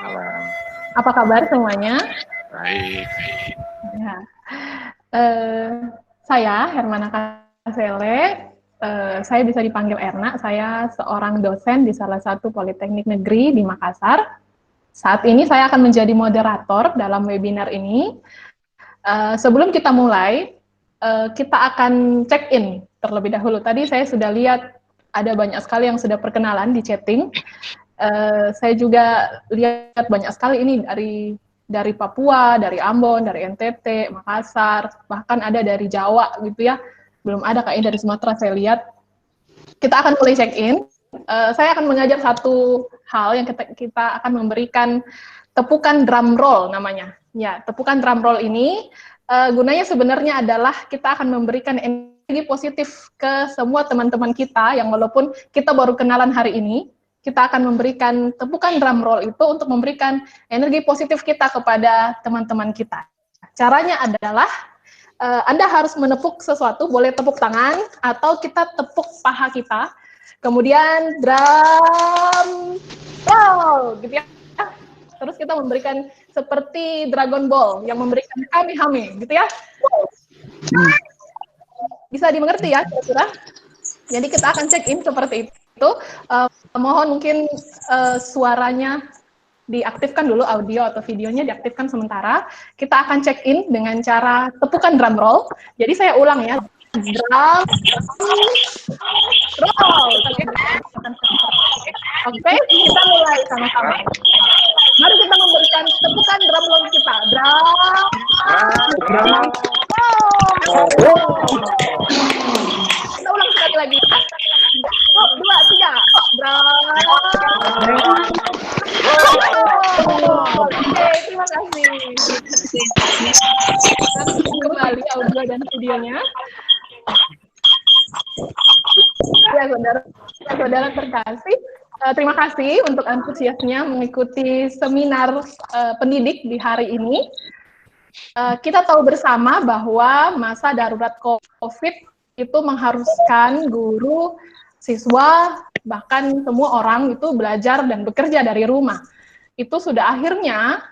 Malam. Apa kabar semuanya? Baik. Ya. Saya Hermana Kasele. Saya bisa dipanggil Erna. Saya seorang dosen di salah satu politeknik negeri di Makassar. Saat ini saya akan menjadi moderator dalam webinar ini. Sebelum kita mulai, kita akan check in terlebih dahulu. Tadi saya sudah lihat ada banyak sekali yang sudah perkenalan di chatting. Saya juga lihat banyak sekali ini dari Papua, dari Ambon, dari NTT, Makassar, bahkan ada dari Jawa gitu ya. Belum ada kayaknya dari Sumatera saya lihat. Kita akan mulai check in. Saya akan mengajar satu hal yang kita akan memberikan tepukan drum roll namanya. Ya, tepukan drum roll ini gunanya sebenarnya adalah kita akan memberikan energi positif ke semua teman-teman kita yang walaupun kita baru kenalan hari ini, kita akan memberikan tepukan drum roll itu untuk memberikan energi positif kita kepada teman-teman kita. Caranya adalah Anda harus menepuk sesuatu, boleh tepuk tangan atau kita tepuk paha kita. Kemudian drum roll gitu ya. Terus kita memberikan seperti Dragon Ball yang memberikan Kamehame gitu ya. Bisa dimengerti ya kira-kira? Jadi kita akan check in seperti itu. Mohon mungkin suaranya diaktifkan dulu, audio atau videonya diaktifkan sementara. Kita akan check in dengan cara tepukan drum roll. Jadi saya ulang ya. Drum roll. Oke, kita mulai sama-sama. Mari kita memberikan tepukan drum roll kita. Drum roll. Kita ulang sekali lagi. 2, 3. Drum roll. Oke, terima kasih. Kembali audio dan videonya. Ya, saudara terkasih, terima kasih untuk antusiasnya mengikuti seminar pendidik di hari ini. Kita tahu bersama bahwa masa darurat COVID itu mengharuskan guru, siswa, bahkan semua orang itu belajar dan bekerja dari rumah. Itu sudah akhirnya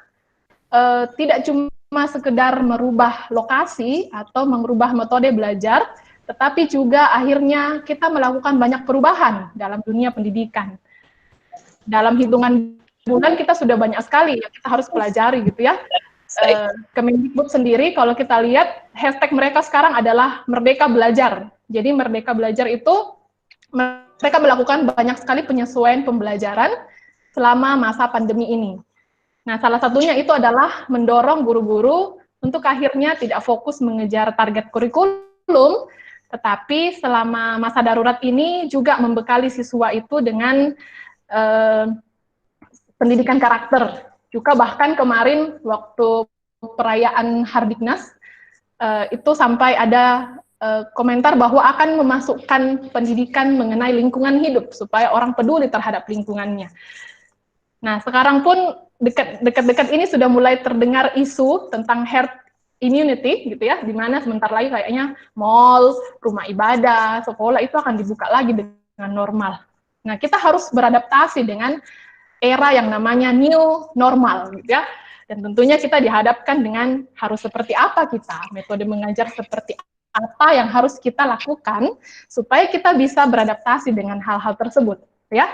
tidak cuma sekedar merubah lokasi atau merubah metode belajar, tetapi juga akhirnya kita melakukan banyak perubahan dalam dunia pendidikan. Dalam hitungan bulan kita sudah banyak sekali yang kita harus pelajari gitu ya. Kemendikbud sendiri kalau kita lihat hashtag mereka sekarang adalah Merdeka Belajar. Jadi Merdeka Belajar itu mereka melakukan banyak sekali penyesuaian pembelajaran selama masa pandemi ini. Nah, salah satunya itu adalah mendorong guru-guru untuk akhirnya tidak fokus mengejar target kurikulum, tetapi selama masa darurat ini juga membekali siswa itu dengan pendidikan karakter. Juga bahkan kemarin waktu perayaan Hardiknas, itu sampai ada komentar bahwa akan memasukkan pendidikan mengenai lingkungan hidup, supaya orang peduli terhadap lingkungannya. Nah, sekarang pun dekat-dekat ini sudah mulai terdengar isu tentang herd immunity, gitu ya, di mana sebentar lagi kayaknya mall, rumah ibadah, sekolah itu akan dibuka lagi dengan normal. Nah, kita harus beradaptasi dengan era yang namanya new normal, gitu ya. Dan tentunya kita dihadapkan dengan harus seperti apa kita, metode mengajar seperti apa yang harus kita lakukan supaya kita bisa beradaptasi dengan hal-hal tersebut, ya.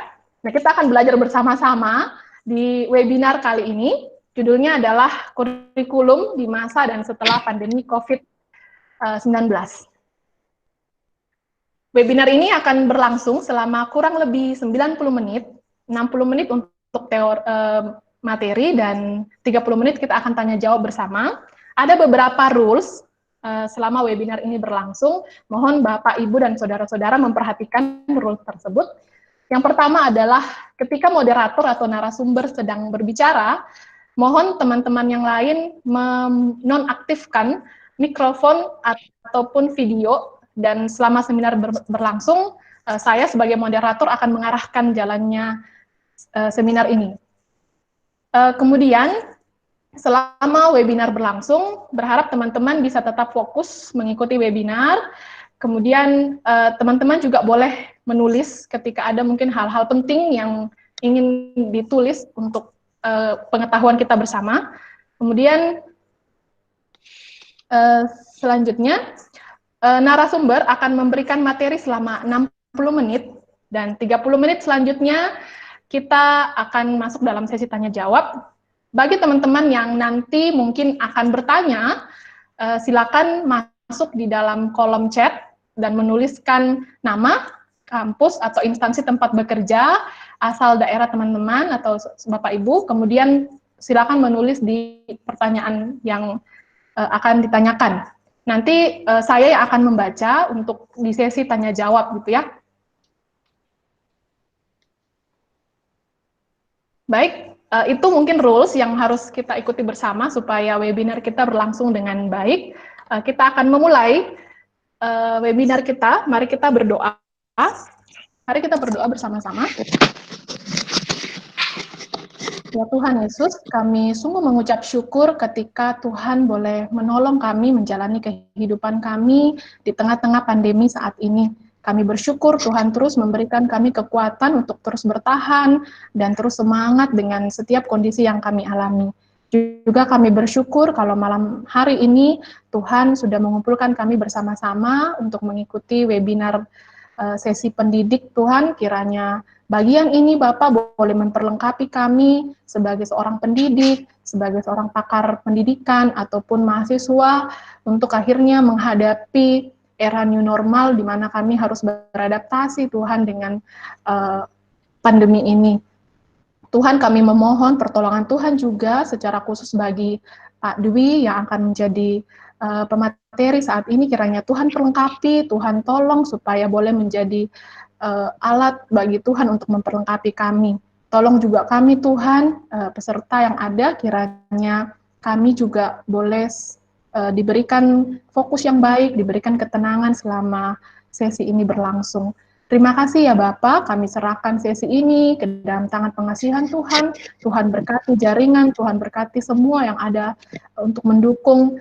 Nah, kita akan belajar bersama-sama di webinar kali ini. Judulnya adalah Kurikulum di Masa dan Setelah Pandemi COVID-19. Webinar ini akan berlangsung selama kurang lebih 90 menit, 60 menit untuk materi, dan 30 menit kita akan tanya jawab bersama. Ada beberapa rules selama webinar ini berlangsung. Mohon Bapak, Ibu, dan saudara-saudara memperhatikan rules tersebut. Yang pertama adalah ketika moderator atau narasumber sedang berbicara, mohon teman-teman yang lain menonaktifkan mikrofon ataupun video, dan selama seminar berlangsung, saya sebagai moderator akan mengarahkan jalannya seminar ini. Kemudian, selama webinar berlangsung, berharap teman-teman bisa tetap fokus mengikuti webinar. Kemudian teman-teman juga boleh menulis ketika ada mungkin hal-hal penting yang ingin ditulis untuk pengetahuan kita bersama. Kemudian selanjutnya narasumber akan memberikan materi selama 60 menit dan 30 menit selanjutnya kita akan masuk dalam sesi tanya jawab. Bagi teman-teman yang nanti mungkin akan bertanya, silakan masuk di dalam kolom chat dan menuliskan nama, kampus atau instansi tempat bekerja, asal daerah teman-teman atau Bapak Ibu, kemudian silakan menulis di pertanyaan yang akan ditanyakan. Nanti saya yang akan membaca untuk di sesi tanya jawab gitu ya. Baik, itu mungkin rules yang harus kita ikuti bersama supaya webinar kita berlangsung dengan baik. Kita akan memulai webinar kita. Mari kita berdoa. Mari kita berdoa bersama-sama. Ya Tuhan Yesus, kami sungguh mengucap syukur ketika Tuhan boleh menolong kami menjalani kehidupan kami di tengah-tengah pandemi saat ini. Kami bersyukur Tuhan terus memberikan kami kekuatan untuk terus bertahan dan terus semangat dengan setiap kondisi yang kami alami. Juga kami bersyukur kalau malam hari ini Tuhan sudah mengumpulkan kami bersama-sama untuk mengikuti webinar sesi pendidik. Tuhan, kiranya bagian ini Bapak boleh memperlengkapi kami sebagai seorang pendidik, sebagai seorang pakar pendidikan ataupun mahasiswa untuk akhirnya menghadapi era new normal di mana kami harus beradaptasi Tuhan dengan pandemi ini. Tuhan, kami memohon pertolongan Tuhan juga secara khusus bagi Pak Dwi yang akan menjadi pemateri saat ini. Kiranya Tuhan perlengkapi, Tuhan tolong supaya boleh menjadi alat bagi Tuhan untuk memperlengkapi kami. Tolong juga kami Tuhan, peserta yang ada, kiranya kami juga boleh diberikan fokus yang baik, diberikan ketenangan selama sesi ini berlangsung. Terima kasih ya Bapak, kami serahkan sesi ini ke dalam tangan pengasihan Tuhan. Tuhan berkati jaringan, Tuhan berkati semua yang ada untuk mendukung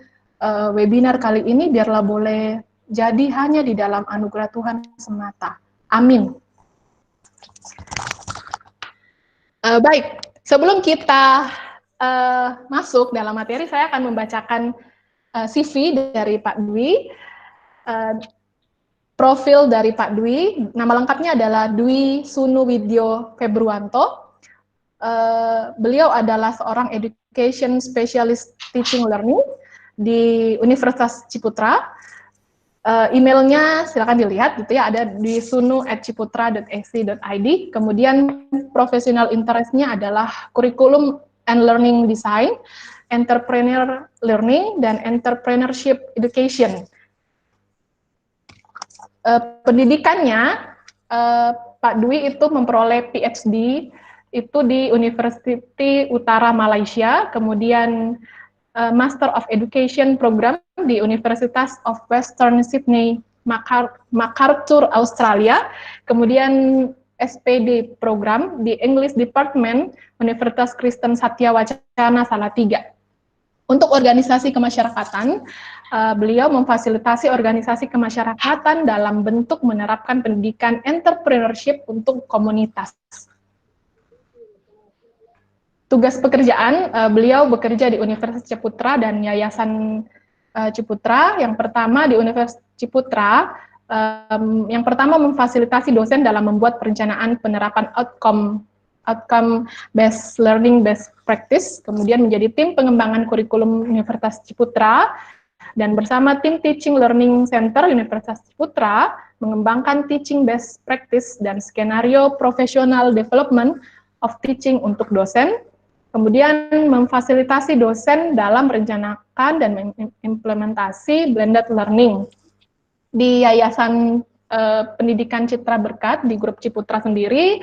webinar kali ini, biarlah boleh jadi hanya di dalam anugerah Tuhan semata. Amin. Baik, sebelum kita masuk dalam materi, saya akan membacakan CV dari Pak Dwi. Profil dari Pak Dwi, nama lengkapnya adalah Dwi Sunu Widyo Februanto. Beliau adalah seorang education specialist teaching learning di Universitas Ciputra. Emailnya silakan dilihat gitu ya, ada di sunu@ciputra.ac.id. Kemudian professional interest-nya adalah curriculum and learning design, entrepreneur learning, dan entrepreneurship education. Pendidikannya, Pak Dwi itu memperoleh PhD itu di University Utara Malaysia, kemudian Master of Education Program di Universitas of Western Sydney, Macarthur, Australia, kemudian SPD Program di English Department, Universitas Kristen Satya Wacana Salatiga. Untuk organisasi kemasyarakatan, beliau memfasilitasi organisasi kemasyarakatan dalam bentuk menerapkan pendidikan entrepreneurship untuk komunitas. Tugas pekerjaan, beliau bekerja di Universitas Ciputra dan Yayasan Ciputra. Yang pertama di Universitas Ciputra, yang pertama memfasilitasi dosen dalam membuat perencanaan penerapan outcome based learning best practice, kemudian menjadi tim pengembangan kurikulum Universitas Ciputra, dan bersama tim Teaching Learning Center Universitas Ciputra mengembangkan teaching best practice dan skenario professional development of teaching untuk dosen, kemudian memfasilitasi dosen dalam merencanakan dan mengimplementasi blended learning. Di Yayasan Pendidikan Citra Berkat di grup Ciputra sendiri,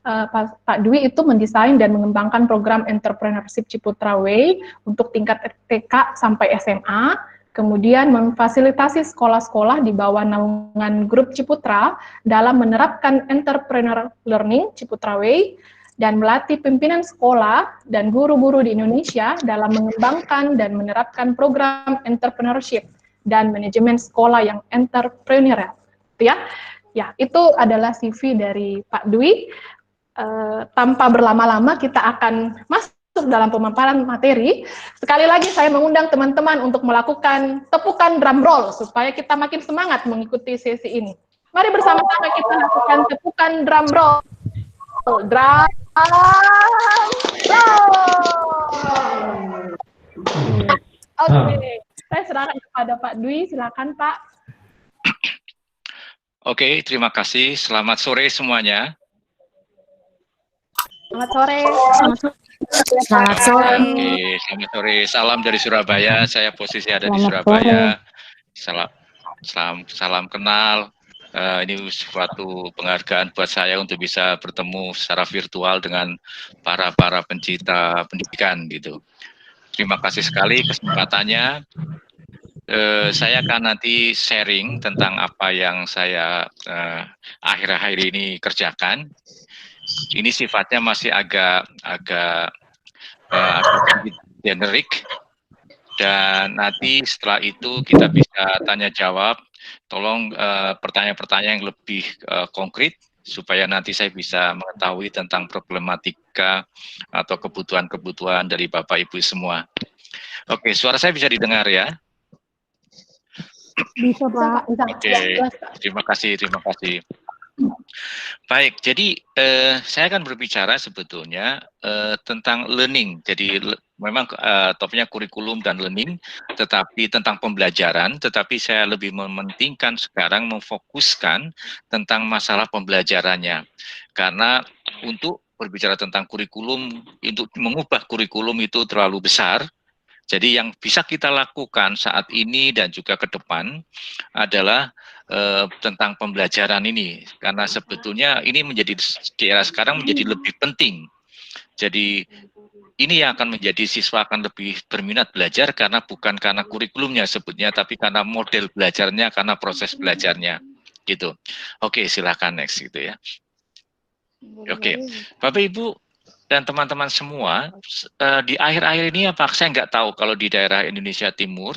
Pak Dwi itu mendesain dan mengembangkan program Entrepreneurship Ciputra Way untuk tingkat TK sampai SMA, kemudian memfasilitasi sekolah-sekolah di bawah naungan grup Ciputra dalam menerapkan Entrepreneur Learning Ciputra Way, dan melatih pimpinan sekolah dan guru-guru di Indonesia dalam mengembangkan dan menerapkan program entrepreneurship dan manajemen sekolah yang entrepreneurial. Ya, itu adalah CV dari Pak Dwi. tanpa berlama-lama kita akan masuk dalam pemaparan materi. Sekali lagi saya mengundang teman-teman untuk melakukan tepukan drum roll supaya kita makin semangat mengikuti sesi ini. Mari bersama-sama kita lakukan tepukan drum roll. Drum roll. Oke, saya serahkan kepada Pak Dwi. Silakan Pak. Oke, terima kasih. Selamat sore semuanya. Selamat sore. Selamat sore. Oke, selamat sore. Salam dari Surabaya. Saya posisi ada di Surabaya. Salam kenal. Ini suatu penghargaan buat saya untuk bisa bertemu secara virtual dengan para pencinta pendidikan gitu. Terima kasih sekali kesempatannya. Saya akan nanti sharing tentang apa yang saya akhir-akhir ini kerjakan. Ini sifatnya masih agak generik, dan nanti setelah itu kita bisa tanya jawab. Tolong pertanyaan-pertanyaan yang lebih konkret supaya nanti saya bisa mengetahui tentang problematika atau kebutuhan-kebutuhan dari Bapak Ibu semua. Oke, suara saya bisa didengar ya? Bisa Pak. Oke, terima kasih. Baik, jadi saya akan berbicara sebetulnya tentang learning. Jadi memang topiknya kurikulum dan learning, tetapi tentang pembelajaran, tetapi saya lebih mementingkan sekarang memfokuskan tentang masalah pembelajarannya. Karena untuk berbicara tentang kurikulum, untuk mengubah kurikulum itu terlalu besar. Jadi yang bisa kita lakukan saat ini dan juga ke depan adalah tentang pembelajaran ini, karena sebetulnya ini menjadi di era sekarang menjadi lebih penting. Jadi ini yang akan menjadi siswa akan lebih berminat belajar karena bukan karena kurikulumnya sebetulnya, tapi karena model belajarnya, karena proses belajarnya gitu. Oke, silakan next gitu ya. Oke, Bapak Ibu dan teman-teman semua, di akhir-akhir ini apakah saya nggak tahu kalau di daerah Indonesia Timur,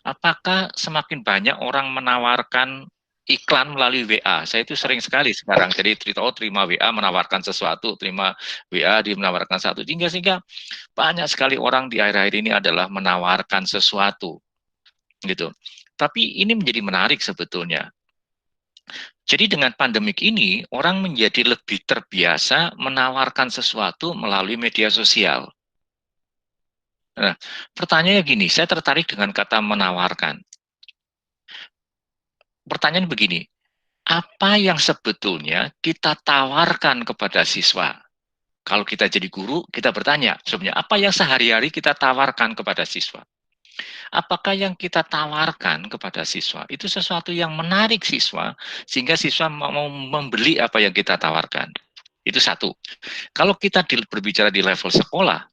apakah semakin banyak orang menawarkan iklan melalui WA? Saya itu sering sekali sekarang, jadi terima WA menawarkan sesuatu, terima WA dia menawarkan satu, sehingga banyak sekali orang di akhir-akhir ini adalah menawarkan sesuatu, gitu. Tapi ini menjadi menarik sebetulnya. Jadi dengan pandemik ini, orang menjadi lebih terbiasa menawarkan sesuatu melalui media sosial. Nah, pertanyaannya gini, saya tertarik dengan kata menawarkan. Pertanyaan begini, apa yang sebetulnya kita tawarkan kepada siswa? Kalau kita jadi guru, kita bertanya, sebenarnya apa yang sehari-hari kita tawarkan kepada siswa? Apakah yang kita tawarkan kepada siswa itu sesuatu yang menarik siswa, sehingga siswa mau membeli apa yang kita tawarkan? Itu satu. Kalau kita berbicara di level sekolah,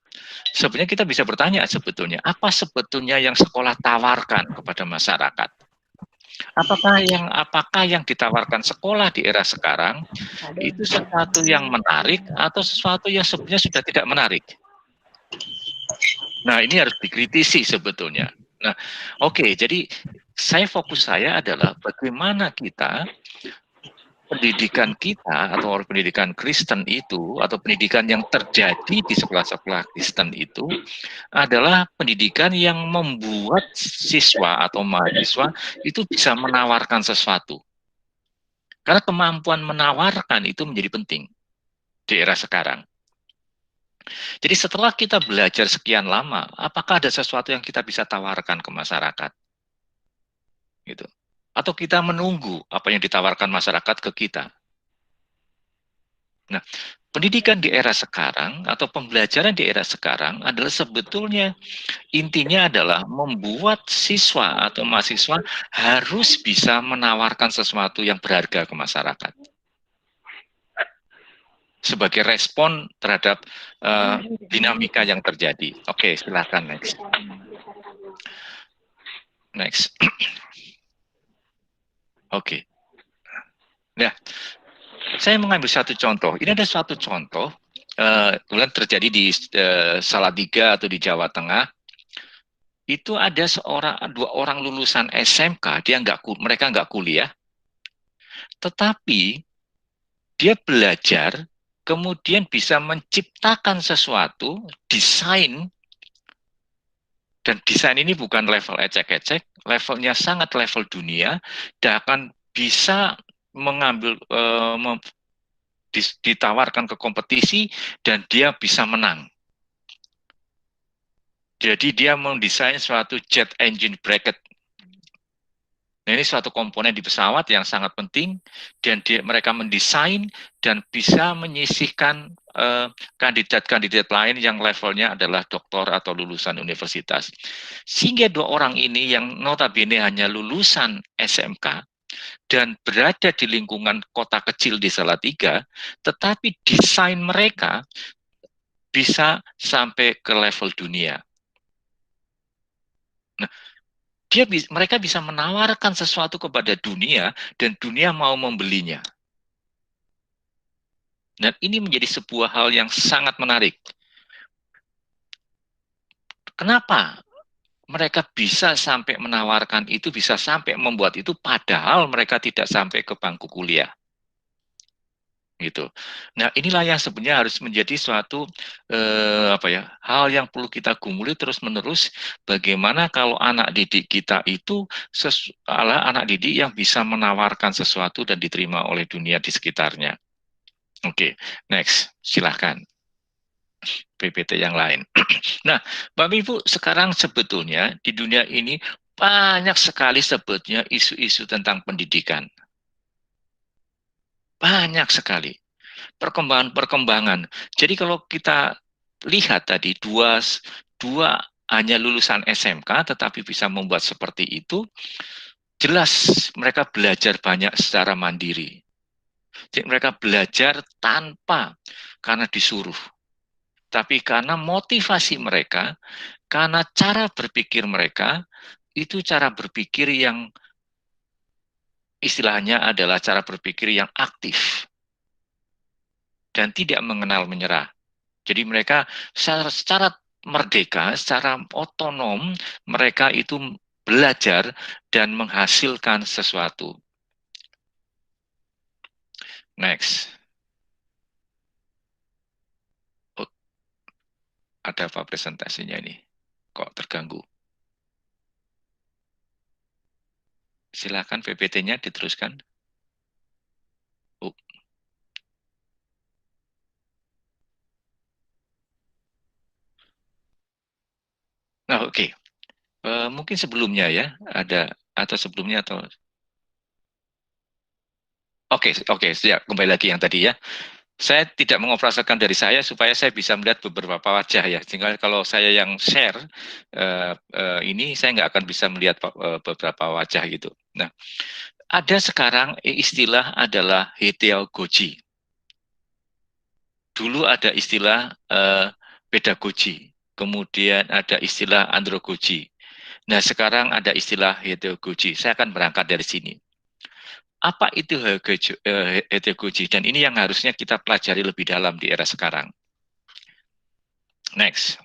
sebenarnya kita bisa bertanya sebetulnya, apa sebetulnya yang sekolah tawarkan kepada masyarakat? Apakah yang ditawarkan sekolah di era sekarang itu sesuatu yang menarik atau sesuatu yang sebenarnya sudah tidak menarik? Nah, ini harus dikritisi sebetulnya. Nah, oke, jadi fokus saya adalah bagaimana kita pendidikan kita atau pendidikan Kristen itu, atau pendidikan yang terjadi di sekolah-sekolah Kristen itu adalah pendidikan yang membuat siswa atau mahasiswa itu bisa menawarkan sesuatu. Karena kemampuan menawarkan itu menjadi penting di era sekarang. Jadi setelah kita belajar sekian lama, apakah ada sesuatu yang kita bisa tawarkan ke masyarakat? Gitu. Atau kita menunggu apa yang ditawarkan masyarakat ke kita? Nah, pendidikan di era sekarang atau pembelajaran di era sekarang adalah sebetulnya intinya adalah membuat siswa atau mahasiswa harus bisa menawarkan sesuatu yang berharga ke masyarakat sebagai respon terhadap dinamika yang terjadi. Oke, silakan next. Next. Oke. Nah, saya mengambil satu contoh. Ini ada suatu contoh kemudian terjadi di Salatiga atau di Jawa Tengah. Itu ada dua orang lulusan SMK, mereka nggak kuliah, tetapi dia belajar kemudian bisa menciptakan sesuatu, desain, dan desain ini bukan level ecek-ecek, levelnya sangat level dunia, dan akan bisa mengambil, ditawarkan ke kompetisi, dan dia bisa menang. Jadi dia mendesain suatu jet engine bracket. Nah, ini suatu komponen di pesawat yang sangat penting, dan mereka mendesain dan bisa menyisihkan kandidat-kandidat lain yang levelnya adalah doktor atau lulusan universitas. Sehingga dua orang ini yang notabene hanya lulusan SMK dan berada di lingkungan kota kecil di Salatiga, tetapi desain mereka bisa sampai ke level dunia. Nah, mereka bisa menawarkan sesuatu kepada dunia dan dunia mau membelinya. Dan ini menjadi sebuah hal yang sangat menarik. Kenapa mereka bisa sampai menawarkan itu, bisa sampai membuat itu, padahal mereka tidak sampai ke bangku kuliah. Gitu. Nah, inilah yang sebenarnya harus menjadi suatu hal yang perlu kita gumuli terus-menerus. Bagaimana kalau anak didik kita itu anak didik yang bisa menawarkan sesuatu dan diterima oleh dunia di sekitarnya. Oke, next, silahkan PPT yang lain. Nah, Bapak Ibu, sekarang sebetulnya di dunia ini banyak sekali sebetulnya isu-isu tentang pendidikan. Banyak sekali perkembangan-perkembangan. Jadi kalau kita lihat tadi dua hanya lulusan SMK tetapi bisa membuat seperti itu, jelas mereka belajar banyak secara mandiri. Jadi mereka belajar tanpa karena disuruh, tapi karena motivasi mereka, karena cara berpikir mereka, itu cara berpikir yang istilahnya adalah cara berpikir yang aktif dan tidak mengenal menyerah. Jadi mereka secara merdeka, secara otonom, mereka itu belajar dan menghasilkan sesuatu. Next. Oh, ada apa presentasinya ini? Kok terganggu? Silakan PPT-nya diteruskan. Oh. Nah, oke. Mungkin sebelumnya ya, ada atau sebelumnya atau Oke, siap. Kembali lagi yang tadi ya. Saya tidak mengoperasikan dari saya supaya saya bisa melihat beberapa wajah ya. Sehingga kalau saya yang share ini, saya nggak akan bisa melihat beberapa wajah gitu. Nah, ada sekarang istilah adalah heterogogy. Dulu ada istilah pedagogy, kemudian ada istilah andragogy. Nah, sekarang ada istilah heterogogy. Saya akan berangkat dari sini. Apa itu heterogogy? Dan ini yang harusnya kita pelajari lebih dalam di era sekarang. Next.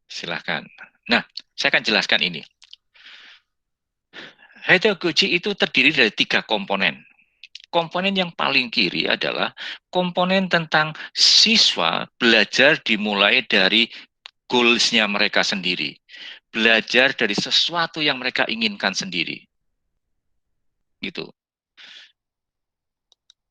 Silahkan. Nah, saya akan jelaskan ini. Heterogogy itu terdiri dari 3 komponen. Komponen yang paling kiri adalah komponen tentang siswa belajar dimulai dari goals-nya mereka sendiri. Belajar dari sesuatu yang mereka inginkan sendiri. Gitu.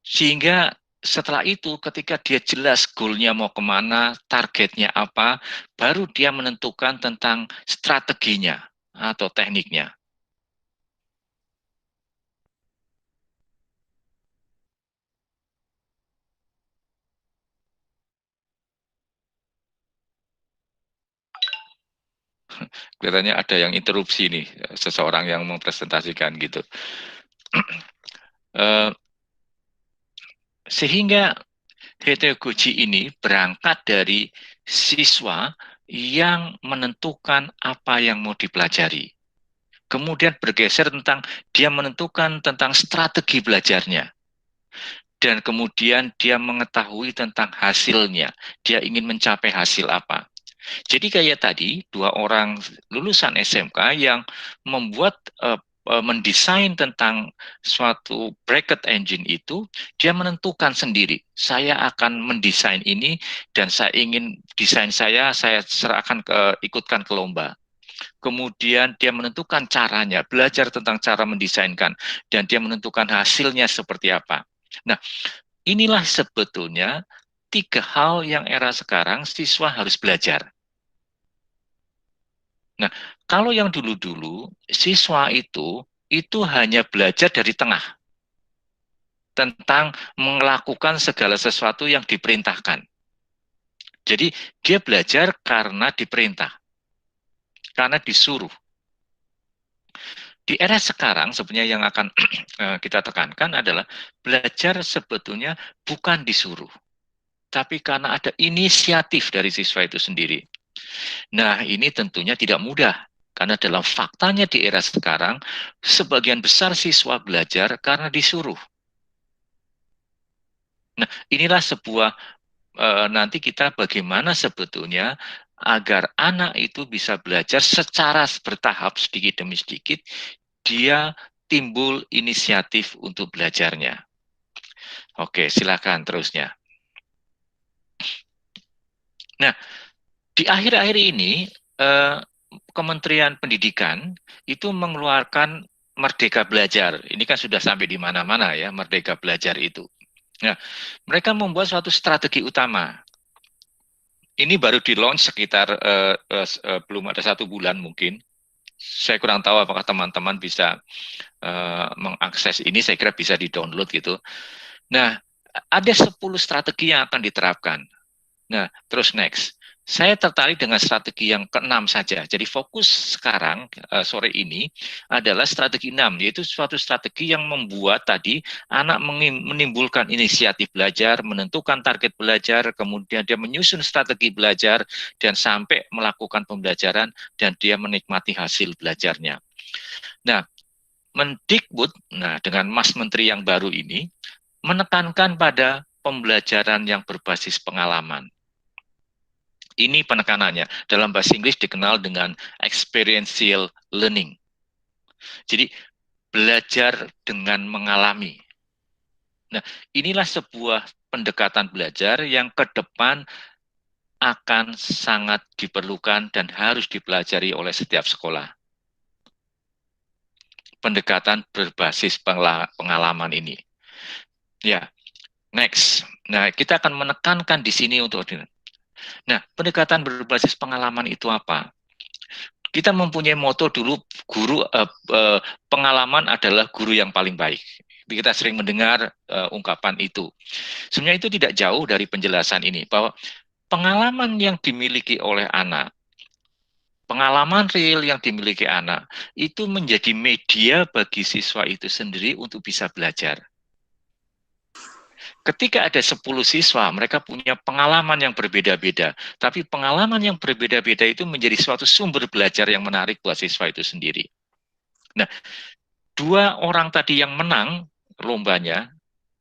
Sehingga setelah itu ketika dia jelas goalnya mau kemana, targetnya apa, baru dia menentukan tentang strateginya atau tekniknya. Kelihatannya ada yang interupsi nih, seseorang yang mempresentasikan gitu. Sehingga heterogogy ini berangkat dari siswa yang menentukan apa yang mau dipelajari. Kemudian bergeser tentang dia menentukan tentang strategi belajarnya. Dan kemudian dia mengetahui tentang hasilnya. Dia ingin mencapai hasil apa. Jadi kayak tadi, 2 orang lulusan SMK yang membuat mendesain tentang suatu bracket engine itu, dia menentukan sendiri, saya akan mendesain ini dan saya ingin desain saya serahkan ikutkan ke lomba. Kemudian dia menentukan caranya, belajar tentang cara mendesainkan, dan dia menentukan hasilnya seperti apa. Nah, inilah sebetulnya 3 hal yang era sekarang siswa harus belajar. Nah, kalau yang dulu-dulu, siswa itu hanya belajar dari tengah, tentang melakukan segala sesuatu yang diperintahkan. Jadi, dia belajar karena diperintah, karena disuruh. Di era sekarang, sebenarnya yang akan kita tekankan adalah belajar sebetulnya bukan disuruh, tapi karena ada inisiatif dari siswa itu sendiri. Nah, ini tentunya tidak mudah, karena dalam faktanya di era sekarang, sebagian besar siswa belajar karena disuruh. Nah, inilah sebuah nanti kita bagaimana sebetulnya agar anak itu bisa belajar secara bertahap sedikit demi sedikit, dia timbul inisiatif untuk belajarnya. Oke, silakan terusnya. Nah, di akhir-akhir ini Kementerian Pendidikan itu mengeluarkan Merdeka Belajar. Ini kan sudah sampai di mana-mana ya, Merdeka Belajar itu. Nah, mereka membuat suatu strategi utama. Ini baru di-launch sekitar belum ada 1 bulan mungkin. Saya kurang tahu apakah teman-teman bisa mengakses ini, saya kira bisa di-download gitu. Nah, ada 10 strategi yang akan diterapkan. Nah, terus next. Saya tertarik dengan strategi yang ke-6 saja. Jadi fokus sekarang, sore ini, adalah strategi 6, yaitu suatu strategi yang membuat tadi anak menimbulkan inisiatif belajar, menentukan target belajar, kemudian dia menyusun strategi belajar, dan sampai melakukan pembelajaran, dan dia menikmati hasil belajarnya. Nah, Mendikbud, dengan Mas Menteri yang baru ini, menekankan pada pembelajaran yang berbasis pengalaman. Ini penekanannya. Dalam bahasa Inggris dikenal dengan experiential learning. Jadi, belajar dengan mengalami. Nah, inilah sebuah pendekatan belajar yang ke depan akan sangat diperlukan dan harus dipelajari oleh setiap sekolah. Pendekatan berbasis pengalaman ini. Ya, next. Nah, kita akan menekankan di sini untuk Nah, pendekatan berbasis pengalaman itu apa? Kita mempunyai moto dulu, pengalaman adalah guru yang paling baik. Kita sering mendengar ungkapan itu. Sebenarnya itu tidak jauh dari penjelasan ini, bahwa pengalaman yang dimiliki oleh anak, pengalaman real yang dimiliki anak, itu menjadi media bagi siswa itu sendiri untuk bisa belajar. Ketika ada 10 siswa, mereka punya pengalaman yang berbeda-beda. Tapi pengalaman yang berbeda-beda itu menjadi suatu sumber belajar yang menarik buat siswa itu sendiri. Nah, 2 orang tadi yang menang lombanya,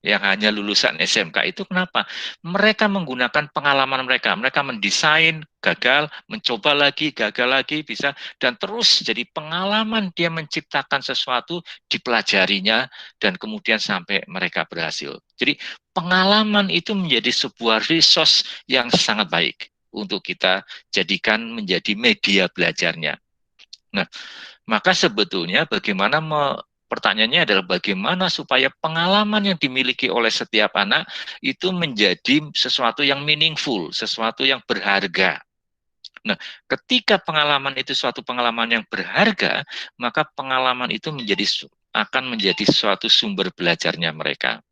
yang hanya lulusan SMK itu kenapa? Mereka menggunakan pengalaman mereka. Mereka mendesain, gagal, mencoba lagi, gagal lagi, bisa. Dan terus jadi pengalaman dia menciptakan sesuatu, dipelajarinya, dan kemudian sampai mereka berhasil. Jadi pengalaman itu menjadi sebuah resource yang sangat baik untuk kita jadikan menjadi media belajarnya. Nah, maka sebetulnya pertanyaannya adalah bagaimana supaya pengalaman yang dimiliki oleh setiap anak itu menjadi sesuatu yang meaningful, sesuatu yang berharga. Nah, ketika pengalaman itu suatu pengalaman yang berharga, maka pengalaman itu akan menjadi suatu sumber belajarnya mereka.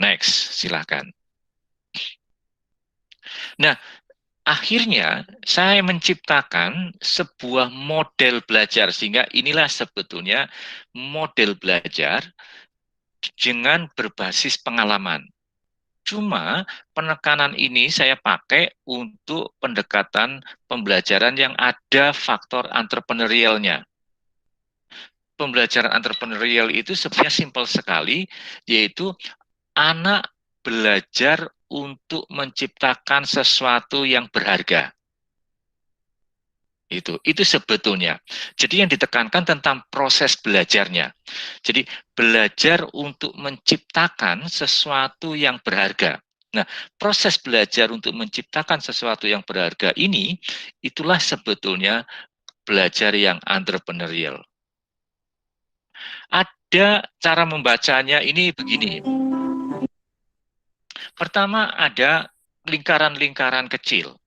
Next, silakan. Nah, akhirnya saya menciptakan sebuah model belajar, sehingga inilah sebetulnya model belajar dengan berbasis pengalaman. Cuma penekanan ini saya pakai untuk pendekatan pembelajaran yang ada faktor entrepreneurialnya. Pembelajaran entrepreneurial itu sebenarnya simpel sekali, yaitu anak belajar untuk menciptakan sesuatu yang berharga. Itu sebetulnya. Jadi yang ditekankan tentang proses belajarnya. Jadi belajar untuk menciptakan sesuatu yang berharga. Nah, proses belajar untuk menciptakan sesuatu yang berharga ini, itulah sebetulnya belajar yang entrepreneurial. Ada cara membacanya ini begini. Pertama ada lingkaran-lingkaran kecil.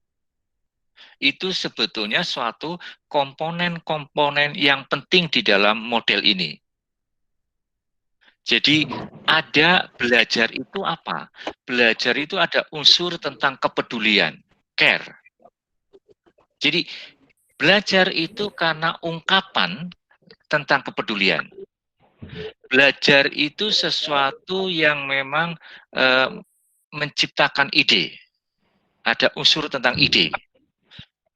Itu sebetulnya suatu komponen-komponen yang penting di dalam model ini. Jadi ada belajar itu apa? Belajar itu ada unsur tentang kepedulian, care. Jadi belajar itu karena ungkapan tentang kepedulian. Belajar itu sesuatu yang memang menciptakan ide. Ada unsur tentang ide.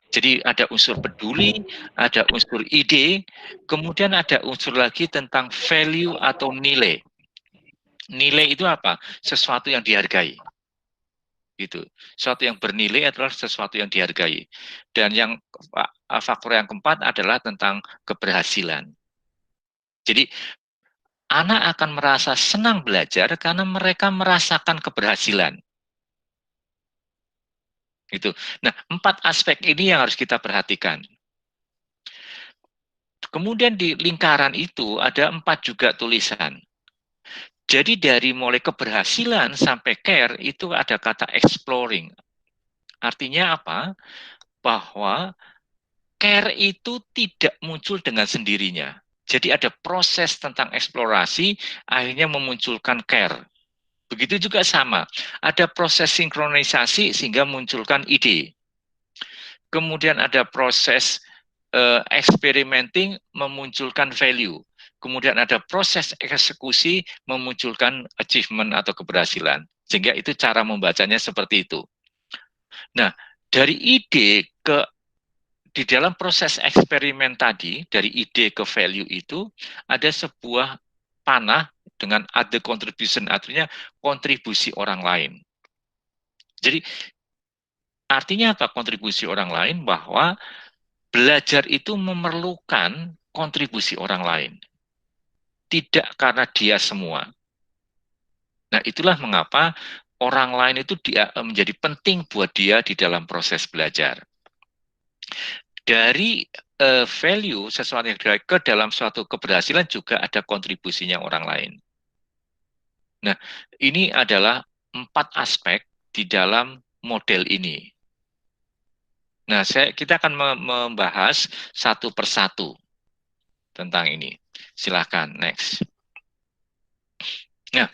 Jadi ada unsur peduli, ada unsur ide, kemudian ada unsur lagi tentang value atau nilai. Nilai itu apa? Sesuatu yang dihargai. Gitu. Sesuatu yang bernilai adalah sesuatu yang dihargai. Dan yang faktor yang keempat adalah tentang keberhasilan. Jadi anak akan merasa senang belajar karena mereka merasakan keberhasilan. Gitu. Nah, 4 aspek ini yang harus kita perhatikan. Kemudian di lingkaran itu ada 4 juga tulisan. Jadi dari mulai keberhasilan sampai care itu ada kata exploring. Artinya apa? Bahwa care itu tidak muncul dengan sendirinya. Jadi ada proses tentang eksplorasi akhirnya memunculkan care. Begitu juga sama. Ada proses sinkronisasi sehingga munculkan ide. Kemudian ada proses experimenting memunculkan value. Kemudian ada proses eksekusi memunculkan achievement atau keberhasilan. Sehingga itu cara membacanya seperti itu. Nah, dari ide ke di dalam proses eksperimen tadi, dari ide ke value itu ada sebuah panah dengan other contribution, artinya kontribusi orang lain. Jadi artinya apa kontribusi orang lain? Bahwa belajar itu memerlukan kontribusi orang lain. Tidak karena dia semua. Nah, itulah mengapa orang lain itu menjadi penting buat dia di dalam proses belajar. Dari value sesuatu yang ke dalam suatu keberhasilan juga ada kontribusinya orang lain. Nah, ini adalah 4 aspek di dalam model ini. Nah, kita akan membahas satu persatu tentang ini. Silahkan, next. Nah,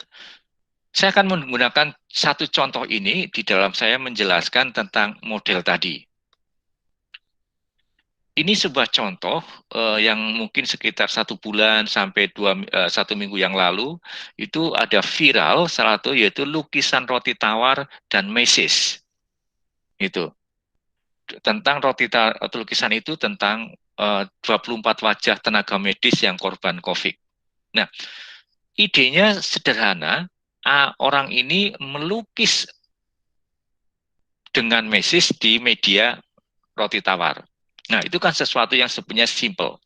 saya akan menggunakan satu contoh ini di dalam saya menjelaskan tentang model tadi. Ini sebuah contoh yang mungkin sekitar 1 bulan sampai 1 minggu yang lalu, itu ada viral salah satu yaitu lukisan roti tawar dan mesis. Itu. Tentang lukisan itu tentang 24 wajah tenaga medis yang korban COVID. Nah, idenya sederhana, orang ini melukis dengan mesis di media roti tawar. Nah, itu kan sesuatu yang sebenarnya simple.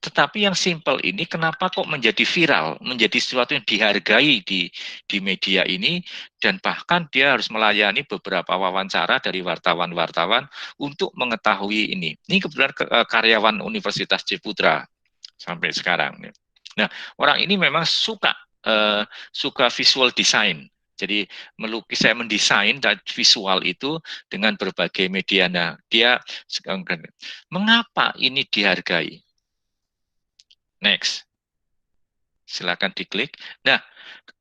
Tetapi yang simple ini kenapa kok menjadi viral, menjadi sesuatu yang dihargai di media ini, dan bahkan dia harus melayani beberapa wawancara dari wartawan-wartawan untuk mengetahui ini. Ini kebetulan karyawan Universitas Ciputra sampai sekarang. Nah, orang ini memang suka visual design. Jadi saya mendesain dan visual itu dengan berbagai media. Nah, dia mengapa ini dihargai? Next. Silakan diklik. Nah,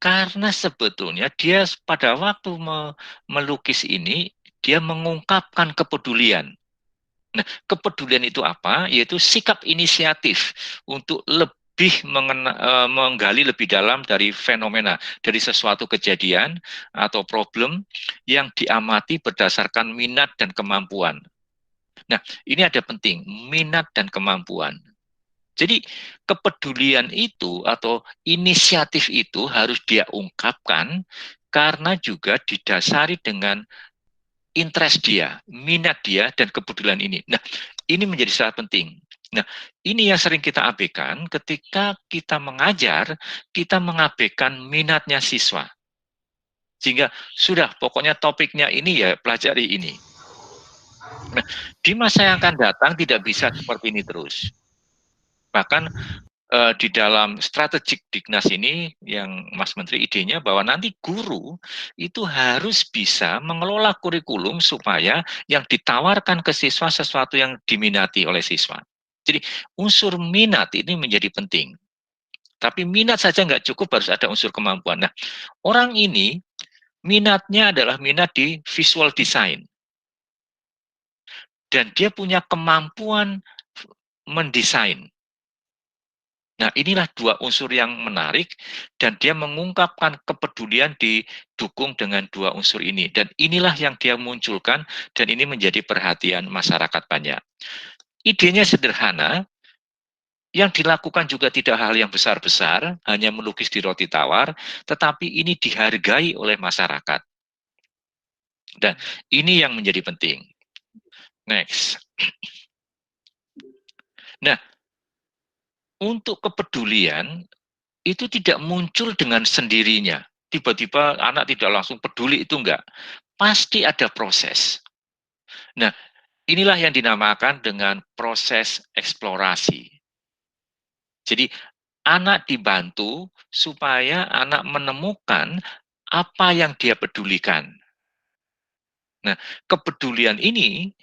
karena sebetulnya dia pada waktu melukis ini, dia mengungkapkan kepedulian. Nah, kepedulian itu apa? Yaitu sikap inisiatif untuk lebih menggali lebih dalam dari fenomena, dari sesuatu kejadian atau problem yang diamati berdasarkan minat dan kemampuan. Nah, ini ada penting, minat dan kemampuan. Jadi kepedulian itu atau inisiatif itu harus dia ungkapkan karena juga didasari dengan interest dia, minat dia, dan kepedulian ini. Nah, ini menjadi sangat penting. Nah, ini yang sering kita abaikan ketika kita mengajar, kita mengabaikan minatnya siswa. Sehingga sudah, pokoknya topiknya ini ya pelajari ini. Nah, di masa yang akan datang tidak bisa seperti ini terus. Bahkan di dalam strategik Dignas ini yang Mas Menteri idenya bahwa nanti guru itu harus bisa mengelola kurikulum supaya yang ditawarkan ke siswa sesuatu yang diminati oleh siswa. Jadi unsur minat ini menjadi penting. Tapi minat saja nggak cukup, harus ada unsur kemampuan. Nah, orang ini minatnya adalah minat di visual design. Dan dia punya kemampuan mendesain. Nah, inilah dua unsur yang menarik dan dia mengungkapkan kepedulian didukung dengan dua unsur ini. Dan inilah yang dia munculkan dan ini menjadi perhatian masyarakat banyak. Idenya sederhana, yang dilakukan juga tidak hal yang besar-besar, hanya melukis di roti tawar, tetapi ini dihargai oleh masyarakat. Dan ini yang menjadi penting. Next. Nah, untuk kepedulian, itu tidak muncul dengan sendirinya. Tiba-tiba anak tidak langsung peduli, itu enggak. Pasti ada proses. Nah, inilah yang dinamakan dengan proses eksplorasi. Jadi, anak dibantu supaya anak menemukan apa yang dia pedulikan. Nah, kepedulian ini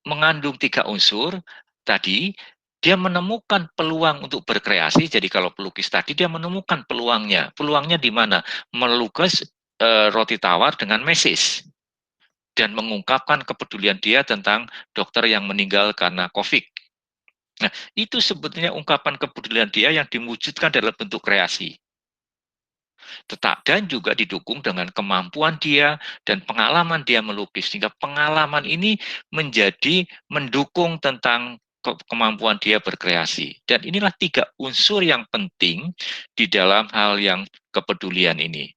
mengandung 3 unsur tadi. Dia menemukan peluang untuk berkreasi. Jadi kalau pelukis tadi dia menemukan peluangnya. Peluangnya di mana? Melukis roti tawar dengan mesis dan mengungkapkan kepedulian dia tentang dokter yang meninggal karena COVID. Nah, itu sebetulnya ungkapan kepedulian dia yang diwujudkan dalam bentuk kreasi. Dan juga didukung dengan kemampuan dia dan pengalaman dia melukis. Sehingga pengalaman ini menjadi mendukung tentang kemampuan dia berkreasi. Dan inilah 3 unsur yang penting di dalam hal yang kepedulian ini.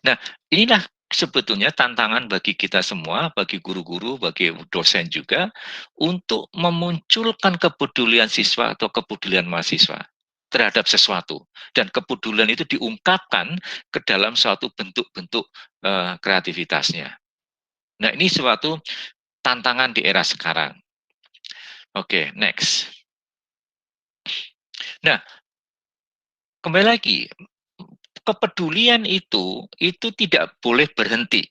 Nah, inilah sebetulnya tantangan bagi kita semua, bagi guru-guru, bagi dosen juga, untuk memunculkan kepedulian siswa atau kepedulian mahasiswa terhadap sesuatu. Dan kepedulian itu diungkapkan ke dalam suatu bentuk-bentuk kreativitasnya. Nah, ini suatu tantangan di era sekarang. Oke, next. Nah, kembali lagi, kepedulian itu tidak boleh berhenti.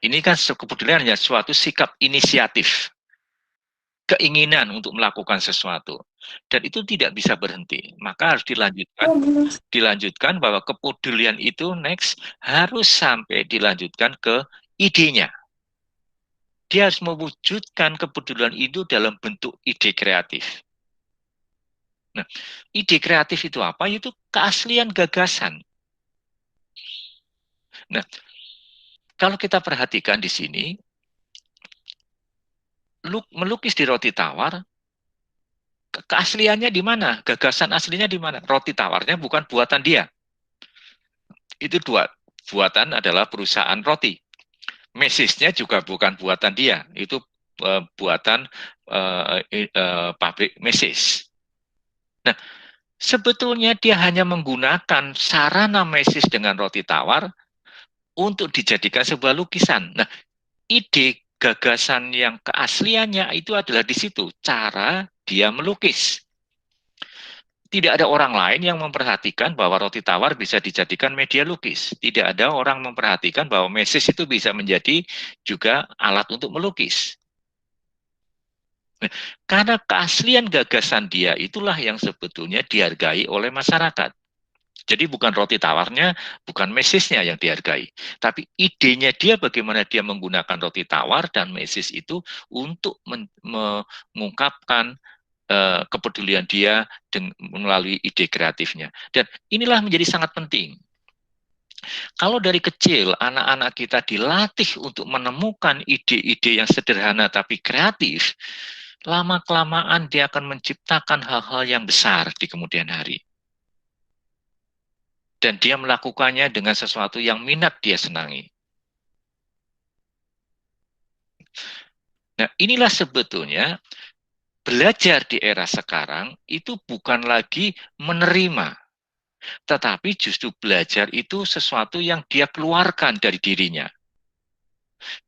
Ini kan kepedulian hanya suatu sikap inisiatif, keinginan untuk melakukan sesuatu. Dan itu tidak bisa berhenti. Maka harus dilanjutkan bahwa kepedulian itu next harus sampai dilanjutkan ke idenya. Dia harus mewujudkan kepedulian itu dalam bentuk ide kreatif. Nah, ide kreatif itu apa? Itu keaslian gagasan. Nah, kalau kita perhatikan di sini, melukis di roti tawar, keasliannya di mana? Gagasan aslinya di mana? Roti tawarnya bukan buatan dia. Itu buatan adalah perusahaan roti. Mesisnya juga bukan buatan dia. Itu buatan pabrik mesis. Nah, sebetulnya dia hanya menggunakan sarana mesis dengan roti tawar untuk dijadikan sebuah lukisan. Nah, ide gagasan yang keasliannya itu adalah di situ, cara dia melukis. Tidak ada orang lain yang memperhatikan bahwa roti tawar bisa dijadikan media lukis. Tidak ada orang memperhatikan bahwa mesis itu bisa menjadi juga alat untuk melukis. Nah, karena keaslian gagasan dia itulah yang sebetulnya dihargai oleh masyarakat. Jadi bukan roti tawarnya, bukan mesisnya yang dihargai. Tapi idenya dia bagaimana dia menggunakan roti tawar dan mesis itu untuk mengungkapkan kepedulian dia melalui ide kreatifnya. Dan inilah menjadi sangat penting. Kalau dari kecil anak-anak kita dilatih untuk menemukan ide-ide yang sederhana tapi kreatif, lama-kelamaan dia akan menciptakan hal-hal yang besar di kemudian hari. Dan dia melakukannya dengan sesuatu yang minat dia senangi. Nah, inilah sebetulnya belajar di era sekarang itu bukan lagi menerima, tetapi justru belajar itu sesuatu yang dia keluarkan dari dirinya.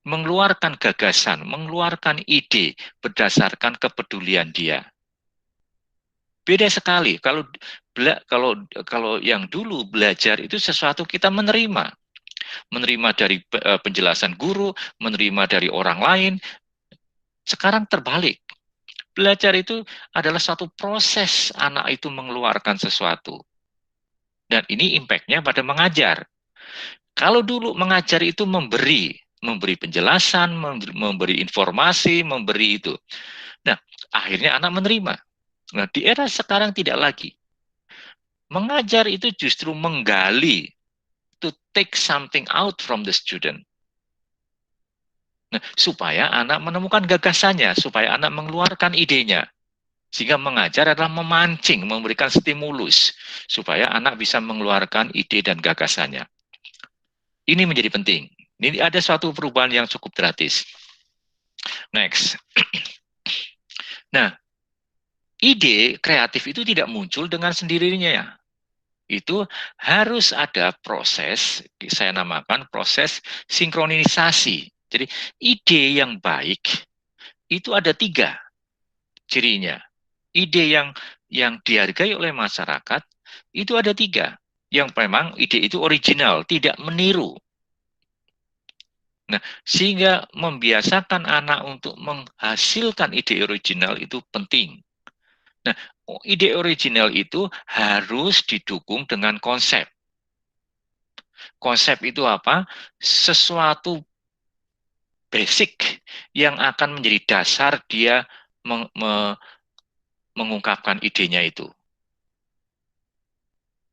Mengeluarkan gagasan, mengeluarkan ide berdasarkan kepedulian dia. Beda sekali kalau yang dulu belajar itu sesuatu kita menerima dari penjelasan guru, menerima dari orang lain. Sekarang terbalik. Belajar itu adalah suatu proses anak itu mengeluarkan sesuatu. Dan ini impact-nya pada mengajar. Kalau dulu mengajar itu memberi penjelasan, memberi informasi, memberi itu. Nah, akhirnya anak menerima. Nah, di era sekarang tidak lagi. Mengajar itu justru menggali, to take something out from the student. Nah, supaya anak menemukan gagasannya, supaya anak mengeluarkan idenya. Sehingga mengajar adalah memancing, memberikan stimulus, supaya anak bisa mengeluarkan ide dan gagasannya. Ini menjadi penting. Ini ada suatu perubahan yang cukup drastis. Next. Nah, ide kreatif itu tidak muncul dengan sendirinya ya. Itu harus ada proses, saya namakan proses sinkronisasi. Jadi ide yang baik itu ada 3 cirinya. Ide yang dihargai oleh masyarakat itu ada 3. Yang memang ide itu original, tidak meniru. Nah, sehingga membiasakan anak untuk menghasilkan ide original itu penting. Nah, ide original itu harus didukung dengan konsep. Konsep itu apa? Sesuatu basic yang akan menjadi dasar dia mengungkapkan idenya itu.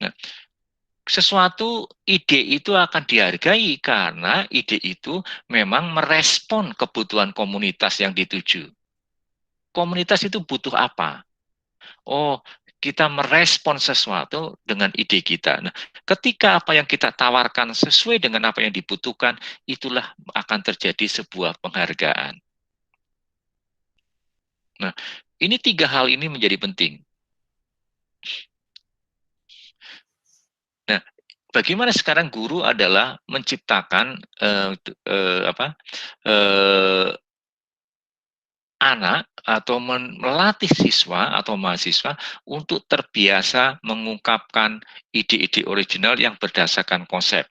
Nah, sesuatu ide itu akan dihargai karena ide itu memang merespon kebutuhan komunitas yang dituju. Komunitas itu butuh apa? Oh, kita merespon sesuatu dengan ide kita. Nah, ketika apa yang kita tawarkan sesuai dengan apa yang dibutuhkan, itulah akan terjadi sebuah penghargaan. Nah, ini 3 hal ini menjadi penting. Nah, bagaimana sekarang guru adalah menciptakan anak atau melatih siswa atau mahasiswa untuk terbiasa mengungkapkan ide-ide original yang berdasarkan konsep.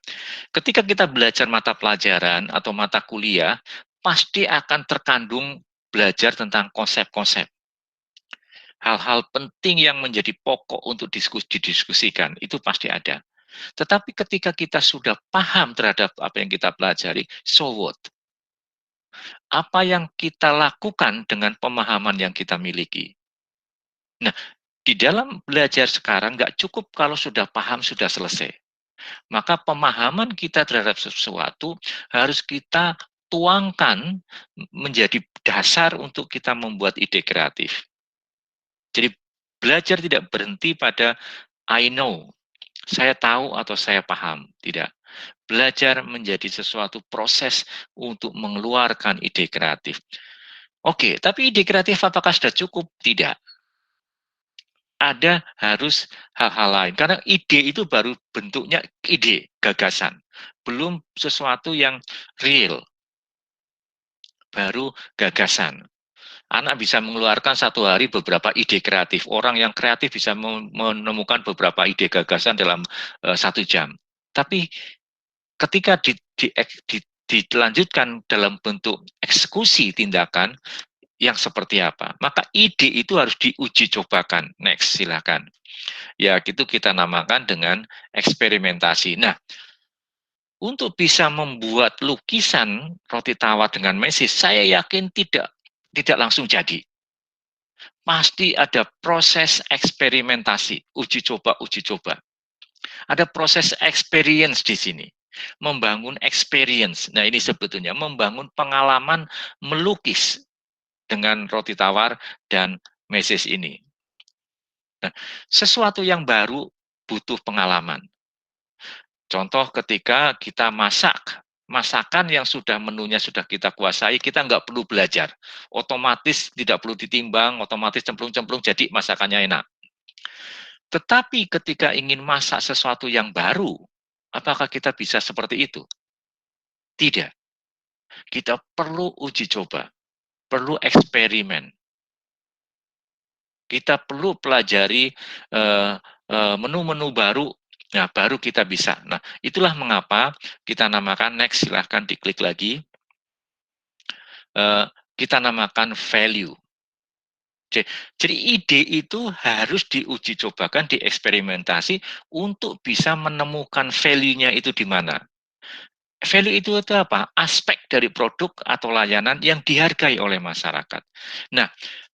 Ketika kita belajar mata pelajaran atau mata kuliah, pasti akan terkandung belajar tentang konsep-konsep. Hal-hal penting yang menjadi pokok untuk didiskusikan, itu pasti ada. Tetapi ketika kita sudah paham terhadap apa yang kita pelajari, so what? Apa yang kita lakukan dengan pemahaman yang kita miliki. Nah, di dalam belajar sekarang nggak cukup kalau sudah paham, sudah selesai. Maka pemahaman kita terhadap sesuatu harus kita tuangkan menjadi dasar untuk kita membuat ide kreatif. Jadi belajar tidak berhenti pada I know, saya tahu atau saya paham. Tidak. Belajar menjadi sesuatu proses untuk mengeluarkan ide kreatif. Oke, tapi ide kreatif apakah sudah cukup? Tidak. Ada harus hal-hal lain. Karena ide itu baru bentuknya ide, gagasan. Belum sesuatu yang real. Baru gagasan. Anak bisa mengeluarkan satu hari beberapa ide kreatif. Orang yang kreatif bisa menemukan beberapa ide gagasan dalam 1 jam. Tapi ketika dilanjutkan dalam bentuk eksekusi tindakan yang seperti apa, maka ide itu harus diuji cobakan. Next, silakan. Ya, itu kita namakan dengan eksperimentasi. Nah, untuk bisa membuat lukisan roti tawar dengan mesis, saya yakin tidak langsung jadi. Pasti ada proses eksperimentasi, uji coba. Ada proses experience di sini. Membangun experience. Nah, ini sebetulnya membangun pengalaman melukis dengan roti tawar dan mesis ini. Nah, sesuatu yang baru butuh pengalaman. Contoh ketika kita masak masakan yang sudah menunya sudah kita kuasai, kita nggak perlu belajar. Otomatis tidak perlu ditimbang, otomatis cemplung-cemplung jadi masakannya enak. Tetapi ketika ingin masak sesuatu yang baru, apakah kita bisa seperti itu? Tidak. Kita perlu uji coba, perlu eksperimen. Kita perlu pelajari menu-menu baru, nah baru kita bisa. Nah, itulah mengapa kita namakan next, silahkan diklik lagi. Kita namakan value. Jadi ide itu harus diuji cobakan, dieksperimentasi untuk bisa menemukan value-nya itu di mana. Value itu apa? Aspek dari produk atau layanan yang dihargai oleh masyarakat. Nah,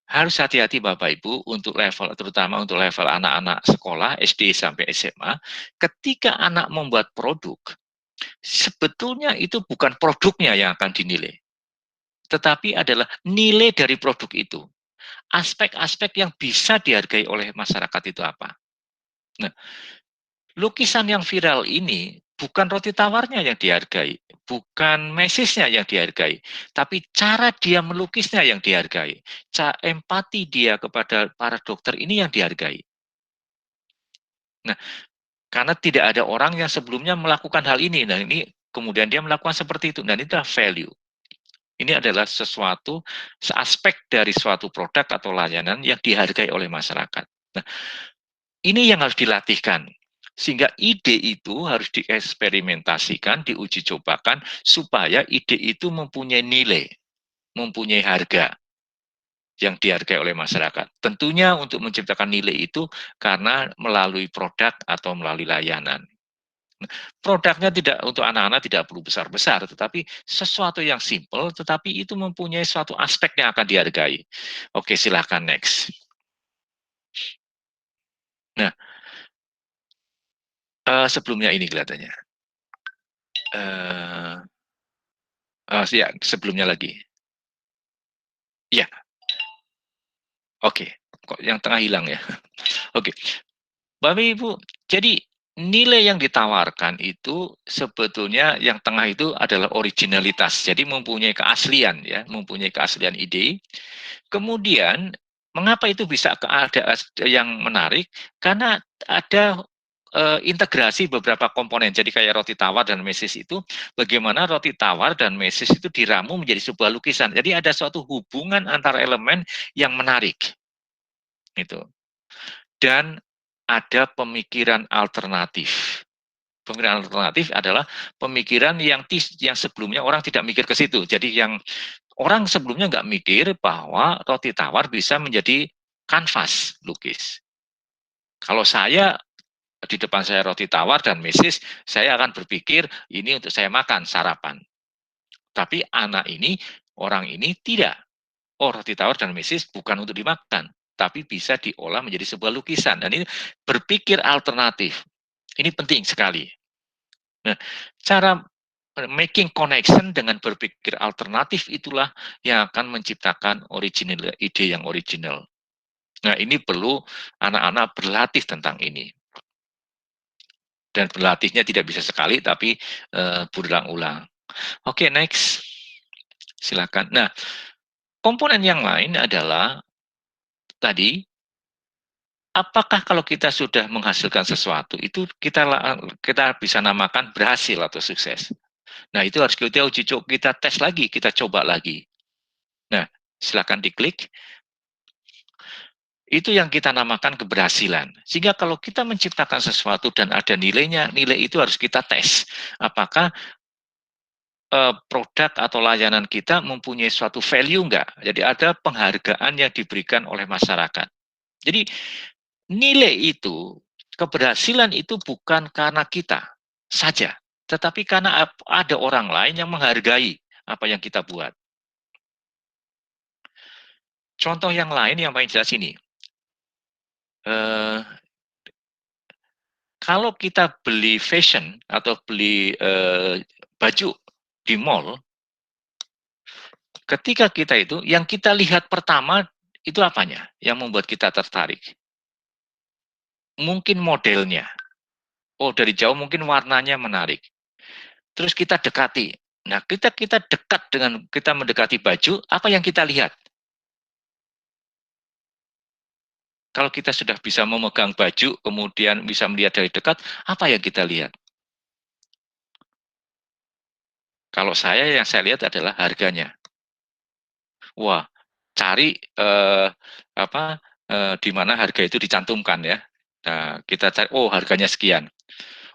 harus hati-hati Bapak Ibu untuk level, terutama untuk level anak-anak sekolah, SD sampai SMA, ketika anak membuat produk, sebetulnya itu bukan produknya yang akan dinilai, tetapi adalah nilai dari produk itu. Aspek-aspek yang bisa dihargai oleh masyarakat itu apa. Nah, lukisan yang viral ini bukan roti tawarnya yang dihargai, bukan mesisnya yang dihargai, tapi cara dia melukisnya yang dihargai. Empati dia kepada para dokter ini yang dihargai. Nah, karena tidak ada orang yang sebelumnya melakukan hal ini, dan ini kemudian dia melakukan seperti itu, dan itulah value. Ini adalah sesuatu, aspek dari suatu produk atau layanan yang dihargai oleh masyarakat. Nah, ini yang harus dilatihkan. Sehingga ide itu harus dieksperimentasikan, diuji cobakan, supaya ide itu mempunyai nilai, mempunyai harga yang dihargai oleh masyarakat. Tentunya untuk menciptakan nilai itu karena melalui produk atau melalui layanan. Produknya tidak untuk anak-anak tidak perlu besar-besar, tetapi sesuatu yang simple, tetapi itu mempunyai suatu aspek yang akan dihargai. Oke, silahkan next. Nah, sebelumnya ini kelihatannya. Ya, sebelumnya lagi. Ya, oke. Kok yang tengah hilang ya? Oke. Bapak Ibu, jadi nilai yang ditawarkan itu sebetulnya yang tengah itu adalah originalitas. Jadi mempunyai keaslian ya, mempunyai keaslian ide. Kemudian mengapa itu bisa ada yang menarik? Karena ada integrasi beberapa komponen. Jadi kayak roti tawar dan mesis itu, bagaimana roti tawar dan mesis itu diramu menjadi sebuah lukisan. Jadi ada suatu hubungan antar elemen yang menarik. Gitu. Dan ada pemikiran alternatif. Pemikiran alternatif adalah pemikiran yang sebelumnya orang tidak mikir ke situ. Jadi yang orang sebelumnya nggak mikir bahwa roti tawar bisa menjadi kanvas lukis. Kalau saya di depan saya roti tawar dan mesis, saya akan berpikir ini untuk saya makan sarapan. Tapi anak ini, orang ini tidak. Oh, roti tawar dan mesis bukan untuk dimakan, tapi bisa diolah menjadi sebuah lukisan. Dan ini berpikir alternatif. Ini penting sekali. Nah, cara making connection dengan berpikir alternatif itulah yang akan menciptakan original, ide yang original. Nah, ini perlu anak-anak berlatih tentang ini. Dan berlatihnya tidak bisa sekali, tapi berulang-ulang. Oke, next. Silakan. Nah, komponen yang lain adalah tadi, apakah kalau kita sudah menghasilkan sesuatu, itu kita bisa namakan berhasil atau sukses. Nah, itu harus kita uji coba, kita tes lagi, kita coba lagi. Nah, silakan diklik. Itu yang kita namakan keberhasilan. Sehingga kalau kita menciptakan sesuatu dan ada nilainya, nilai itu harus kita tes. Apakah produk atau layanan kita mempunyai suatu value enggak? Jadi ada penghargaan yang diberikan oleh masyarakat. Jadi nilai itu, keberhasilan itu bukan karena kita saja, tetapi karena ada orang lain yang menghargai apa yang kita buat. Contoh yang lain yang paling jelas ini. Kalau kita beli fashion atau beli baju di mall, ketika kita itu, yang kita lihat pertama itu apanya yang membuat kita tertarik? Mungkin modelnya. Oh, dari jauh mungkin warnanya menarik. Terus kita dekati. Nah, kita dekat dengan kita mendekati baju, apa yang kita lihat? Kalau kita sudah bisa memegang baju, kemudian bisa melihat dari dekat, apa yang kita lihat? Kalau yang saya lihat adalah harganya. Wah, cari di mana harga itu dicantumkan ya. Nah, kita cari, oh harganya sekian.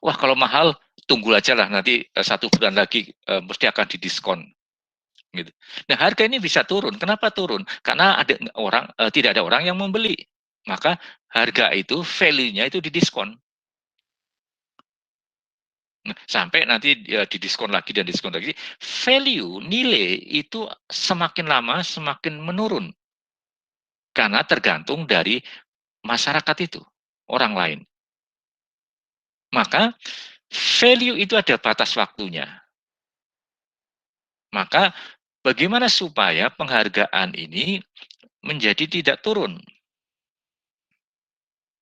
Wah, kalau mahal, tunggu aja lah nanti 1 bulan lagi mesti akan didiskon. Gitu. Nah, harga ini bisa turun. Kenapa turun? Karena tidak ada orang yang membeli. Maka harga itu, value-nya itu didiskon. Nah, sampai nanti didiskon lagi dan diskon lagi. Value, nilai itu semakin lama semakin menurun. Karena tergantung dari masyarakat itu, orang lain. Maka value itu ada batas waktunya. Maka bagaimana supaya penghargaan ini menjadi tidak turun?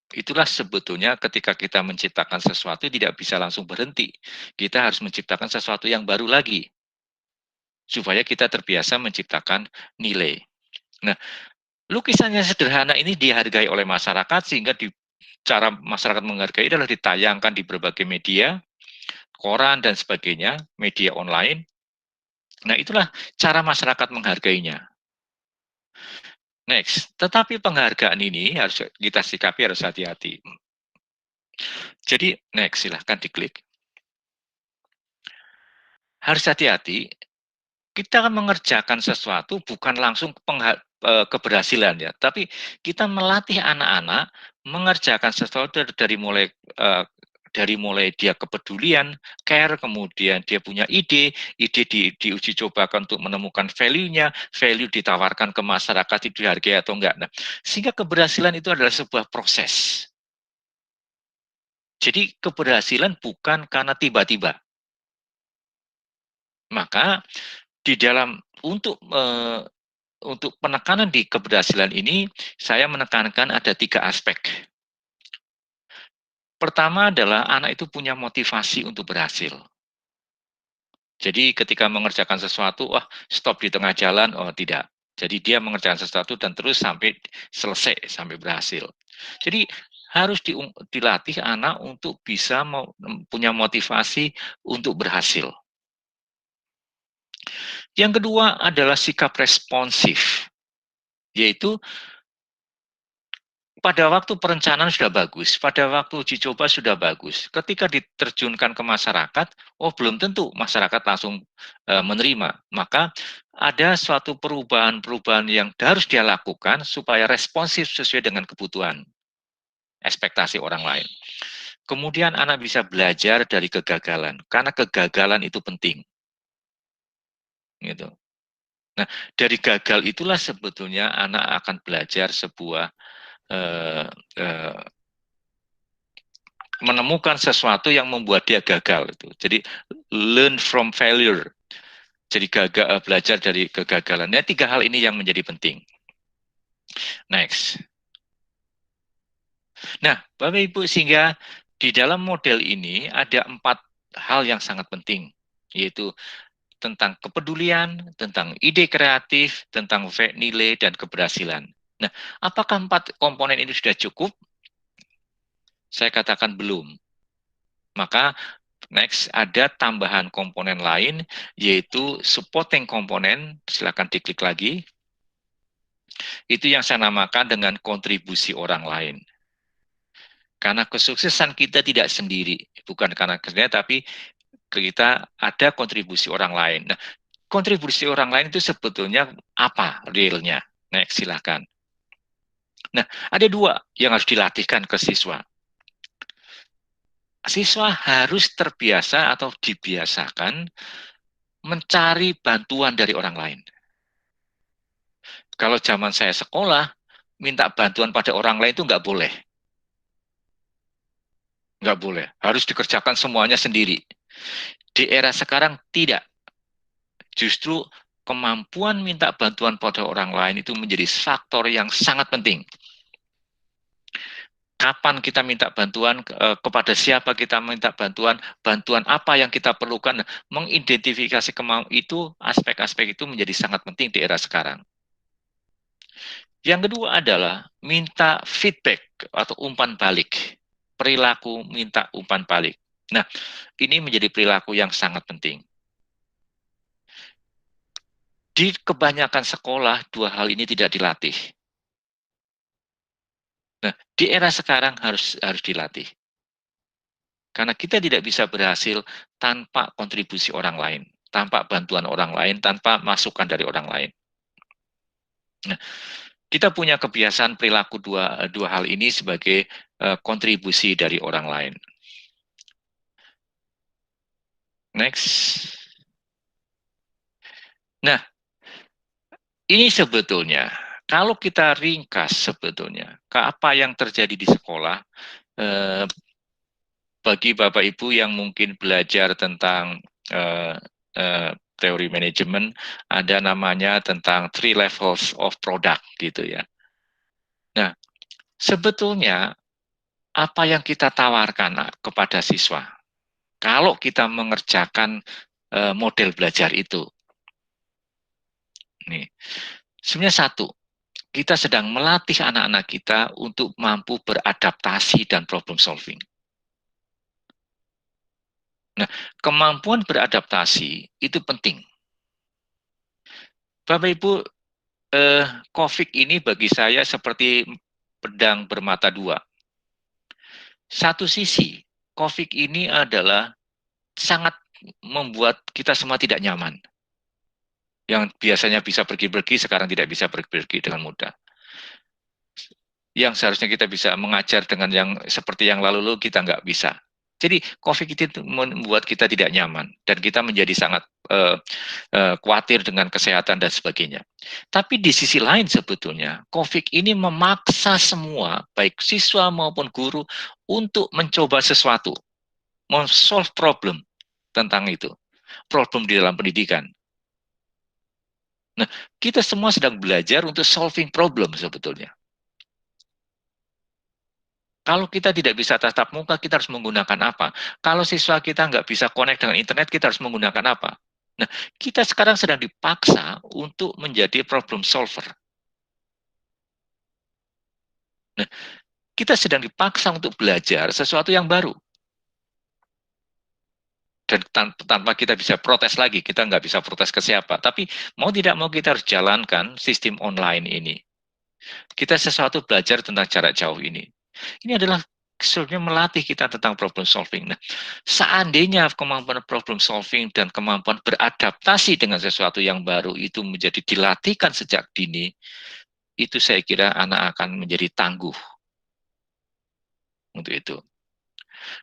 Itulah sebetulnya ketika kita menciptakan sesuatu tidak bisa langsung berhenti. Kita harus menciptakan sesuatu yang baru lagi. Supaya kita terbiasa menciptakan nilai. Nah, lukisan yang sederhana ini dihargai oleh masyarakat sehingga cara masyarakat menghargai adalah ditayangkan di berbagai media, koran dan sebagainya, media online. Nah, itulah cara masyarakat menghargainya. Next, tetapi penghargaan ini harus kita sikapi harus hati-hati. Jadi, next, silahkan diklik. Harus hati-hati, kita mengerjakan sesuatu bukan langsung keberhasilan ya, tapi kita melatih anak-anak mengerjakan sesuatu dari mulai dia kepedulian, care, kemudian dia punya ide diuji cobakan untuk menemukan value-nya, value ditawarkan ke masyarakat itu dihargai atau enggak. Nah, sehingga keberhasilan itu adalah sebuah proses. Jadi keberhasilan bukan karena tiba-tiba. Maka di dalam untuk penekanan di keberhasilan ini, saya menekankan ada 3 aspek. Pertama adalah anak itu punya motivasi untuk berhasil. Jadi ketika mengerjakan sesuatu, wah stop di tengah jalan, oh tidak. Jadi dia mengerjakan sesuatu dan terus sampai selesai, sampai berhasil. Jadi harus dilatih anak untuk bisa punya motivasi untuk berhasil. Yang kedua adalah sikap responsif, yaitu pada waktu perencanaan sudah bagus, pada waktu uji coba sudah bagus. Ketika diterjunkan ke masyarakat, oh belum tentu masyarakat langsung menerima. Maka ada suatu perubahan-perubahan yang harus dia lakukan supaya responsif sesuai dengan kebutuhan, ekspektasi orang lain. Kemudian anak bisa belajar dari kegagalan, karena kegagalan itu penting. Gitu. Nah, dari gagal itulah sebetulnya anak akan belajar sebuah menemukan sesuatu yang membuat dia gagal itu. Jadi learn from failure. Jadi belajar dari kegagalan. Nah, 3 hal ini yang menjadi penting. Next. Nah, Bapak Ibu, sehingga di dalam model ini ada 4 hal yang sangat penting, yaitu tentang kepedulian, tentang ide kreatif, tentang nilai dan keberhasilan. Nah, apakah 4 komponen ini sudah cukup? Saya katakan belum. Maka next ada tambahan komponen lain yaitu supporting komponen, silakan diklik lagi. Itu yang saya namakan dengan kontribusi orang lain. Karena kesuksesan kita tidak sendiri, bukan karena kerja tapi kita ada kontribusi orang lain. Nah, kontribusi orang lain itu sebetulnya apa realnya? Next, silakan. Nah, ada 2 yang harus dilatihkan ke siswa. Siswa harus terbiasa atau dibiasakan mencari bantuan dari orang lain. Kalau zaman saya sekolah, minta bantuan pada orang lain itu nggak boleh. Nggak boleh, harus dikerjakan semuanya sendiri. Di era sekarang tidak. Justru kemampuan minta bantuan pada orang lain itu menjadi faktor yang sangat penting. kapan kita minta bantuan, kepada siapa kita minta bantuan, bantuan apa yang kita perlukan, mengidentifikasi itu, aspek-aspek itu menjadi sangat penting di era sekarang. Yang kedua adalah minta feedback atau umpan balik. Perilaku minta umpan balik. Nah, ini menjadi perilaku yang sangat penting. Di kebanyakan sekolah, dua hal ini tidak dilatih. Nah, di era sekarang harus dilatih. Karena kita tidak bisa berhasil tanpa kontribusi orang lain, tanpa bantuan orang lain, tanpa masukan dari orang lain. Nah, kita punya kebiasaan perilaku dua hal ini sebagai kontribusi dari orang lain. Next. Nah, ini sebetulnya, kalau kita ringkas sebetulnya, apa yang terjadi di sekolah, bagi Bapak Ibu yang mungkin belajar tentang teori manajemen, ada namanya tentang 3 levels of product gitu ya. Nah, sebetulnya apa yang kita tawarkan kepada siswa, kalau kita mengerjakan model belajar itu, nih, sebenarnya satu, kita sedang melatih anak-anak kita untuk mampu beradaptasi dan problem solving. Nah, kemampuan beradaptasi itu penting. Bapak Ibu, COVID ini bagi saya seperti pedang bermata dua. Satu sisi, COVID ini adalah sangat membuat kita semua tidak nyaman. Yang biasanya bisa pergi-pergi, sekarang tidak bisa pergi-pergi dengan mudah. Yang seharusnya kita bisa mengajar dengan yang seperti yang lalu-lalu, kita nggak bisa. Jadi COVID itu membuat kita tidak nyaman dan kita menjadi sangat khawatir dengan kesehatan dan sebagainya. Tapi di sisi lain sebetulnya COVID ini memaksa semua, baik siswa maupun guru, untuk mencoba sesuatu, solve problem tentang itu, problem di dalam pendidikan. Nah, kita semua sedang belajar untuk solving problem sebetulnya. Kalau kita tidak bisa tatap muka, kita harus menggunakan apa? Kalau siswa kita nggak bisa connect dengan internet, kita harus menggunakan apa? Nah, kita sekarang sedang dipaksa untuk menjadi problem solver. Nah, kita sedang dipaksa untuk belajar sesuatu yang baru. Dan tanpa kita bisa protes lagi, kita nggak bisa protes ke siapa. Tapi mau tidak mau kita harus jalankan sistem online ini. Kita sesuatu belajar tentang jarak jauh ini. Ini adalah sebenarnya melatih kita tentang problem solving. Nah, seandainya kemampuan problem solving dan kemampuan beradaptasi dengan sesuatu yang baru itu menjadi dilatihkan sejak dini, itu saya kira anak akan menjadi tangguh untuk itu.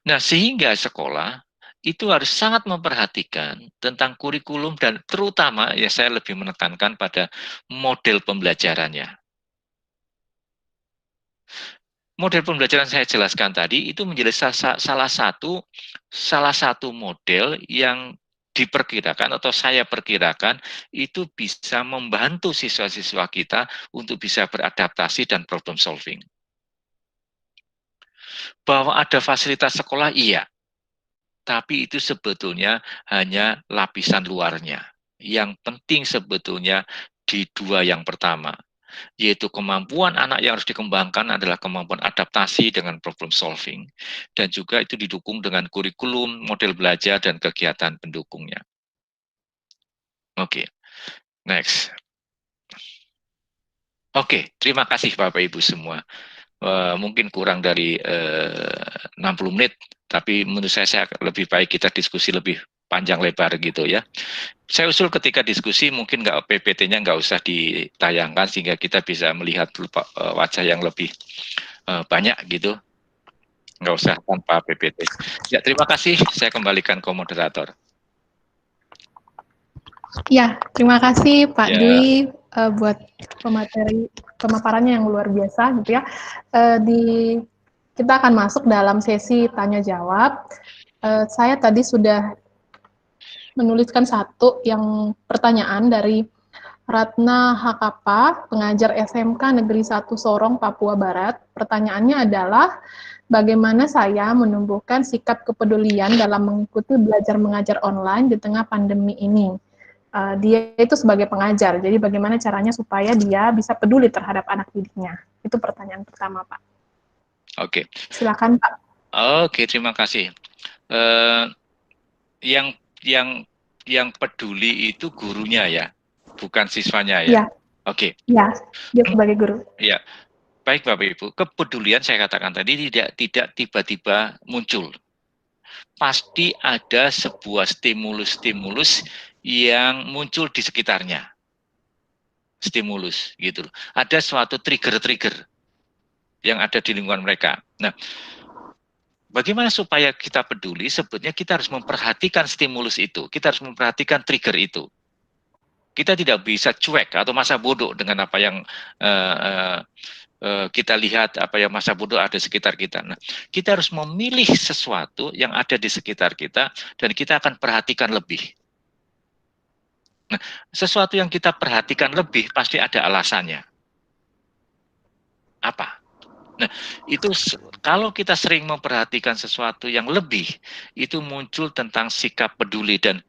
Nah, sehingga sekolah itu harus sangat memperhatikan tentang kurikulum dan terutama ya saya lebih menekankan pada model pembelajarannya. Model pembelajaran saya jelaskan tadi itu menjadi salah satu model yang diperkirakan atau saya perkirakan itu bisa membantu siswa-siswa kita untuk bisa beradaptasi dan problem solving. Bahwa ada fasilitas sekolah, iya. Tapi itu sebetulnya hanya lapisan luarnya. Yang penting sebetulnya di dua yang pertama, yaitu kemampuan anak yang harus dikembangkan adalah kemampuan adaptasi dengan problem solving, dan juga itu didukung dengan kurikulum, model belajar, dan kegiatan pendukungnya. Oke, next. Oke, terima kasih Bapak Ibu semua. Mungkin kurang dari 60 menit, tapi menurut saya lebih baik kita diskusi lebih panjang lebar gitu ya. Saya usul ketika diskusi mungkin PPT-nya nggak usah ditayangkan sehingga kita bisa melihat wajah yang lebih banyak gitu. Nggak usah tanpa PPT. Ya, terima kasih. Saya kembalikan ke moderator. Ya, terima kasih Pak Ya. Dwi buat pemaparannya yang luar biasa gitu ya. Kita akan masuk dalam sesi tanya jawab. Saya tadi sudah menuliskan satu yang pertanyaan dari Ratna Hakapa, pengajar SMK Negeri 1 Sorong, Papua Barat. Pertanyaannya adalah, bagaimana saya menumbuhkan sikap kepedulian dalam mengikuti belajar mengajar online di tengah pandemi ini? Dia itu sebagai pengajar, jadi bagaimana caranya supaya dia bisa peduli terhadap anak didiknya? Itu pertanyaan pertama, Pak. Oke. Silakan, Pak. Oke, terima kasih. Yang peduli itu gurunya ya, bukan siswanya ya. Ya. Oke. Ya, dia sebagai guru. Ya, baik Bapak Ibu. Kepedulian saya katakan tadi tidak tiba-tiba muncul. Pasti ada sebuah stimulus-stimulus yang muncul di sekitarnya. Stimulus gitu. Ada suatu trigger-trigger yang ada di lingkungan mereka. Nah, bagaimana supaya kita peduli? Sebetulnya kita harus memperhatikan stimulus itu. Kita harus memperhatikan trigger itu. Kita tidak bisa cuek atau masa bodoh dengan apa yang kita lihat, apa yang masa bodoh ada di sekitar kita. Nah, kita harus memilih sesuatu yang ada di sekitar kita dan kita akan perhatikan lebih. Nah, sesuatu yang kita perhatikan lebih pasti ada alasannya. Apa? Nah, itu kalau kita sering memperhatikan sesuatu yang lebih, itu muncul tentang sikap peduli, dan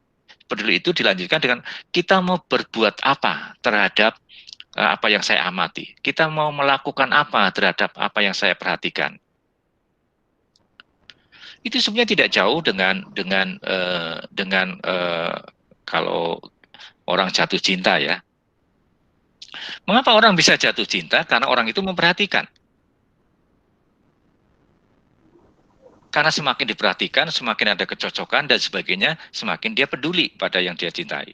peduli itu dilanjutkan dengan kita mau berbuat apa terhadap apa yang saya amati. Kita mau melakukan apa terhadap apa yang saya perhatikan. Itu sebenarnya tidak jauh dengan kalau orang jatuh cinta ya. Mengapa orang bisa jatuh cinta? Karena orang itu memperhatikan. Karena semakin diperhatikan, semakin ada kecocokan dan sebagainya, semakin dia peduli pada yang dia cintai.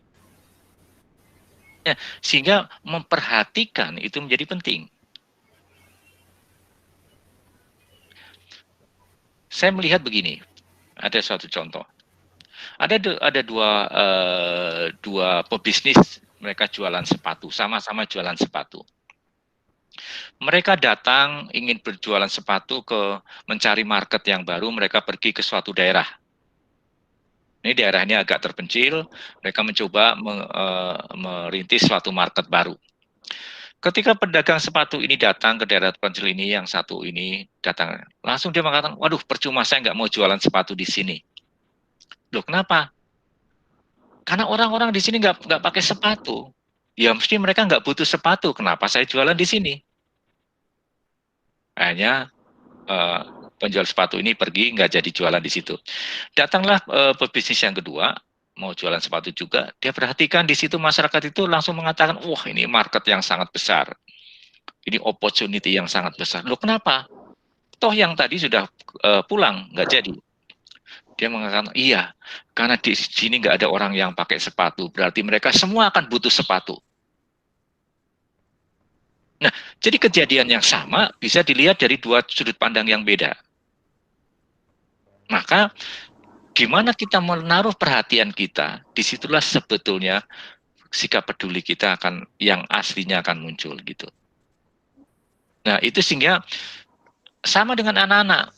Ya, sehingga memperhatikan itu menjadi penting. Saya melihat begini, ada suatu contoh. Ada dua pebisnis, mereka jualan sepatu, sama-sama jualan sepatu. Mereka datang ingin berjualan sepatu mencari market yang baru, mereka pergi ke suatu daerah. Ini daerah ini agak terpencil, mereka mencoba merintis suatu market baru. Ketika pedagang sepatu ini datang ke daerah terpencil ini, yang satu ini datang, langsung dia mengatakan, waduh percuma saya nggak mau jualan sepatu di sini. Loh kenapa? Karena orang-orang di sini nggak pakai sepatu. Ya mesti mereka nggak butuh sepatu, kenapa saya jualan di sini? Akhirnya penjual sepatu ini pergi, nggak jadi jualan di situ. Datanglah pebisnis yang kedua, mau jualan sepatu juga, dia perhatikan di situ masyarakat itu langsung mengatakan, wah ini market yang sangat besar, ini opportunity yang sangat besar. Loh kenapa? Toh yang tadi sudah pulang, nggak jadi. Dia mengatakan, iya, karena di sini nggak ada orang yang pakai sepatu, berarti mereka semua akan butuh sepatu. Nah, jadi kejadian yang sama bisa dilihat dari dua sudut pandang yang beda. Maka, gimana kita menaruh perhatian kita, disitulah sebetulnya sikap peduli kita yang aslinya akan muncul gitu. Nah, itu sehingga sama dengan anak-anak.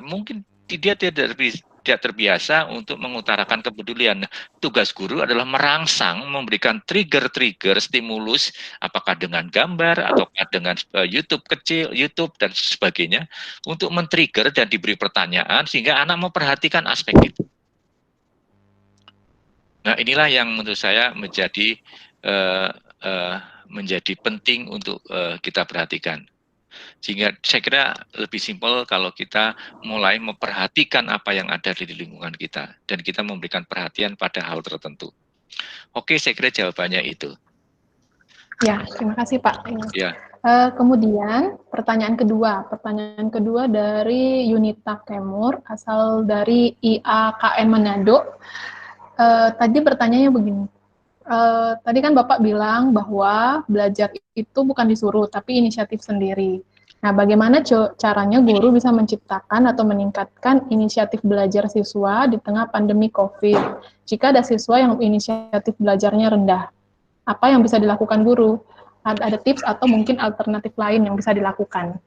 Mungkin dia tidak terbiasa untuk mengutarakan kepedulian. Tugas guru adalah merangsang, memberikan trigger-trigger, stimulus, apakah dengan gambar, ataukah dengan YouTube kecil, YouTube, dan sebagainya, untuk men-trigger dan diberi pertanyaan, sehingga anak memperhatikan aspek itu. Nah, inilah yang menurut saya menjadi penting untuk kita perhatikan. Sehingga saya kira lebih simpel kalau kita mulai memperhatikan apa yang ada di lingkungan kita dan kita memberikan perhatian pada hal tertentu. Oke, saya kira jawabannya itu. Ya, terima kasih Pak. Ya. Kemudian pertanyaan kedua dari Yunita Kemur, asal dari IAKN Manado. Tadi pertanyaannya begini. Tadi kan Bapak bilang bahwa belajar itu bukan disuruh, tapi inisiatif sendiri. Nah, bagaimana caranya guru bisa menciptakan atau meningkatkan inisiatif belajar siswa di tengah pandemi COVID? Jika ada siswa yang inisiatif belajarnya rendah, apa yang bisa dilakukan guru? Ada tips atau mungkin alternatif lain yang bisa dilakukan?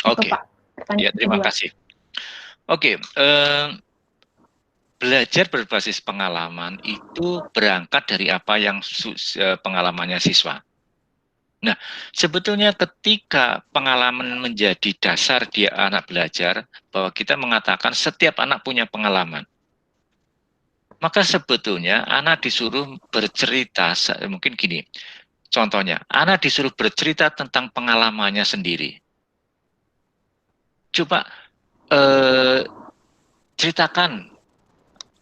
Oke, ya, terima kasih. Oke, belajar berbasis pengalaman itu berangkat dari apa yang pengalamannya siswa. Nah, sebetulnya ketika pengalaman menjadi dasar dia anak belajar, bahwa kita mengatakan setiap anak punya pengalaman. Maka sebetulnya anak disuruh bercerita, mungkin gini, contohnya, anak disuruh bercerita tentang pengalamannya sendiri. Coba ceritakan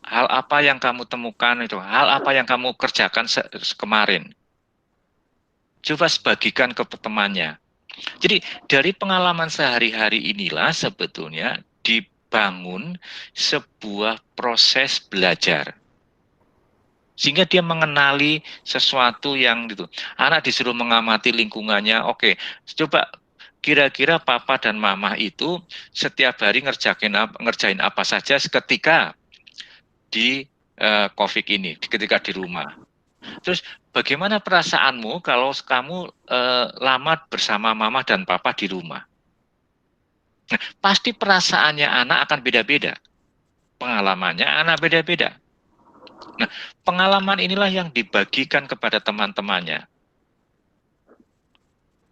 hal apa yang kamu temukan itu, hal apa yang kamu kerjakan kemarin. Coba bagikan ke temannya. Jadi dari pengalaman sehari-hari inilah sebetulnya dibangun sebuah proses belajar. Sehingga dia mengenali sesuatu yang gitu. Anak disuruh mengamati lingkungannya. Oke, coba kira-kira papa dan mama itu setiap hari ngerjain apa saja ketika di COVID ini, ketika di rumah. Terus bagaimana perasaanmu kalau kamu lama bersama mama dan papa di rumah? Nah, pasti perasaannya anak akan beda-beda. Pengalamannya anak beda-beda. Nah, pengalaman inilah yang dibagikan kepada teman-temannya.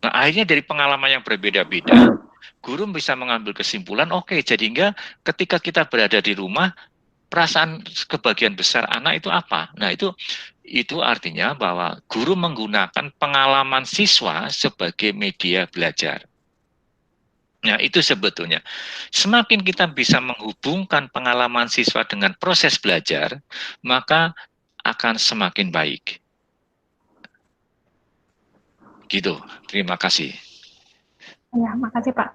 Nah, akhirnya dari pengalaman yang berbeda-beda, guru bisa mengambil kesimpulan, oke, jadi ketika kita berada di rumah, perasaan kebagian besar anak itu apa? Nah, itu artinya bahwa guru menggunakan pengalaman siswa sebagai media belajar. Nah, itu sebetulnya semakin kita bisa menghubungkan pengalaman siswa dengan proses belajar, maka akan semakin baik. Gitu. Terima kasih. Ya, makasih Pak.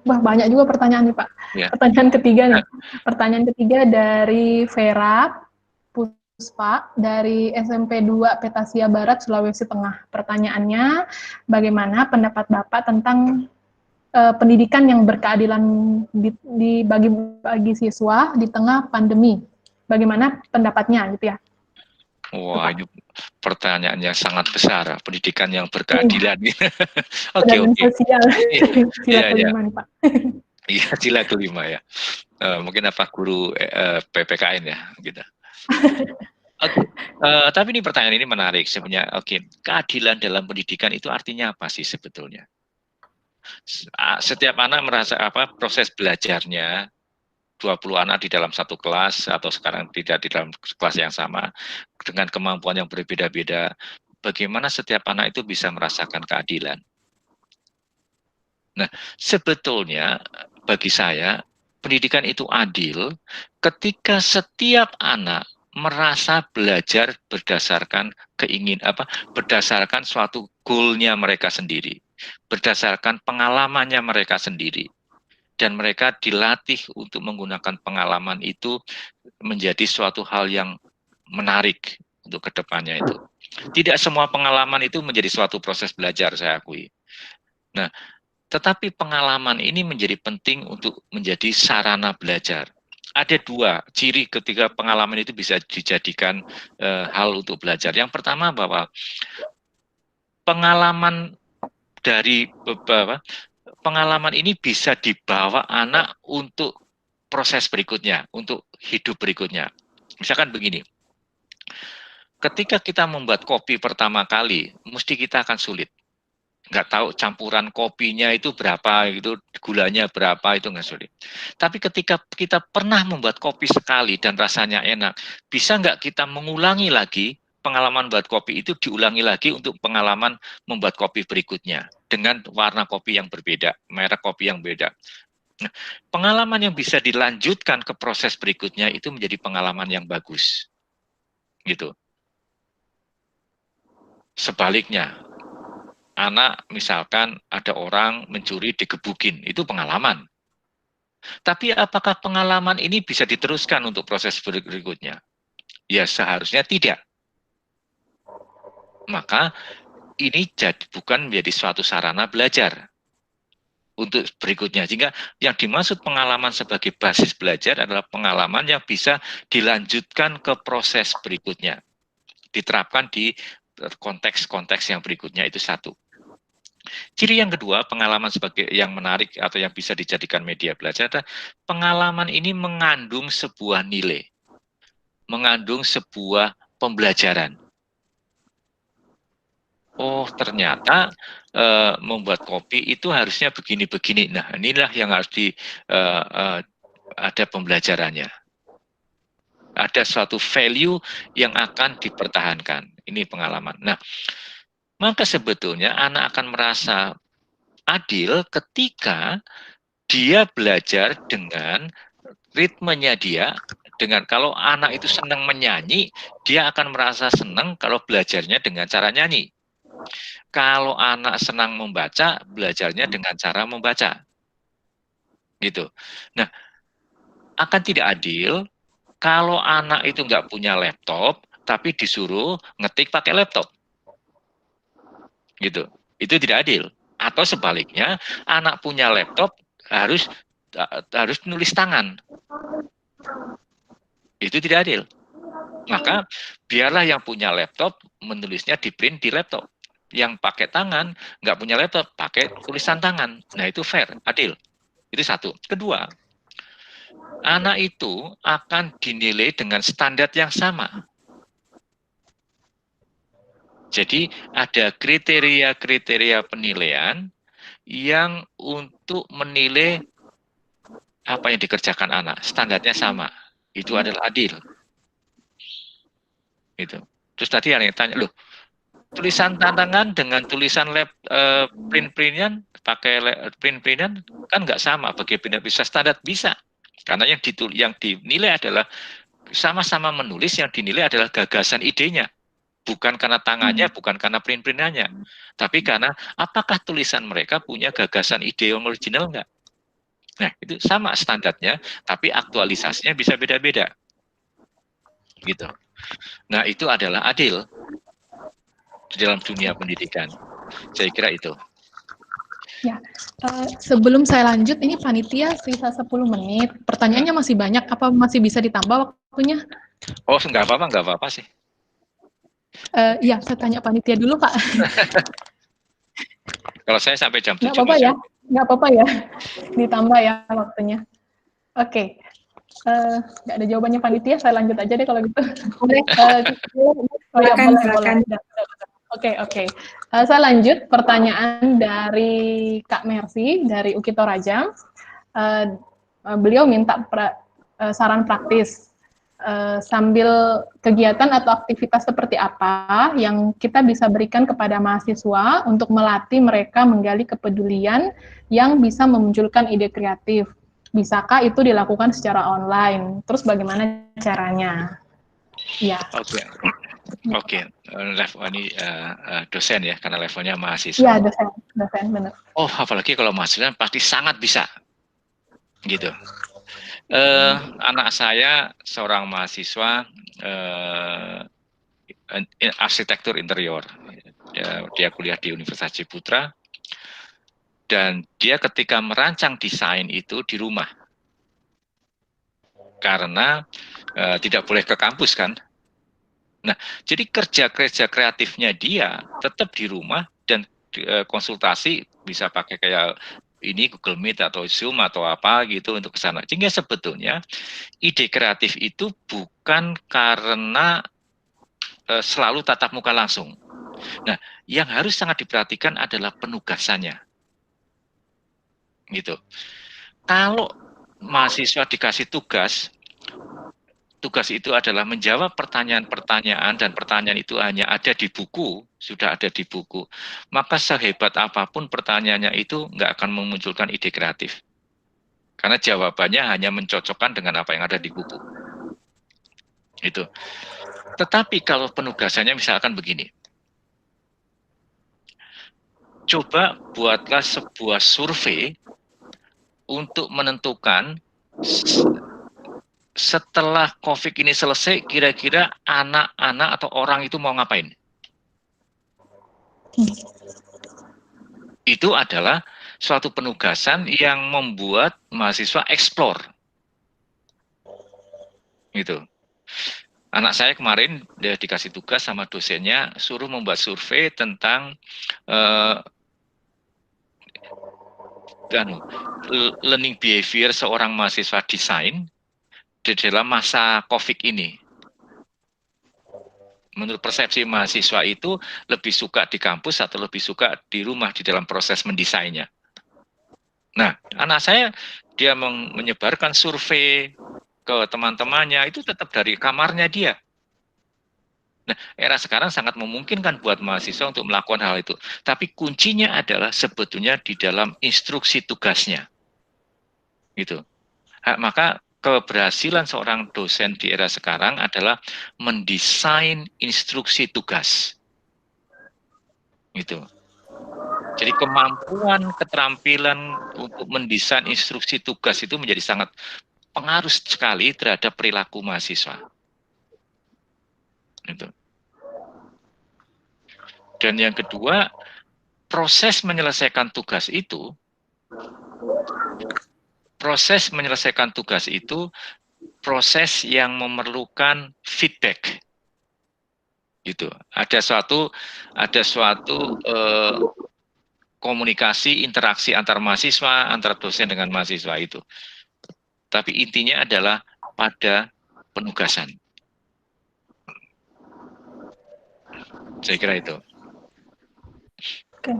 Wah, banyak juga pertanyaan nih Pak. Ya. Pertanyaan ketiga nih. Pertanyaan ketiga dari Vera Puspa dari SMP 2 Petasia Barat, Sulawesi Tengah. Pertanyaannya, bagaimana pendapat Bapak tentang pendidikan yang berkeadilan bagi siswa di tengah pandemi? Bagaimana pendapatnya gitu ya? Wah, ini pertanyaannya sangat besar. Pendidikan yang berkeadilan. Oke. Sosial. Sila kelima nih Pak. Iya, sila kelima ya. Mungkin apa guru PPKN ya, gitu. Tapi ini pertanyaan ini menarik sebenarnya. Keadilan dalam pendidikan itu artinya apa sih sebetulnya? Setiap anak merasa proses belajarnya 20 anak di dalam satu kelas atau sekarang tidak di dalam kelas yang sama dengan kemampuan yang berbeda-beda. Bagaimana setiap anak itu bisa merasakan keadilan? Nah, sebetulnya bagi saya pendidikan itu adil ketika setiap anak merasa belajar berdasarkan berdasarkan suatu goalnya mereka sendiri, berdasarkan pengalamannya mereka sendiri. Dan mereka dilatih untuk menggunakan pengalaman itu menjadi suatu hal yang menarik untuk kedepannya itu. Tidak semua pengalaman itu menjadi suatu proses belajar, saya akui. Nah, tetapi pengalaman ini menjadi penting untuk menjadi sarana belajar. Ada dua ciri ketika pengalaman itu bisa dijadikan hal untuk belajar. Yang pertama bahwa pengalaman dari pengalaman ini bisa dibawa anak untuk proses berikutnya, untuk hidup berikutnya. Misalkan begini, ketika kita membuat kopi pertama kali, mesti kita akan sulit. Nggak tahu campuran kopinya itu berapa, itu gulanya berapa, itu nggak sulit. Tapi ketika kita pernah membuat kopi sekali dan rasanya enak, bisa nggak kita mengulangi lagi pengalaman buat kopi itu diulangi lagi untuk pengalaman membuat kopi berikutnya dengan warna kopi yang berbeda, merek kopi yang beda. Nah, pengalaman yang bisa dilanjutkan ke proses berikutnya itu menjadi pengalaman yang bagus. Gitu. Sebaliknya, anak misalkan ada orang mencuri digebukin, itu pengalaman. Tapi apakah pengalaman ini bisa diteruskan untuk proses berikutnya? Ya seharusnya tidak. Maka ini bukan menjadi suatu sarana belajar untuk berikutnya. Sehingga yang dimaksud pengalaman sebagai basis belajar adalah pengalaman yang bisa dilanjutkan ke proses berikutnya. Diterapkan di konteks-konteks yang berikutnya, itu satu. Ciri yang kedua, pengalaman sebagai yang menarik atau yang bisa dijadikan media belajar adalah pengalaman ini mengandung sebuah nilai. mengandung sebuah pembelajaran. Oh, ternyata membuat kopi itu harusnya begini-begini. Nah, inilah yang harus ada pembelajarannya. Ada suatu value yang akan dipertahankan. Ini pengalaman. Nah, maka sebetulnya anak akan merasa adil ketika dia belajar dengan ritmenya dia. Dengan kalau anak itu senang menyanyi, dia akan merasa senang kalau belajarnya dengan cara nyanyi. Kalau anak senang membaca, belajarnya dengan cara membaca. Gitu. Nah, akan tidak adil kalau anak itu nggak punya laptop, tapi disuruh ngetik pakai laptop. Gitu. Itu tidak adil. Atau sebaliknya, anak punya laptop harus nulis tangan. Itu tidak adil. Maka biarlah yang punya laptop menulisnya di print di laptop. Yang pakai tangan, nggak punya laptop, pakai tulisan tangan. Nah, itu fair, adil. Itu satu. Kedua, anak itu akan dinilai dengan standar yang sama. Jadi ada kriteria-kriteria penilaian yang untuk menilai apa yang dikerjakan anak. Standarnya sama. Itu adalah adil. Itu. Terus tadi ada yang tanya, loh, tulisan tangan dengan tulisan print-printan pakai print-printan kan nggak sama. Bagaimana bisa standar? Bisa. Karena yang dinilai adalah sama-sama menulis, yang dinilai adalah gagasan idenya. Bukan karena tangannya, bukan karena print-printannya. Tapi karena apakah tulisan mereka punya gagasan ide yang original enggak? Nah, itu sama standarnya, tapi aktualisasinya bisa beda-beda. Gitu. Nah, itu adalah adil di dalam dunia pendidikan. Saya kira itu. Ya, sebelum saya lanjut, ini panitia sisa 10 menit. Pertanyaannya masih banyak, apa masih bisa ditambah waktunya? Oh, nggak apa-apa sih. Iya, saya tanya panitia dulu, Pak. Kalau saya sampai jam 7 nggak apa-apa ya, nggak apa-apa ya, ditambah ya waktunya. Oke, nggak ada jawabannya panitia, saya lanjut aja deh kalau gitu. Boleh. Silakan. Oke. Saya lanjut pertanyaan dari Kak Mercy dari UKI Toraja. Beliau minta saran praktis. Sambil kegiatan atau aktivitas seperti apa yang kita bisa berikan kepada mahasiswa untuk melatih mereka menggali kepedulian yang bisa memunculkan ide kreatif. Bisakah itu dilakukan secara online? Terus bagaimana caranya? Ya. Oke. Level ini dosen ya, karena levelnya mahasiswa. Iya, dosen benar. Oh, apalagi kalau mahasiswa pasti sangat bisa. Gitu. Anak saya seorang mahasiswa arsitektur interior. Dia kuliah di Universitas Ciputra, dan dia ketika merancang desain itu di rumah. Karena tidak boleh ke kampus kan. Nah, jadi kerja kreatifnya dia tetap di rumah, dan konsultasi bisa pakai kayak ini Google Meet atau Zoom atau apa gitu untuk ke sana. Sehingga sebetulnya ide kreatif itu bukan karena selalu tatap muka langsung. Nah, yang harus sangat diperhatikan adalah penugasannya. Gitu. Kalau mahasiswa dikasih tugas itu adalah menjawab pertanyaan-pertanyaan, dan pertanyaan itu hanya ada di buku, sudah ada di buku, maka sehebat apapun pertanyaannya itu nggak akan memunculkan ide kreatif. Karena jawabannya hanya mencocokkan dengan apa yang ada di buku. Itu. Tetapi kalau penugasannya misalkan begini, coba buatlah sebuah survei untuk menentukan setelah COVID ini selesai, kira-kira anak-anak atau orang itu mau ngapain? Itu adalah suatu penugasan yang membuat mahasiswa eksplor. Gitu. Anak saya kemarin dia dikasih tugas sama dosennya, suruh membuat survei tentang learning behavior seorang mahasiswa desain di dalam masa COVID ini. Menurut persepsi mahasiswa itu lebih suka di kampus atau lebih suka di rumah di dalam proses mendesainnya. Nah, anak saya dia menyebarkan survei ke teman-temannya itu tetap dari kamarnya dia. Nah, era sekarang sangat memungkinkan buat mahasiswa untuk melakukan hal itu. Tapi kuncinya adalah sebetulnya di dalam instruksi tugasnya. Gitu. Maka keberhasilan seorang dosen di era sekarang adalah mendesain instruksi tugas. Gitu. Jadi kemampuan, keterampilan untuk mendesain instruksi tugas itu menjadi sangat pengaruh sekali terhadap perilaku mahasiswa. Gitu. Dan yang kedua, proses menyelesaikan tugas itu proses yang memerlukan feedback. Gitu. Ada suatu komunikasi, interaksi antar mahasiswa, antara dosen dengan mahasiswa itu. Tapi intinya adalah pada penugasan. Saya kira itu. Oke.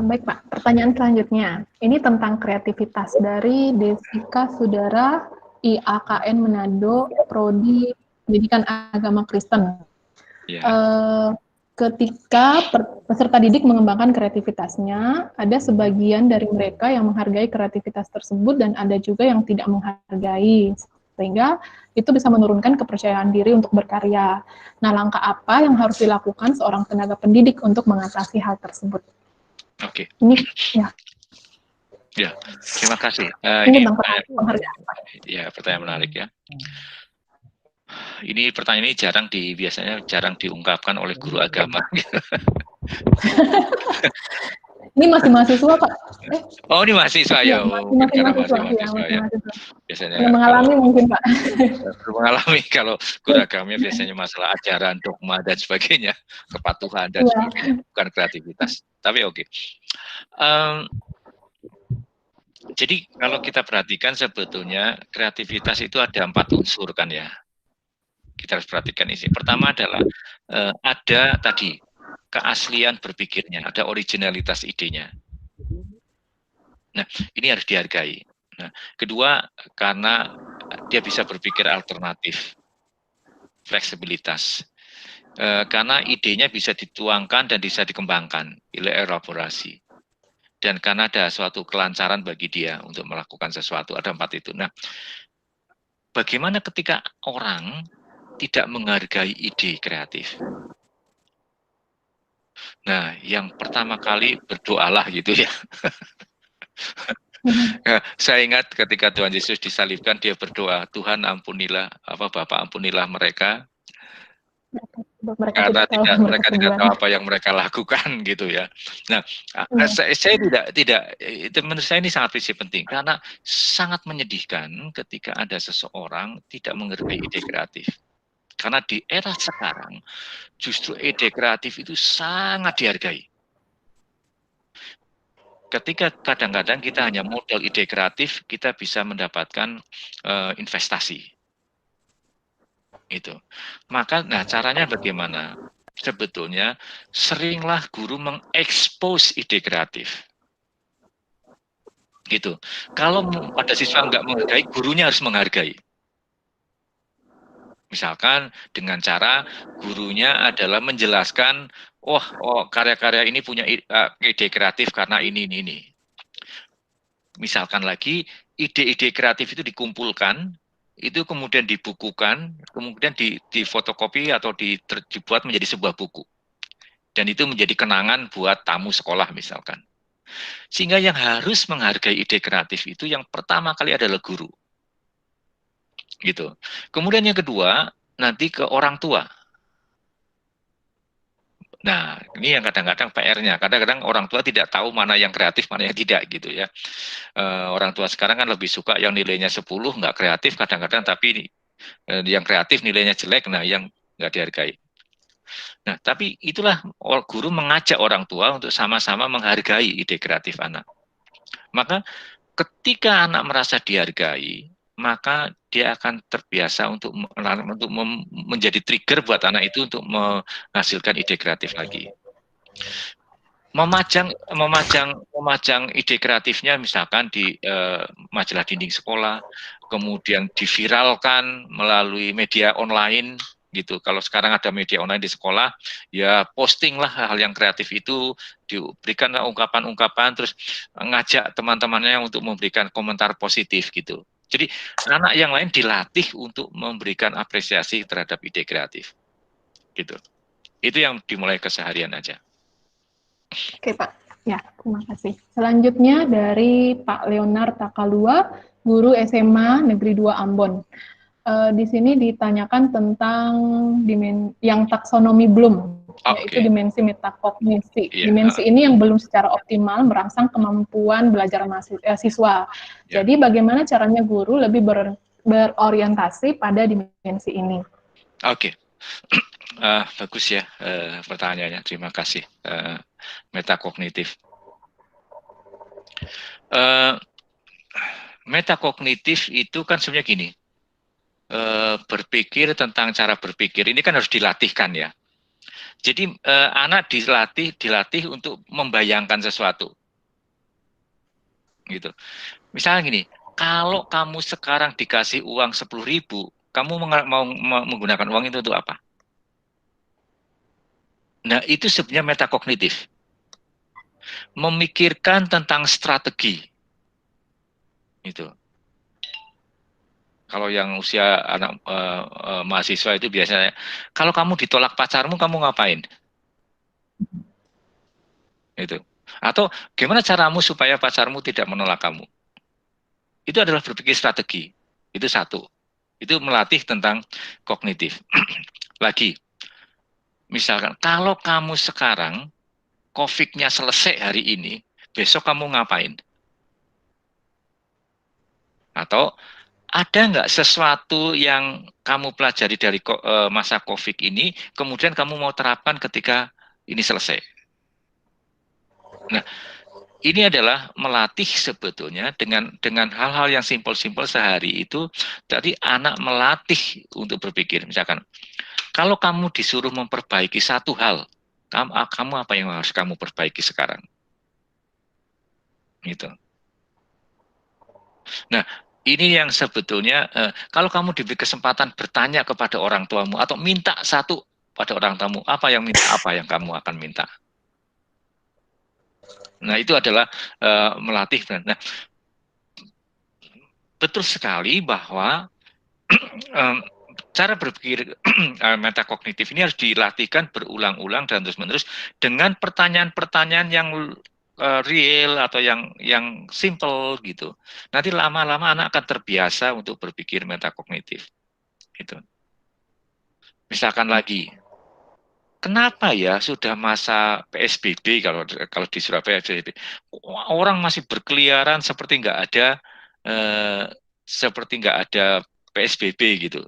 Baik Pak, pertanyaan selanjutnya. Ini tentang kreativitas dari Desika Sudara IAKN Manado, Prodi Pendidikan Agama Kristen. Yeah. Ketika peserta didik mengembangkan kreativitasnya, ada sebagian dari mereka yang menghargai kreativitas tersebut dan ada juga yang tidak menghargai, sehingga itu bisa menurunkan kepercayaan diri untuk berkarya. Nah, langkah apa yang harus dilakukan seorang tenaga pendidik untuk mengatasi hal tersebut? Oke. Ini ya. Ya, terima kasih. Ini penghargaan. Ya, pertanyaan menarik ya. Ini pertanyaan ini biasanya jarang diungkapkan oleh guru agama. Ini masih mahasiswa Pak. Oh, ini mahasiswa ya. Masih mahasiswa ya. Biasanya mengalami mungkin Pak. Mengalami kalau guru agama biasanya masalah ajaran, dogma dan sebagainya, kepatuhan dan sebagainya, bukan kreativitas. Tapi oke. Jadi kalau kita perhatikan sebetulnya kreativitas itu ada 4 unsur kan ya. Kita harus perhatikan isi. Pertama adalah ada tadi keaslian berpikirnya, ada originalitas idenya. Nah, ini harus dihargai. Nah, kedua karena dia bisa berpikir alternatif, fleksibilitas. Karena idenya bisa dituangkan dan bisa dikembangkan, elaborasi. Dan karena ada suatu kelancaran bagi dia untuk melakukan sesuatu, ada 4 itu. Nah, bagaimana ketika orang tidak menghargai ide kreatif? Nah, yang pertama kali berdoalah gitu ya. Saya ingat ketika Tuhan Yesus disalibkan, dia berdoa, Tuhan ampunilah, Bapak ampunilah mereka, karena mereka tidak tahu apa yang mereka lakukan gitu ya. Nah, saya tidak itu menurut saya ini sangat penting karena sangat menyedihkan ketika ada seseorang tidak menghargai ide kreatif. Karena di era sekarang justru ide kreatif itu sangat dihargai. Ketika kadang-kadang kita hanya modal ide kreatif, kita bisa mendapatkan investasi. Itu. Maka, caranya bagaimana? Sebetulnya seringlah guru mengekspos ide kreatif. Gitu. Kalau pada siswa nggak menghargai, gurunya harus menghargai. Misalkan dengan cara gurunya adalah menjelaskan, karya-karya ini punya ide kreatif karena ini. Misalkan lagi, ide-ide kreatif itu dikumpulkan, itu kemudian dibukukan, kemudian difotokopi atau dibuat menjadi sebuah buku. Dan itu menjadi kenangan buat tamu sekolah misalkan. Sehingga yang harus menghargai ide kreatif itu yang pertama kali adalah guru. Gitu. Kemudian yang kedua, nanti ke orang tua. Nah, ini yang kadang-kadang PR-nya. Kadang-kadang orang tua tidak tahu mana yang kreatif, mana yang tidak gitu ya. Orang tua sekarang kan lebih suka yang nilainya 10, nggak kreatif kadang-kadang, tapi yang kreatif nilainya jelek, nah yang nggak dihargai. Nah, tapi itulah guru mengajak orang tua untuk sama-sama menghargai ide kreatif anak. Maka ketika anak merasa dihargai, maka dia akan terbiasa untuk menjadi trigger buat anak itu untuk menghasilkan ide kreatif lagi. Memajang ide kreatifnya misalkan di majalah dinding sekolah, kemudian diviralkan melalui media online gitu. Kalau sekarang ada media online di sekolah, ya postinglah hal yang kreatif itu, diberikan ungkapan-ungkapan, terus ngajak teman-temannya untuk memberikan komentar positif gitu. Jadi anak yang lain dilatih untuk memberikan apresiasi terhadap ide kreatif gitu. Itu yang dimulai keseharian aja. Oke Pak, ya terima kasih. Selanjutnya dari Pak Leonard Takalua, guru SMA Negeri 2 Ambon. Di sini ditanyakan tentang yang taksonomi Bloom, yaitu dimensi metakognisi. Yeah. Dimensi ini yang belum secara optimal merangsang kemampuan belajar siswa. Yeah. Jadi bagaimana caranya guru lebih berorientasi pada dimensi ini? Oke. Bagus ya pertanyaannya, terima kasih. Metakognitif. Metakognitif itu kan sebenarnya gini, berpikir tentang cara berpikir ini kan harus dilatihkan ya. Jadi anak dilatih untuk membayangkan sesuatu, gitu. Misalnya gini, kalau kamu sekarang dikasih uang 10.000, kamu mau menggunakan uang itu untuk apa? Nah, itu sebenarnya metakognitif. Memikirkan tentang strategi. Itu. Kalau yang usia anak mahasiswa itu biasanya, kalau kamu ditolak pacarmu, kamu ngapain? Itu. Atau gimana caramu supaya pacarmu tidak menolak kamu? Itu adalah berpikir strategi. Itu satu. Itu melatih tentang kognitif. Lagi, misalkan kalau kamu sekarang COVID-nya selesai hari ini, besok kamu ngapain? Atau ada nggak sesuatu yang kamu pelajari dari masa COVID ini, kemudian kamu mau terapkan ketika ini selesai? Nah, ini adalah melatih sebetulnya dengan hal-hal yang simpel-simpel sehari itu. Jadi anak melatih untuk berpikir. Misalkan, kalau kamu disuruh memperbaiki satu hal, kamu apa yang harus kamu perbaiki sekarang? Gitu. Nah, ini yang sebetulnya kalau kamu diberi kesempatan bertanya kepada orang tuamu atau minta satu pada orang tuamu, apa yang kamu akan minta? Nah, itu adalah melatih. Nah, betul sekali bahwa cara berpikir metakognitif ini harus dilatihkan berulang-ulang dan terus-menerus dengan pertanyaan-pertanyaan yang real atau yang simple gitu. Nanti lama-lama anak akan terbiasa untuk berpikir metakognitif. Gitu. Misalkan lagi, kenapa ya sudah masa PSBB kalau di Surabaya PSBB, orang masih berkeliaran seperti nggak ada PSBB gitu.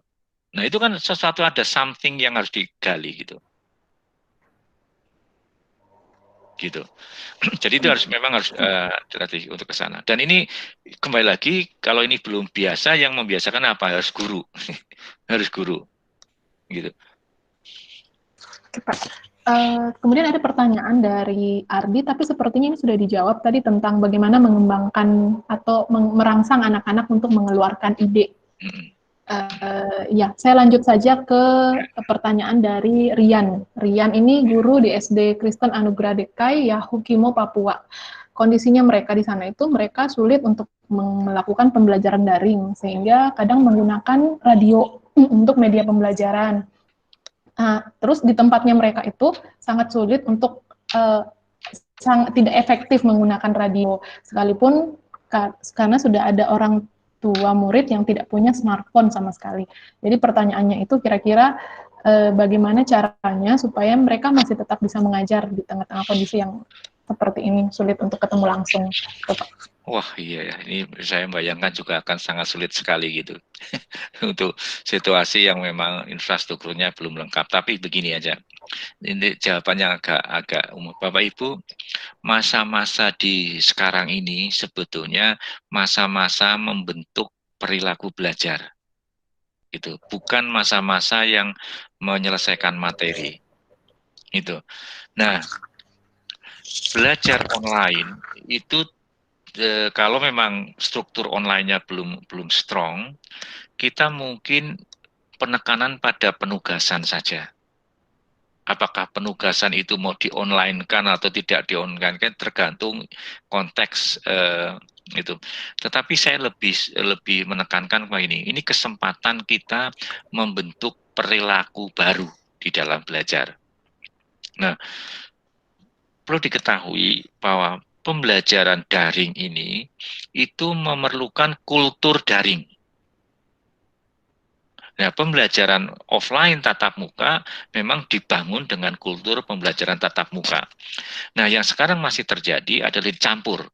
Nah, itu kan sesuatu, ada something yang harus digali gitu. Jadi itu memang harus dilatih untuk ke sana. Dan ini kembali lagi, kalau ini belum biasa, yang membiasakan apa? Harus guru. Harus guru. Gitu. Kemudian ada pertanyaan dari Ardi, tapi sepertinya ini sudah dijawab tadi tentang bagaimana mengembangkan atau merangsang anak-anak untuk mengeluarkan ide. Ya, saya lanjut saja ke pertanyaan dari Rian. Rian ini guru di SD Kristen Anugerah DKI Yahukimo, Papua. Kondisinya mereka di sana itu mereka sulit untuk melakukan pembelajaran daring, sehingga kadang menggunakan radio untuk media pembelajaran. Terus di tempatnya mereka itu sangat sulit untuk tidak efektif menggunakan radio, sekalipun karena sudah ada orang tua murid yang tidak punya smartphone sama sekali. Jadi pertanyaannya itu kira-kira bagaimana caranya supaya mereka masih tetap bisa mengajar di tengah-tengah kondisi yang seperti ini, sulit untuk ketemu langsung. Wah, iya ya, ini saya bayangkan juga akan sangat sulit sekali gitu. Untuk situasi yang memang infrastrukturnya belum lengkap. Tapi begini aja, ini jawabannya agak umum. Bapak Ibu, masa-masa di sekarang ini sebetulnya masa-masa membentuk perilaku belajar. Itu bukan masa-masa yang menyelesaikan materi. Itu. Nah, belajar online itu kalau memang struktur online-nya belum strong, kita mungkin penekanan pada penugasan saja. Apakah penugasan itu mau di-online-kan atau tidak di-online-kan tergantung konteks itu. Tetapi saya lebih menekankan begini, ini kesempatan kita membentuk perilaku baru di dalam belajar. Nah, perlu diketahui bahwa pembelajaran daring ini itu memerlukan kultur daring. Nah, pembelajaran offline tatap muka memang dibangun dengan kultur pembelajaran tatap muka. Nah, yang sekarang masih terjadi adalah dicampur.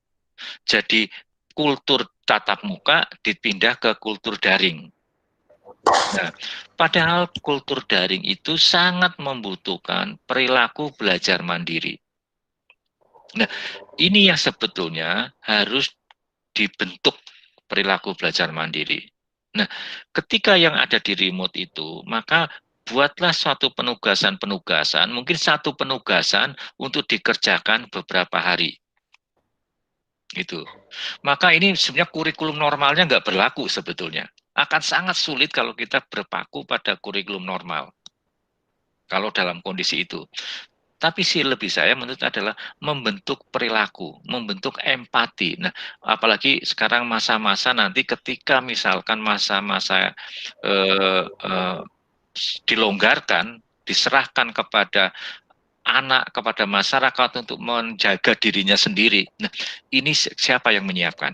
Jadi, kultur tatap muka dipindah ke kultur daring. Nah, padahal kultur daring itu sangat membutuhkan perilaku belajar mandiri. Nah, ini yang sebetulnya harus dibentuk perilaku belajar mandiri. Nah, ketika yang ada di remote itu, maka buatlah suatu penugasan-penugasan, mungkin satu penugasan untuk dikerjakan beberapa hari. Gitu. Maka ini sebenarnya kurikulum normalnya nggak berlaku sebetulnya. Akan sangat sulit kalau kita berpaku pada kurikulum normal. Kalau dalam kondisi itu. Tapi sih lebih saya menurut adalah membentuk perilaku, membentuk empati. Nah, apalagi sekarang masa-masa nanti ketika misalkan masa-masa dilonggarkan, diserahkan kepada anak, kepada masyarakat untuk menjaga dirinya sendiri. Nah, ini siapa yang menyiapkan?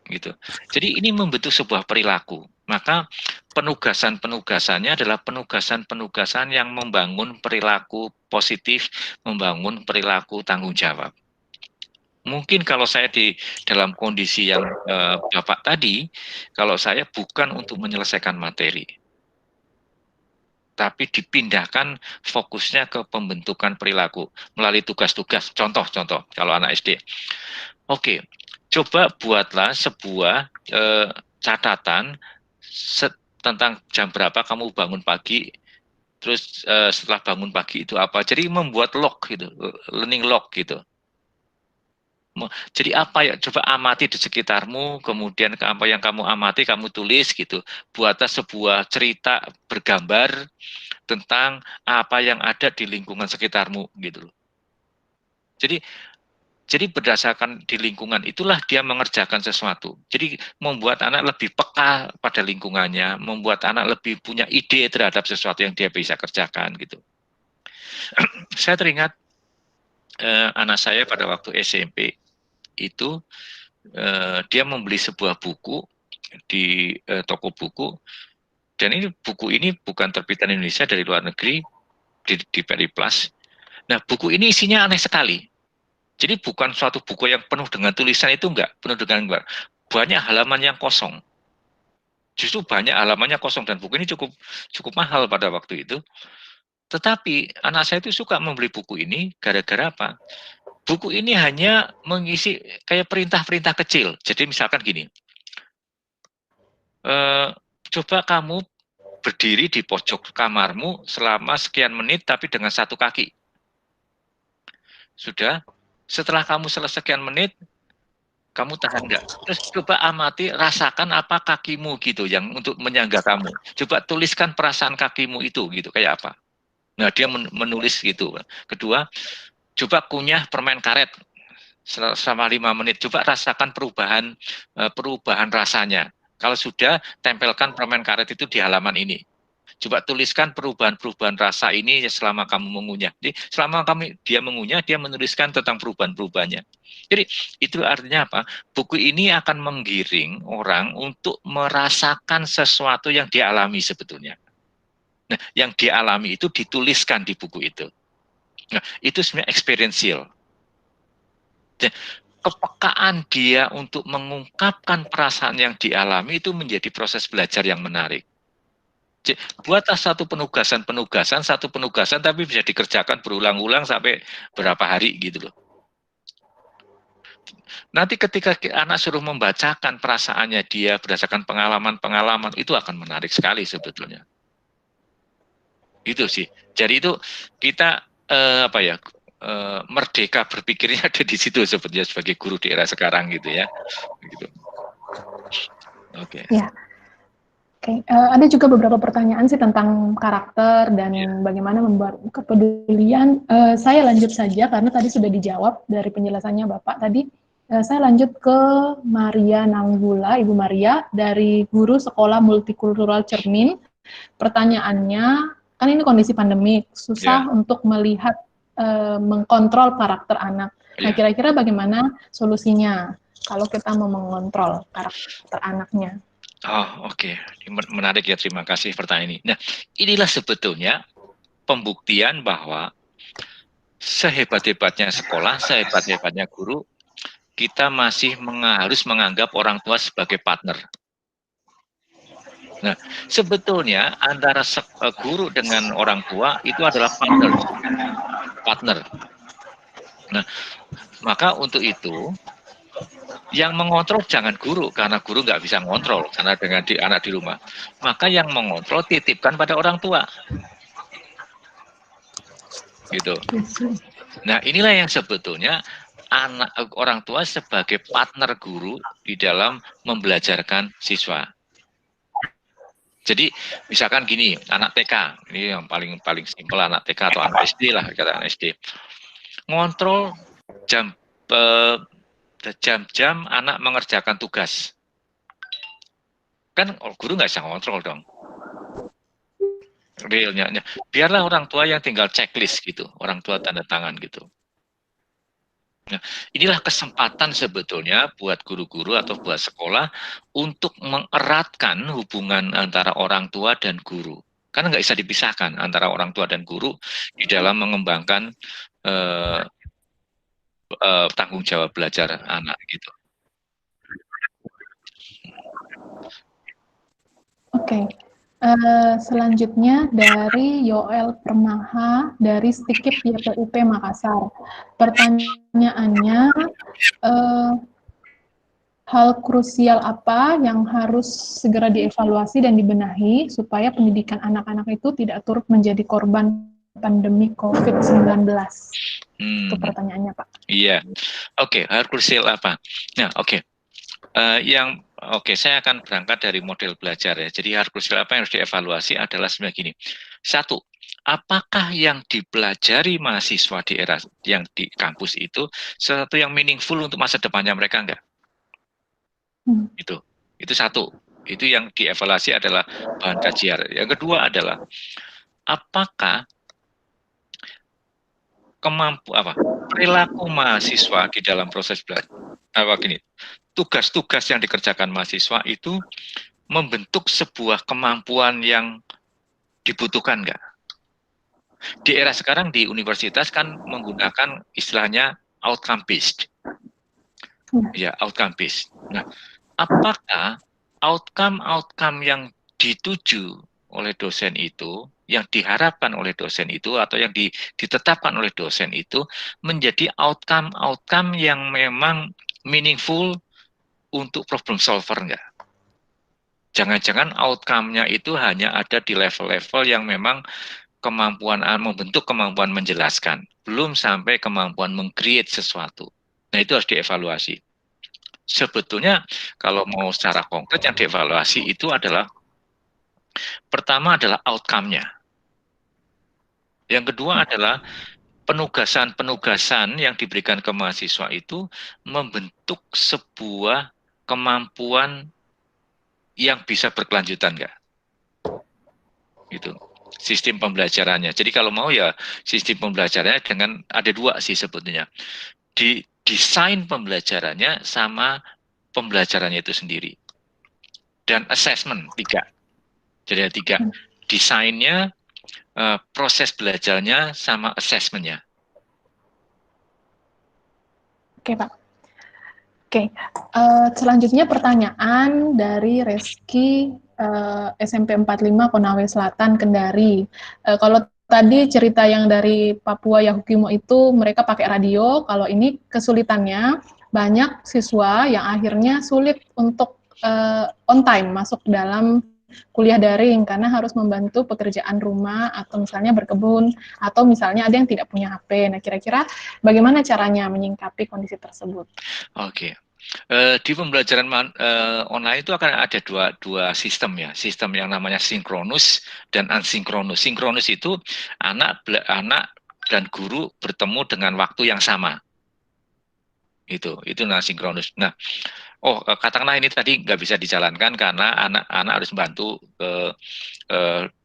Gitu. Jadi ini membentuk sebuah perilaku. Maka penugasan-penugasannya adalah penugasan-penugasan yang membangun perilaku positif, membangun perilaku tanggung jawab. Mungkin kalau saya di dalam kondisi yang Bapak tadi, kalau saya bukan untuk menyelesaikan materi, tapi dipindahkan fokusnya ke pembentukan perilaku melalui tugas-tugas. Contoh-contoh kalau anak SD. Oke, coba buatlah sebuah catatan tentang jam berapa kamu bangun pagi, terus setelah bangun pagi itu apa. Jadi membuat log gitu, learning log gitu. Jadi apa ya, coba amati di sekitarmu, kemudian apa yang kamu amati, kamu tulis gitu. Buatlah sebuah cerita bergambar tentang apa yang ada di lingkungan sekitarmu gitu. Jadi berdasarkan di lingkungan itulah dia mengerjakan sesuatu. Jadi membuat anak lebih peka pada lingkungannya, membuat anak lebih punya ide terhadap sesuatu yang dia bisa kerjakan gitu. Saya teringat anak saya pada waktu SMP itu dia membeli sebuah buku di toko buku, dan ini buku ini bukan terbitan Indonesia, dari luar negeri, di Periplus. Nah, buku ini isinya aneh sekali. Jadi bukan suatu buku yang penuh dengan tulisan, itu enggak, penuh dengan gambar. Banyak halaman yang kosong. Justru banyak halamannya kosong, dan buku ini cukup mahal pada waktu itu. Tetapi anak saya itu suka membeli buku ini gara-gara apa? Buku ini hanya mengisi kayak perintah-perintah kecil. Jadi misalkan gini, coba kamu berdiri di pojok kamarmu selama sekian menit tapi dengan satu kaki. Sudah, setelah kamu selesai sekian menit, kamu tahan enggak? Terus coba amati, rasakan apa kakimu gitu yang untuk menyangga kamu. Coba tuliskan perasaan kakimu itu gitu, kayak apa. Nah, dia menulis gitu. Kedua, coba kunyah permen karet selama 5 menit. Coba rasakan perubahan rasanya. Kalau sudah, tempelkan permen karet itu di halaman ini. Coba tuliskan perubahan-perubahan rasa ini selama kamu mengunyah. Jadi selama dia mengunyah, dia menuliskan tentang perubahan-perubahannya. Jadi itu artinya apa? Buku ini akan menggiring orang untuk merasakan sesuatu yang dialami sebetulnya. Nah, yang dialami itu dituliskan di buku itu. Nah, itu sebenarnya experiential. Dan kepekaan dia untuk mengungkapkan perasaan yang dialami itu menjadi proses belajar yang menarik. Buatlah satu penugasan tapi bisa dikerjakan berulang-ulang sampai berapa hari gitu loh. Nanti ketika anak suruh membacakan perasaannya dia berdasarkan pengalaman-pengalaman, itu akan menarik sekali sebetulnya. Itu sih. Jadi itu kita merdeka berpikirnya ada di situ sebetulnya sebagai guru di era sekarang gitu ya. Gitu. Oke. Ya. Oke, ada juga beberapa pertanyaan sih tentang karakter dan bagaimana membuat kepedulian. Saya lanjut saja karena tadi sudah dijawab dari penjelasannya Bapak tadi. Saya lanjut ke Maria Nanggula, Ibu Maria, dari guru sekolah multikultural Cermin. Pertanyaannya, kan ini kondisi pandemik, susah untuk melihat, mengkontrol karakter anak. Nah, kira-kira bagaimana solusinya kalau kita mau mengontrol karakter anaknya? Oh, oke. Menarik ya, terima kasih pertanyaan ini. Nah, inilah sebetulnya pembuktian bahwa sehebat-hebatnya sekolah, sehebat-hebatnya guru, kita masih harus menganggap orang tua sebagai partner. Nah, sebetulnya antara guru dengan orang tua itu adalah partner. Nah, maka untuk itu yang mengontrol jangan guru, karena guru nggak bisa mengontrol karena dengan anak di rumah. Maka yang mengontrol titipkan pada orang tua. Gitu. Nah, inilah yang sebetulnya orang tua sebagai partner guru di dalam membelajarkan siswa. Jadi misalkan gini, anak TK, ini yang paling simpel, anak TK atau anak SD lah, kata anak SD. Ngontrol jam-jam anak mengerjakan tugas. Kan guru nggak bisa ngontrol dong. Realnya, biarlah orang tua yang tinggal checklist gitu, orang tua tanda tangan gitu. Nah, inilah kesempatan sebetulnya buat guru-guru atau buat sekolah untuk mengeratkan hubungan antara orang tua dan guru. Karena nggak bisa dipisahkan antara orang tua dan guru di dalam mengembangkan tanggung jawab belajar anak gitu. Oke. Selanjutnya dari Yoel Permaha dari Stikip YPUP Makassar. Pertanyaannya, hal krusial apa yang harus segera dievaluasi dan dibenahi supaya pendidikan anak-anak itu tidak turut menjadi korban pandemi COVID-19? Itu pertanyaannya, Pak. Iya, oke. Hal krusial apa? Nah, oke. Saya akan berangkat dari model belajar ya. Jadi hal krusial apa yang harus dievaluasi adalah sebenarnya gini. Satu, apakah yang dipelajari mahasiswa di era yang di kampus itu sesuatu yang meaningful untuk masa depannya mereka enggak? Itu satu. Itu yang dievaluasi adalah bahan kajian. Yang kedua adalah apakah perilaku mahasiswa di dalam proses belajar. Tugas-tugas yang dikerjakan mahasiswa itu membentuk sebuah kemampuan yang dibutuhkan enggak? Di era sekarang di universitas kan menggunakan istilahnya outcome based. Ya, outcome based. Nah, apakah outcome yang dituju oleh dosen itu, yang diharapkan oleh dosen itu, atau yang ditetapkan oleh dosen itu menjadi outcome yang memang meaningful untuk problem solver enggak? Jangan-jangan outcome-nya itu hanya ada di level-level yang memang membentuk kemampuan menjelaskan, belum sampai kemampuan meng-create sesuatu. Nah, itu harus dievaluasi. Sebetulnya kalau mau secara konkret yang dievaluasi itu adalah pertama adalah outcome-nya. Yang kedua adalah penugasan-penugasan yang diberikan ke mahasiswa itu membentuk sebuah kemampuan yang bisa berkelanjutan enggak? Gitu. Sistem pembelajarannya. Jadi kalau mau ya sistem pembelajarannya dengan ada dua sih sebetulnya. Di desain pembelajarannya sama pembelajarannya itu sendiri. Dan assessment 3. Jadi ada 3. Desainnya, proses belajarnya, sama assessmentnya. Oke, Pak. Oke, selanjutnya pertanyaan dari Reski SMP 45 Konawe Selatan, Kendari. Kalau tadi cerita yang dari Papua Yahukimo itu mereka pakai radio, kalau ini kesulitannya banyak siswa yang akhirnya sulit untuk on time masuk dalam kuliah daring karena harus membantu pekerjaan rumah atau misalnya berkebun atau misalnya ada yang tidak punya HP. Nah, kira-kira bagaimana caranya menyingkapi kondisi tersebut? Oke. Di pembelajaran online itu akan ada dua sistem ya, sistem yang namanya sinkronus dan asinkronus. Sinkronus itu anak dan guru bertemu dengan waktu yang sama. Itu sinkronus. Nah, katakanlah ini tadi nggak bisa dijalankan karena anak-anak harus bantu ke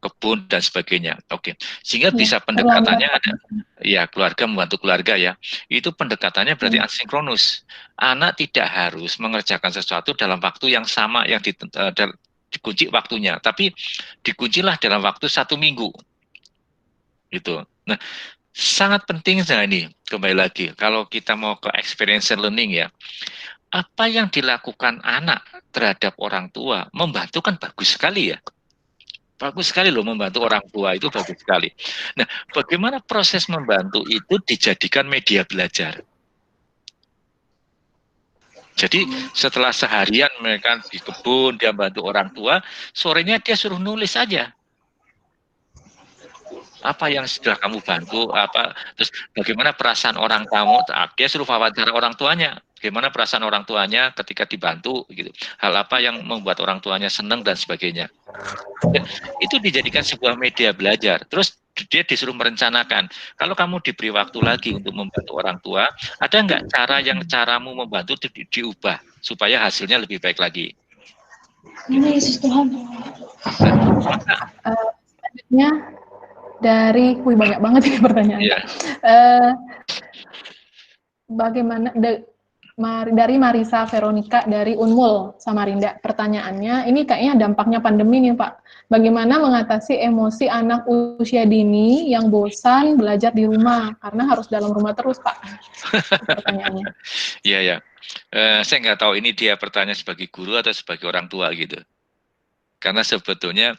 kebun dan sebagainya. Oke, sehingga bisa pendekatannya ada, ya keluarga membantu keluarga ya. Itu pendekatannya berarti asinkronus. Anak tidak harus mengerjakan sesuatu dalam waktu yang sama yang dikunci waktunya, tapi dikuncilah dalam waktu 1 minggu. Gitu. Nah, sangat penting ini kembali lagi kalau kita mau ke experiential learning ya, apa yang dilakukan anak terhadap orang tua membantu kan bagus sekali ya. Bagus sekali loh, membantu orang tua itu bagus sekali. Nah, bagaimana proses membantu itu dijadikan media belajar? Jadi setelah seharian mereka di kebun, dia bantu orang tua, sorenya dia suruh nulis aja. Apa yang sudah kamu bantu, terus bagaimana perasaan orang kamu, dia suruh wawancara orang tuanya. Bagaimana perasaan orang tuanya ketika dibantu, gitu. Hal apa yang membuat orang tuanya senang dan sebagainya. Dan itu dijadikan sebuah media belajar. Terus dia disuruh merencanakan. Kalau kamu diberi waktu lagi untuk membantu orang tua, ada nggak cara yang caramu membantu diubah supaya hasilnya lebih baik lagi? Yesus Tuhan. Selanjutnya dari, banyak banget ini pertanyaan. Yeah. Bagaimana dari Marisa Veronica dari Unmul Samarinda, pertanyaannya ini kayaknya dampaknya pandemi nih Pak, bagaimana mengatasi emosi anak usia dini yang bosan belajar di rumah karena harus dalam rumah terus Pak? Pertanyaannya. Iya ya, saya nggak tahu ini dia bertanya sebagai guru atau sebagai orang tua gitu. Karena sebetulnya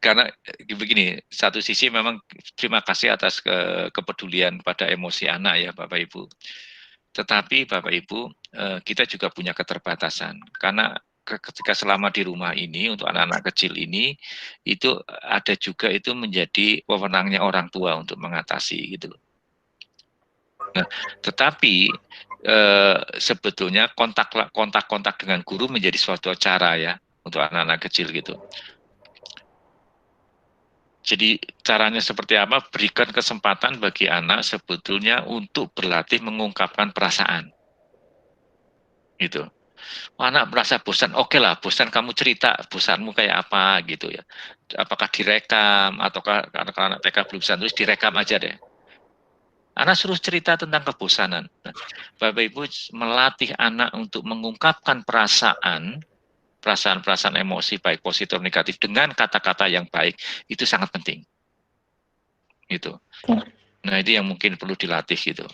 karena begini, satu sisi memang terima kasih atas kepedulian pada emosi anak ya Bapak Ibu. Tetapi Bapak Ibu, kita juga punya keterbatasan karena ketika selama di rumah ini untuk anak-anak kecil ini itu ada juga itu menjadi wewenangnya orang tua untuk mengatasi gitu loh. Nah, tetapi sebetulnya kontak dengan guru menjadi suatu cara ya untuk anak-anak kecil gitu. Jadi caranya seperti apa? Berikan kesempatan bagi anak sebetulnya untuk berlatih mengungkapkan perasaan. Gitu. Anak merasa bosan, oke lah, bosan kamu cerita, bosanmu kayak apa gitu ya. Apakah direkam ataukah karena anak TK belum bisa tulis, direkam aja deh. Anak suruh cerita tentang kebosanan. Nah, Bapak Ibu melatih anak untuk mengungkapkan perasaan-perasaan emosi baik positif atau negatif dengan kata-kata yang baik itu sangat penting. Gitu. Nah, itu yang mungkin perlu dilatih gitu.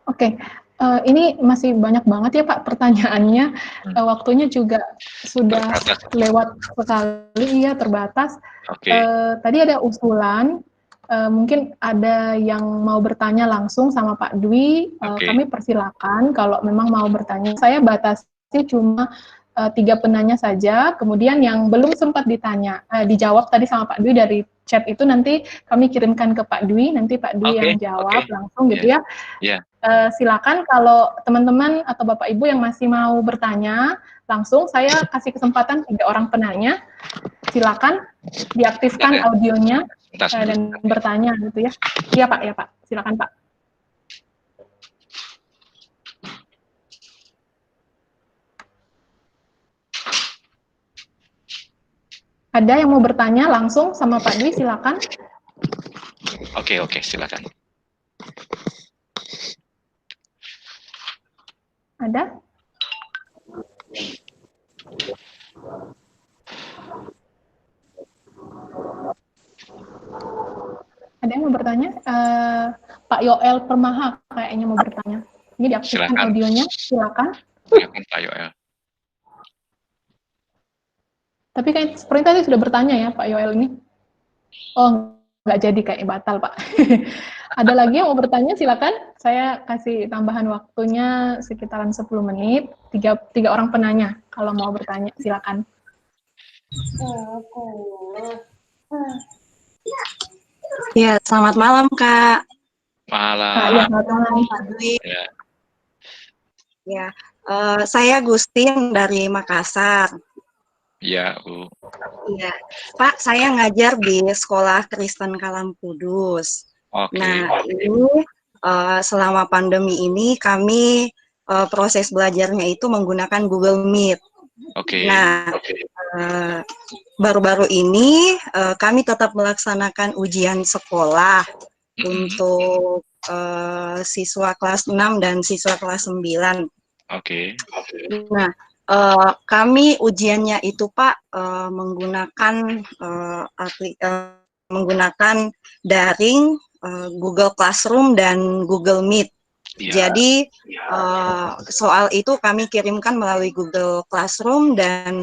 Oke. Ini masih banyak banget ya Pak pertanyaannya, waktunya juga sudah lewat sekali, ya terbatas. Tadi ada usulan, mungkin ada yang mau bertanya langsung sama Pak Dwi, kami persilakan kalau memang mau bertanya. Saya batasi cuma 3 penanya saja, kemudian yang belum sempat dijawab tadi sama Pak Dwi dari chat itu nanti kami kirimkan ke Pak Dwi, nanti Pak Dwi yang jawab langsung gitu ya. Silakan kalau teman-teman atau Bapak Ibu yang masih mau bertanya langsung, saya kasih kesempatan 3 orang penanya, silakan diaktifkan audionya dan bertanya gitu ya. Iya Pak, silakan Pak. Ada yang mau bertanya langsung sama Pak Dwi, silakan. Oke, silakan. Ada? Ada yang mau bertanya? Pak Yoel Permaha kayaknya mau bertanya. Ini diaktifkan audionya, silakan. Silakan Pak Yoel. Tapi kan seperti tadi sudah bertanya ya Pak Yoel ini. Oh, nggak jadi kayak batal Pak. Ada lagi yang mau bertanya silakan. Saya kasih tambahan waktunya sekitaran 10 menit. Tiga orang penanya kalau mau bertanya silakan. Ya, selamat malam Kak. Malam. Ya, selamat malam. Pak Dwi. Ya. Ya, saya Gustin dari Makassar. Ya, Bu. Iya, Pak, saya ngajar di Sekolah Kristen Kalam Kudus. Oke. Nah, ini selama pandemi ini kami proses belajarnya itu menggunakan Google Meet. Oke. Nah, baru-baru ini kami tetap melaksanakan ujian sekolah untuk siswa kelas 6 dan siswa kelas 9. Oke. Nah, kami ujiannya itu Pak menggunakan daring, Google Classroom dan Google Meet. Ya. Jadi soal itu kami kirimkan melalui Google Classroom dan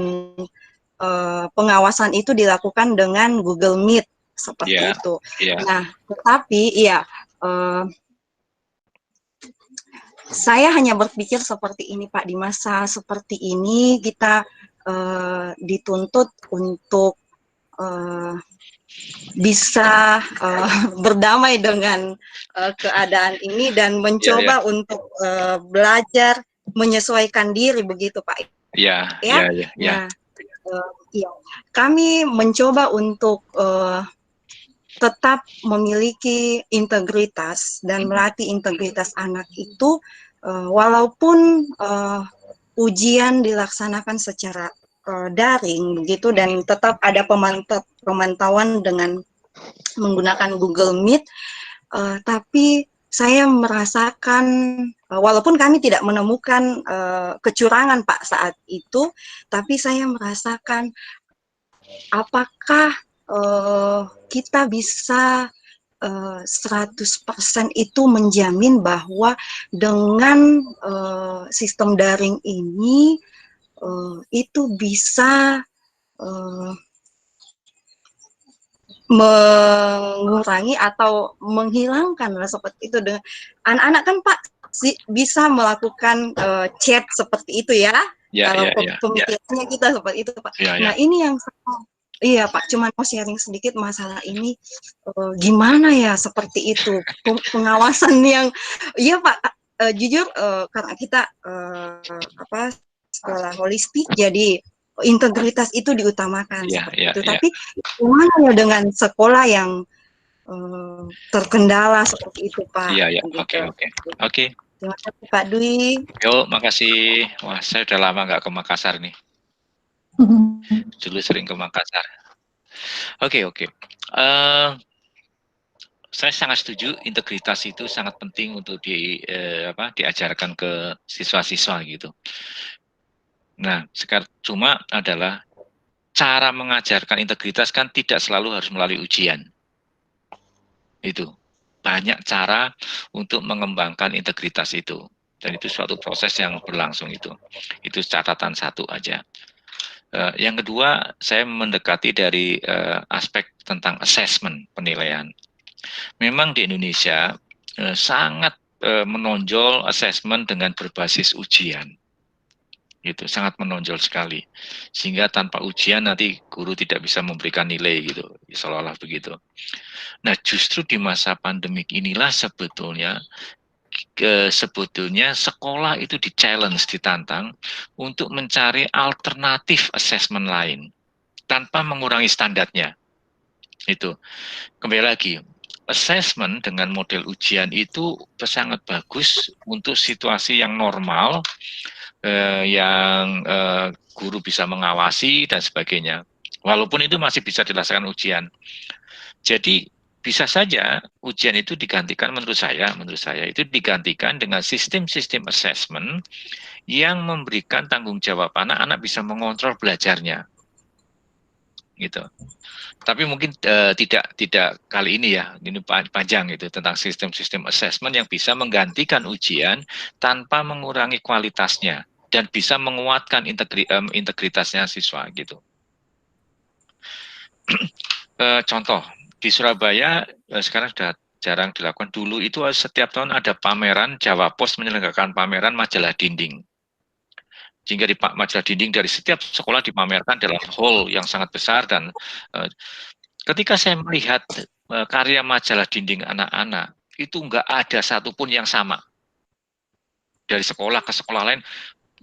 pengawasan itu dilakukan dengan Google Meet seperti itu. Ya. Nah, tetapi saya hanya berpikir seperti ini Pak, di masa seperti ini kita dituntut untuk bisa berdamai dengan keadaan ini dan mencoba untuk belajar menyesuaikan diri begitu Pak. Ya. Nah, iya. Kami mencoba untuk tetap memiliki integritas dan melatih integritas anak itu walaupun ujian dilaksanakan secara daring begitu dan tetap ada pemantauan dengan menggunakan Google Meet, tapi saya merasakan walaupun kami tidak menemukan kecurangan Pak saat itu, tapi saya merasakan apakah kita bisa 100% itu menjamin bahwa dengan sistem daring ini itu bisa mengurangi atau menghilangkan seperti itu. Dengan anak-anak kan Pak bisa melakukan chat seperti itu ya. Kalau pemikirannya kita seperti itu Pak. Nah ini yang iya Pak, cuman mau sharing sedikit masalah ini gimana ya seperti itu pengawasan yang iya Pak jujur karena kita sekolah holistik jadi integritas itu diutamakan seperti itu. Tapi gimana ya dengan sekolah yang terkendala seperti itu Pak? Iya. Oke. Terima kasih Pak Dwi. Yuk, makasih. Wah, saya udah lama nggak ke Makassar nih. Dulu sering ke Makassar. Oke. Saya sangat setuju integritas itu sangat penting untuk diajarkan ke siswa-siswa gitu. Nah, sekarang cuma adalah cara mengajarkan integritas kan tidak selalu harus melalui ujian. Itu banyak cara untuk mengembangkan integritas itu. Dan itu suatu proses yang berlangsung itu. Itu catatan satu aja. Yang kedua, saya mendekati dari aspek tentang assessment, penilaian. Memang di Indonesia sangat menonjol assessment dengan berbasis ujian. Gitu, sangat menonjol sekali. Sehingga tanpa ujian nanti guru tidak bisa memberikan nilai gitu, seolah-olah begitu. Nah, justru di masa pandemik inilah sebetulnya sekolah itu di-challenge, ditantang untuk mencari alternatif assessment lain tanpa mengurangi standarnya. Itu kembali lagi, assessment dengan model ujian itu sangat bagus untuk situasi yang normal, yang guru bisa mengawasi dan sebagainya. Walaupun itu masih bisa dilaksanakan ujian. Jadi bisa saja ujian itu digantikan menurut saya itu digantikan dengan sistem-sistem assessment yang memberikan tanggung jawab anak-anak bisa mengontrol belajarnya. Gitu. Tapi mungkin tidak kali ini ya, ini panjang itu tentang sistem-sistem assessment yang bisa menggantikan ujian tanpa mengurangi kualitasnya dan bisa menguatkan integritasnya siswa gitu. Contoh di Surabaya sekarang sudah jarang dilakukan. Dulu itu setiap tahun ada pameran, Jawa Pos menyelenggarakan pameran majalah dinding. Sehingga di majalah dinding dari setiap sekolah dipamerkan dalam hall yang sangat besar, dan ketika saya melihat karya majalah dinding anak-anak, itu enggak ada satupun yang sama. Dari sekolah ke sekolah lain,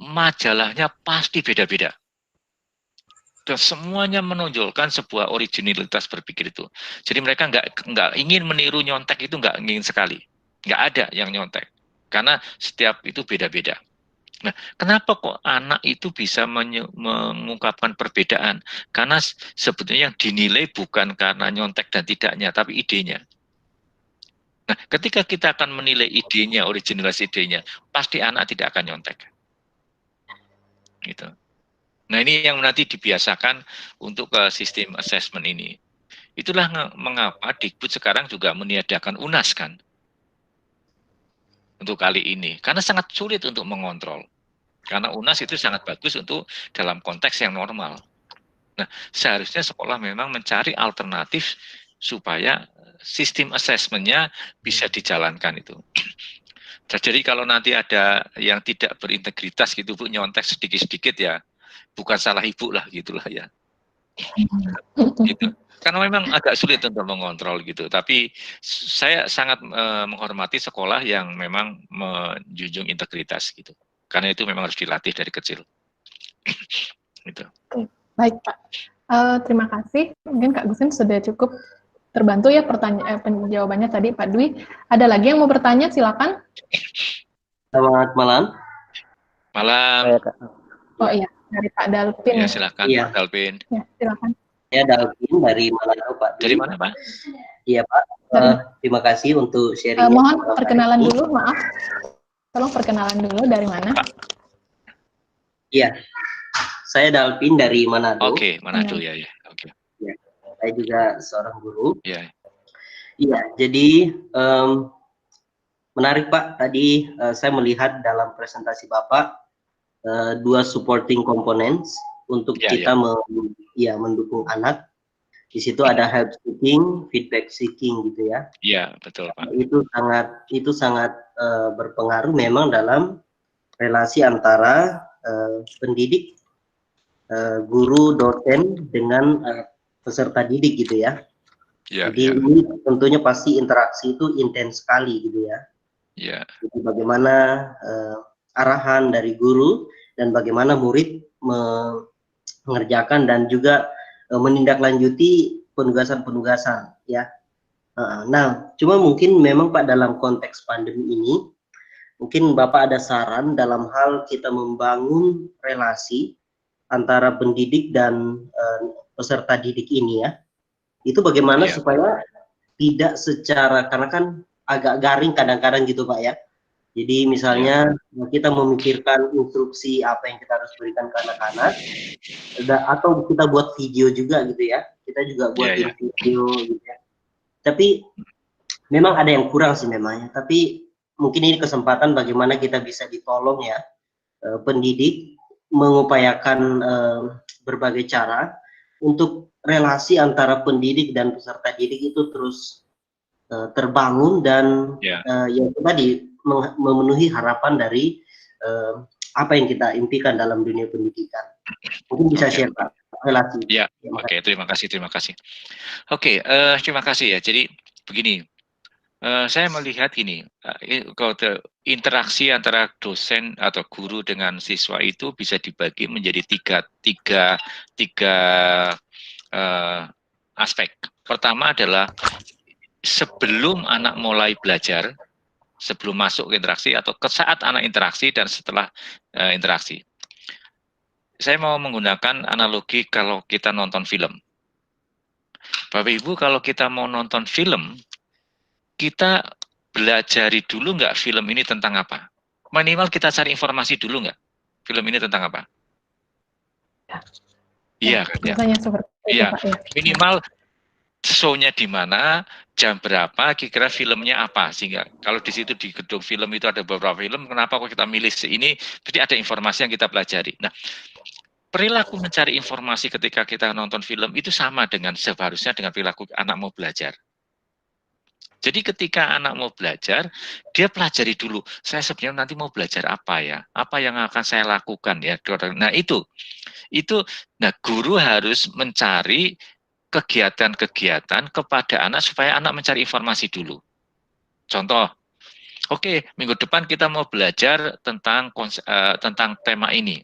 majalahnya pasti beda-beda. Dan semuanya menonjolkan sebuah originalitas berpikir itu. Jadi mereka nggak ingin meniru nyontek, itu nggak ingin sekali. Nggak ada yang nyontek. Karena setiap itu beda-beda. Nah, kenapa kok anak itu bisa mengungkapkan perbedaan? Karena sebetulnya yang dinilai bukan karena nyontek dan tidaknya, tapi idenya. Nah, ketika kita akan menilai idenya, originalitas idenya, pasti anak tidak akan nyontek. Gitu. Nah, ini yang nanti dibiasakan untuk sistem assessment ini. Itulah mengapa Dikbud sekarang juga meniadakan UNAS kan. Untuk kali ini. Karena sangat sulit untuk mengontrol. Karena UNAS itu sangat bagus untuk dalam konteks yang normal. Nah, seharusnya sekolah memang mencari alternatif supaya sistem assessment-nya bisa dijalankan itu. Jadi kalau nanti ada yang tidak berintegritas gitu Bu, nyontek sedikit-sedikit ya, bukan salah ibu lah gitulah ya. Gitu. Karena memang agak sulit untuk mengontrol gitu. Tapi saya sangat menghormati sekolah yang memang menjunjung integritas gitu. Karena itu memang harus dilatih dari kecil. Gitu. Oke, baik Pak. Terima kasih. Mungkin Kak Gusin sudah cukup terbantu ya jawabannya tadi Pak Dwi. Ada lagi yang mau bertanya? Silakan. Selamat malam. Malam. Oh iya, dari Pak Dalvin. Ya, silakan Iya. Pak Dalvin. Ya, silakan. Saya Dalvin dari Manado, Pak. Dari mana, Pak? Iya, Pak. Terima kasih untuk sharing. Mohon perkenalan dulu, maaf. Tolong perkenalan dulu dari mana? Iya. Saya Dalvin dari Manado. Oke, Manado ya. Oke. Ya. Saya juga seorang guru. Iya. Iya, jadi menarik Pak. Tadi saya melihat dalam presentasi Bapak dua supporting components untuk kita mendukung anak. Di situ ada help seeking, feedback seeking gitu ya. Iya, betul Pak. Itu sangat berpengaruh memang dalam relasi antara pendidik, guru, dosen dengan peserta didik gitu ya. Jadi ini tentunya pasti interaksi itu intens sekali gitu ya. Iya. Jadi bagaimana arahan dari guru dan bagaimana murid mengerjakan dan juga menindaklanjuti penugasan-penugasan ya. Nah, cuma mungkin memang Pak dalam konteks pandemi ini mungkin Bapak ada saran dalam hal kita membangun relasi antara pendidik dan peserta didik ini ya. Itu bagaimana supaya tidak secara, karena kan agak garing kadang-kadang gitu Pak ya. Jadi misalnya kita memikirkan instruksi apa yang kita harus berikan ke anak-anak, atau kita buat video juga gitu ya. Kita juga buat video gitu ya. Tapi memang ada yang kurang sih memangnya. Tapi mungkin ini kesempatan bagaimana kita bisa ditolong ya, pendidik mengupayakan berbagai cara untuk relasi antara pendidik dan peserta didik itu terus terbangun dan yang tadi memenuhi harapan dari apa yang kita impikan dalam dunia pendidikan. Mungkin bisa share Pak relasi. Ya, oke, terima kasih. Oke, terima kasih ya. Jadi begini, saya melihat ini, kalau interaksi antara dosen atau guru dengan siswa itu bisa dibagi menjadi tiga aspek. Pertama adalah sebelum anak mulai belajar, sebelum masuk ke interaksi atau ke saat anak interaksi dan setelah interaksi. Saya mau menggunakan analogi kalau kita nonton film. Bapak Ibu, kalau kita mau nonton film, kita belajari dulu nggak film ini tentang apa? Minimal kita cari informasi dulu nggak? Film ini tentang apa? Iya, minimal show-nya di mana, jam berapa, kira-kira filmnya apa, sehingga kalau di situ di gedung film itu ada beberapa film, kenapa kok kita milih ini? Jadi ada informasi yang kita pelajari. Nah, perilaku mencari informasi ketika kita nonton film itu sama dengan seharusnya dengan perilaku anak mau belajar. Jadi ketika anak mau belajar, dia pelajari dulu, saya sebenarnya nanti mau belajar apa ya, apa yang akan saya lakukan ya. Nah nah guru harus mencari kegiatan-kegiatan kepada anak supaya anak mencari informasi dulu. Contoh, oke, minggu depan kita mau belajar tentang tema ini.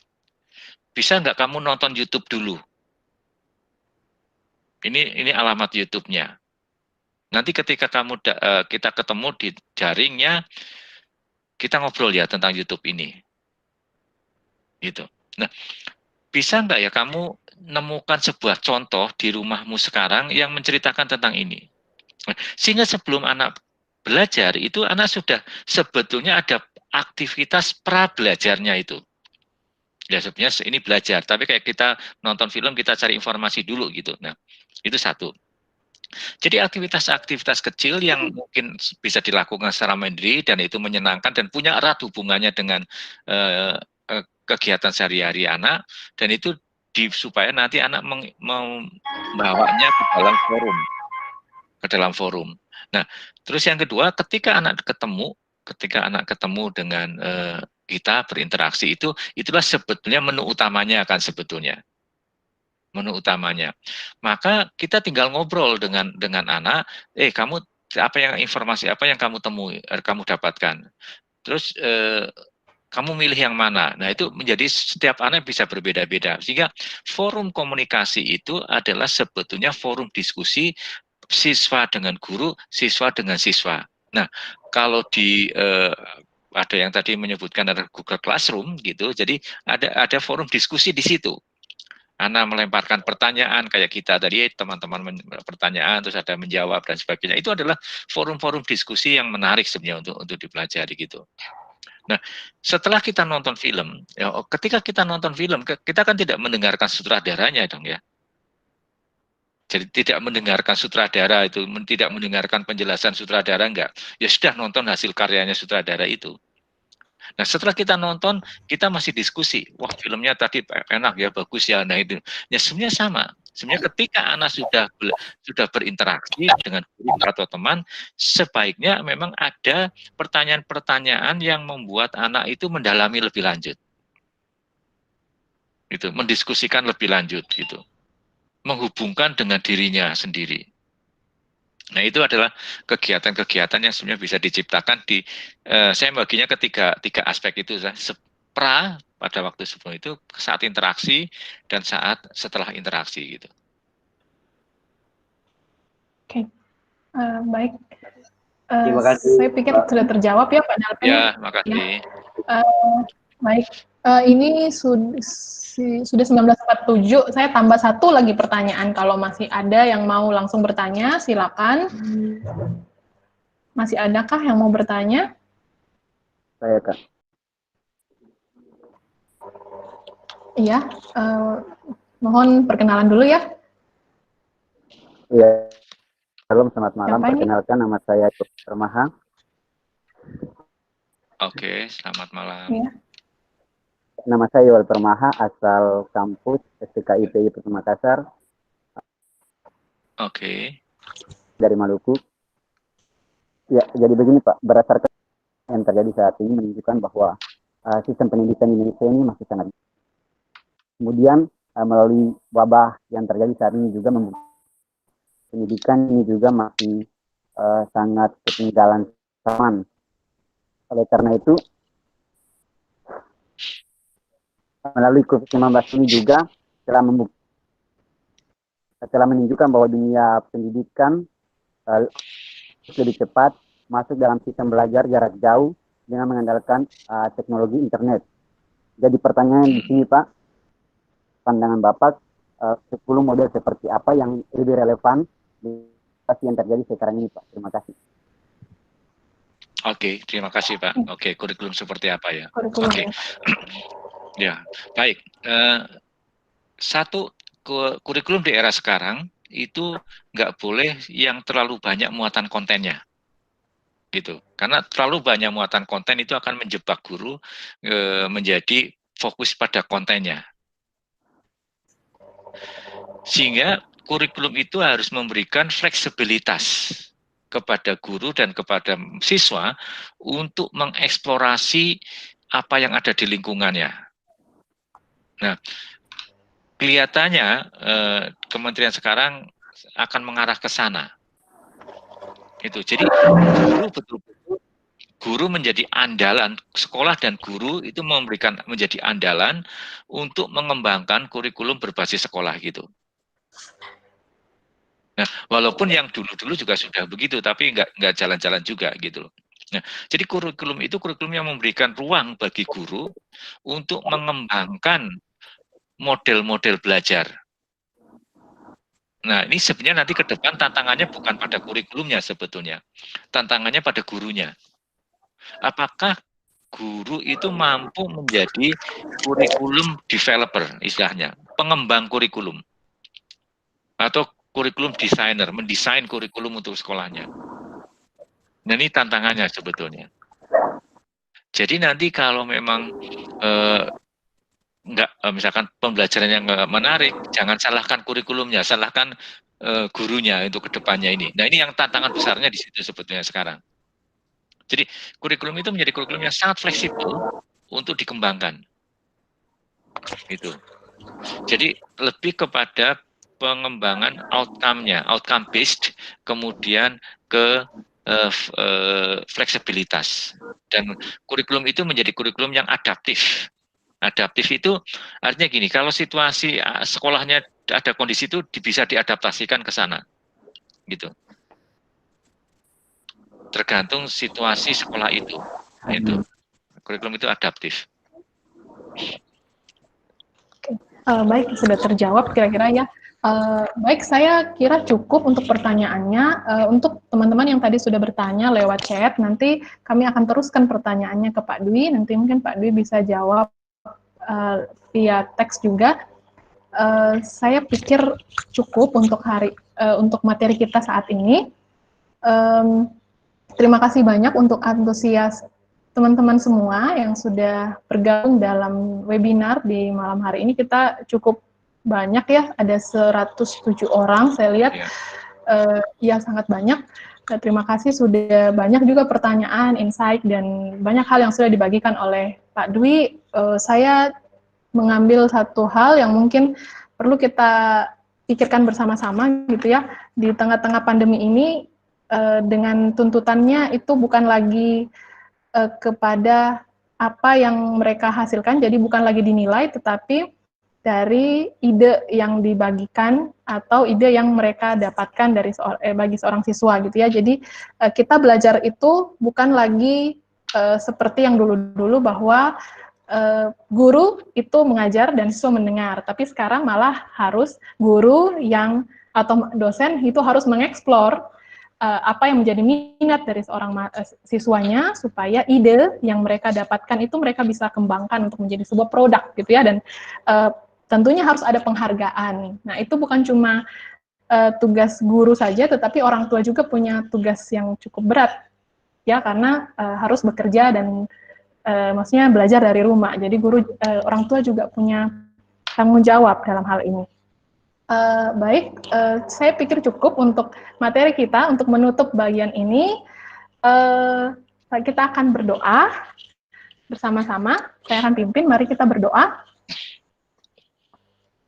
Bisa nggak kamu nonton YouTube dulu? Ini alamat YouTube-nya. Nanti ketika kita ketemu di jaringnya, kita ngobrol ya tentang YouTube ini. Gitu. Nah, bisa nggak ya kamu nemukan sebuah contoh di rumahmu sekarang yang menceritakan tentang ini? Sehingga sebelum anak belajar, itu anak sudah sebetulnya ada aktivitas pra belajarnya itu. Ya sebenarnya ini belajar, tapi kayak kita nonton film, kita cari informasi dulu gitu. Nah, itu satu. Jadi aktivitas-aktivitas kecil yang mungkin bisa dilakukan secara mandiri dan itu menyenangkan dan punya erat hubungannya dengan kegiatan sehari-hari anak, dan itu supaya nanti anak membawanya ke dalam forum. Nah, terus yang kedua, ketika anak ketemu dengan kita berinteraksi, itulah sebetulnya menu utamanya kan sebetulnya. Menu utamanya. Maka kita tinggal ngobrol dengan anak, kamu informasi apa yang kamu temui, kamu dapatkan. Terus kamu milih yang mana. Nah, itu menjadi setiap anak bisa berbeda-beda. Sehingga forum komunikasi itu adalah sebetulnya forum diskusi siswa dengan guru, siswa dengan siswa. Nah, kalau ada yang tadi menyebutkan ada Google Classroom gitu, jadi ada forum diskusi di situ. Anak melemparkan pertanyaan kayak kita tadi, teman-teman pertanyaan terus ada menjawab dan sebagainya. Itu adalah forum-forum diskusi yang menarik sebenarnya untuk dipelajari gitu. Nah, setelah kita nonton film, ya, ketika kita nonton film, kita kan tidak mendengarkan sutradaranya dong ya. Jadi tidak mendengarkan sutradara itu, tidak mendengarkan penjelasan sutradara, enggak. Ya sudah nonton hasil karyanya sutradara itu. Nah setelah kita nonton, kita masih diskusi. Wah filmnya tadi enak ya, bagus ya. Nah itu, ya sebenarnya sama. Sebenarnya ketika anak sudah berinteraksi dengan guru atau teman, sebaiknya memang ada pertanyaan-pertanyaan yang membuat anak itu mendalami lebih lanjut. Itu mendiskusikan lebih lanjut gitu. Menghubungkan dengan dirinya sendiri. Nah itu adalah kegiatan-kegiatan yang sebenarnya bisa diciptakan saya baginya tiga aspek itu, pra pada waktu sebelum itu, saat interaksi, dan saat setelah interaksi gitu. Oke, baik. Terima kasih. Saya pikir sudah terjawab ya Pak Dalpen. Ya, makasih. Ya. Baik, ini sudah 1947. Saya tambah satu lagi pertanyaan. Kalau masih ada yang mau langsung bertanya, silakan. Masih adakah yang mau bertanya? Saya, Kak. Iya, mohon perkenalan dulu ya. Iya, Salam, selamat malam. Siapa Perkenalkan, ini? nama saya Permaha. Oke, selamat malam. Iya. Nama saya Yowal Permaha, asal kampus STKIPI Makassar. Oke. Dari Maluku. Ya, jadi begini Pak, berdasarkan yang terjadi saat ini menunjukkan bahwa sistem pendidikan Indonesia ini masih sangat. Kemudian melalui wabah yang terjadi saat ini juga membuat pendidikan ini juga masih sangat ketinggalan zaman. Oleh karena itu, melalui COVID-19 ini juga telah menunjukkan bahwa dunia pendidikan lebih cepat masuk dalam sistem belajar jarak jauh dengan mengandalkan teknologi internet. Jadi pertanyaan di sini Pak, pandangan Bapak, 10 model seperti apa yang lebih relevan di situasi yang terjadi sekarang ini Pak? Terima kasih. Oke, terima kasih Pak. Oke, kurikulum seperti apa ya? Oke. Ya, baik. Satu, kurikulum di era sekarang itu nggak boleh yang terlalu banyak muatan kontennya, gitu. Karena terlalu banyak muatan konten itu akan menjebak guru menjadi fokus pada kontennya. Sehingga kurikulum itu harus memberikan fleksibilitas kepada guru dan kepada siswa untuk mengeksplorasi apa yang ada di lingkungannya. Nah, kelihatannya kementerian sekarang akan mengarah ke sana. Itu. Jadi guru betul-betul guru menjadi andalan, sekolah dan guru itu menjadi andalan untuk mengembangkan kurikulum berbasis sekolah gitu. Nah, walaupun yang dulu-dulu juga sudah begitu, tapi nggak jalan-jalan juga gitu loh. Nah, jadi kurikulum itu kurikulum yang memberikan ruang bagi guru untuk mengembangkan model-model belajar. Nah, ini sebenarnya nanti ke depan tantangannya bukan pada kurikulumnya sebetulnya. Tantangannya pada gurunya. Apakah guru itu mampu menjadi kurikulum developer istilahnya, pengembang kurikulum. Atau kurikulum designer, mendesain kurikulum untuk sekolahnya. Nah, ini tantangannya sebetulnya. Jadi nanti kalau memang misalkan pembelajaran yang menarik, jangan salahkan kurikulumnya, salahkan gurunya untuk kedepannya ini. Nah, ini yang tantangan besarnya di situ sebetulnya sekarang. Jadi kurikulum itu menjadi kurikulum yang sangat fleksibel untuk dikembangkan. Itu. Jadi lebih kepada pengembangan outcome-nya, outcome based, kemudian ke fleksibilitas. Dan kurikulum itu menjadi kurikulum yang adaptif. Adaptif itu artinya gini, kalau situasi sekolahnya ada kondisi itu bisa diadaptasikan ke sana, gitu. Tergantung situasi sekolah itu. Kurikulum itu adaptif. Baik, sudah terjawab kira-kira ya. Baik, saya kira cukup untuk pertanyaannya. Untuk teman-teman yang tadi sudah bertanya lewat chat, nanti kami akan teruskan pertanyaannya ke Pak Dwi. Nanti mungkin Pak Dwi bisa jawab via teks juga. Saya pikir cukup untuk untuk materi kita saat ini. Terima kasih banyak untuk antusias teman-teman semua yang sudah bergabung dalam webinar di malam hari ini. Kita cukup banyak ya, ada 107 orang saya lihat. Ya sangat banyak. Terima kasih, sudah banyak juga pertanyaan, insight, dan banyak hal yang sudah dibagikan oleh Pak Dwi. Saya mengambil satu hal yang mungkin perlu kita pikirkan bersama-sama gitu ya, di tengah-tengah pandemi ini, dengan tuntutannya itu bukan lagi kepada apa yang mereka hasilkan, jadi bukan lagi dinilai, tetapi dari ide yang dibagikan atau ide yang mereka dapatkan dari bagi seorang siswa gitu ya. Jadi kita belajar itu bukan lagi seperti yang dulu-dulu bahwa guru itu mengajar dan siswa mendengar, tapi sekarang malah harus guru atau dosen itu harus mengeksplor apa yang menjadi minat dari seorang siswanya, supaya ide yang mereka dapatkan itu mereka bisa kembangkan untuk menjadi sebuah produk gitu ya. Dan tentunya harus ada penghargaan. Nah, itu bukan cuma tugas guru saja, tetapi orang tua juga punya tugas yang cukup berat ya, karena harus bekerja dan maksudnya belajar dari rumah. Jadi orang tua juga punya tanggung jawab dalam hal ini. Baik, saya pikir cukup untuk materi kita. Untuk menutup bagian ini, kita akan berdoa bersama-sama. Saya akan pimpin, mari kita berdoa.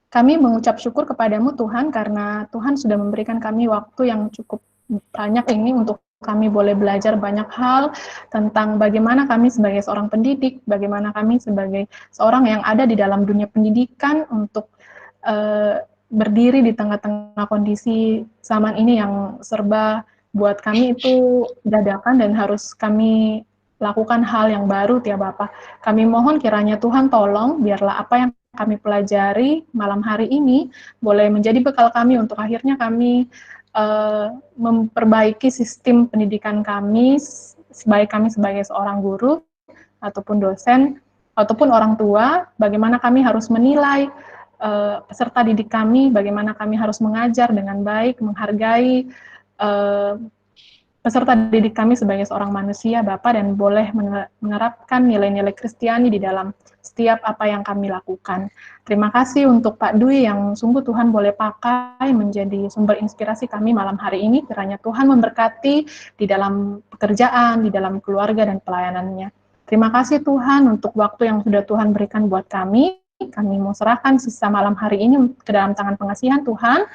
Kami mengucap syukur kepadamu Tuhan, karena Tuhan sudah memberikan kami waktu yang cukup banyak ini untuk kami boleh belajar banyak hal tentang bagaimana kami sebagai seorang pendidik, bagaimana kami sebagai seorang yang ada di dalam dunia pendidikan untuk berdiri di tengah-tengah kondisi zaman ini yang serba buat kami itu dadakan dan harus kami lakukan hal yang baru tiap Bapak. Kami mohon kiranya Tuhan tolong, biarlah apa yang kami pelajari malam hari ini boleh menjadi bekal kami untuk akhirnya kami memperbaiki sistem pendidikan kami, baik kami sebagai seorang guru ataupun dosen ataupun orang tua, bagaimana kami harus menilai peserta didik kami, bagaimana kami harus mengajar dengan baik, menghargai peserta didik kami sebagai seorang manusia, Bapak, dan boleh menerapkan nilai-nilai Kristiani di dalam setiap apa yang kami lakukan. Terima kasih untuk Pak Dwi yang sungguh Tuhan boleh pakai menjadi sumber inspirasi kami malam hari ini. Kiranya Tuhan memberkati di dalam pekerjaan, di dalam keluarga, dan pelayanannya. Terima kasih Tuhan untuk waktu yang sudah Tuhan berikan buat kami. Kami mau serahkan sisa malam hari ini ke dalam tangan pengasihan Tuhan.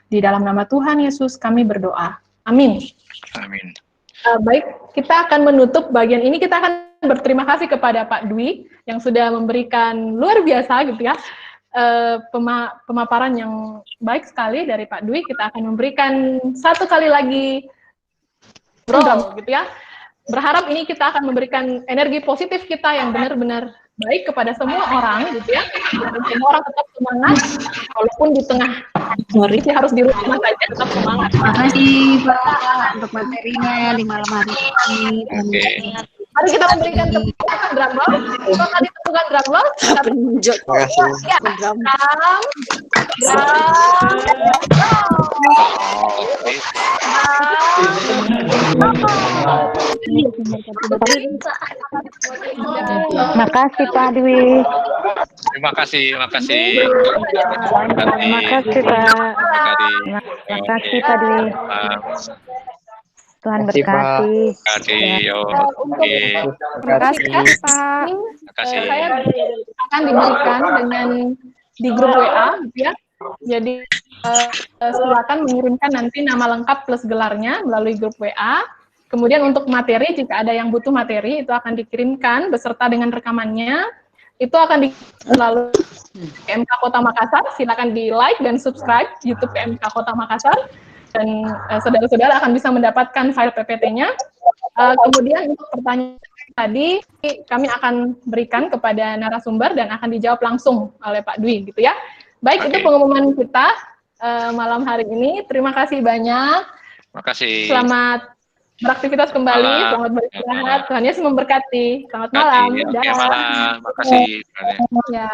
Di dalam nama Tuhan Yesus kami berdoa. Amin. Amin. Baik, kita akan menutup bagian ini. Kita akan berterima kasih kepada Pak Dwi yang sudah memberikan luar biasa gitu ya pemaparan yang baik sekali dari Pak Dwi. Kita akan memberikan satu kali lagi program gitu ya. Berharap ini kita akan memberikan energi positif kita yang benar-benar baik kepada semua orang gitu ya, dan semua orang tetap semangat walaupun di tengah kondisi harus di rumah saja tetap semangat. Terima kasih Pak untuk materinya di malam hari ini. Mari kita memberikan tepukan drum roll. Apakah ditepukan drum roll? Penunjuk. Ya, drum. Terima kasih Pak Dwi. Terima kasih. Terima kasih Pak. Terima kasih Pak Dwi. Tuhan berkati. Terima kasih Pak. Saya akan diberikan dengan di grup WA, gitu ya. Jadi silakan mengirimkan nanti nama lengkap plus gelarnya melalui grup WA. Kemudian untuk materi, jika ada yang butuh materi, itu akan dikirimkan beserta dengan rekamannya. Itu akan melalui PMK Kota Makassar. Silakan di like dan subscribe YouTube PMK Kota Makassar. Dan saudara-saudara akan bisa mendapatkan file PPT-nya. Kemudian untuk pertanyaan tadi, kami akan berikan kepada narasumber dan akan dijawab langsung oleh Pak Dwi, gitu ya. Baik, itu pengumuman kita malam hari ini. Terima kasih banyak. Terima kasih. Selamat beraktivitas kembali, selamat beristirahat. Tuhan Yesus memberkati. Selamat malam. Selamat malam. Terima kasih. Ya.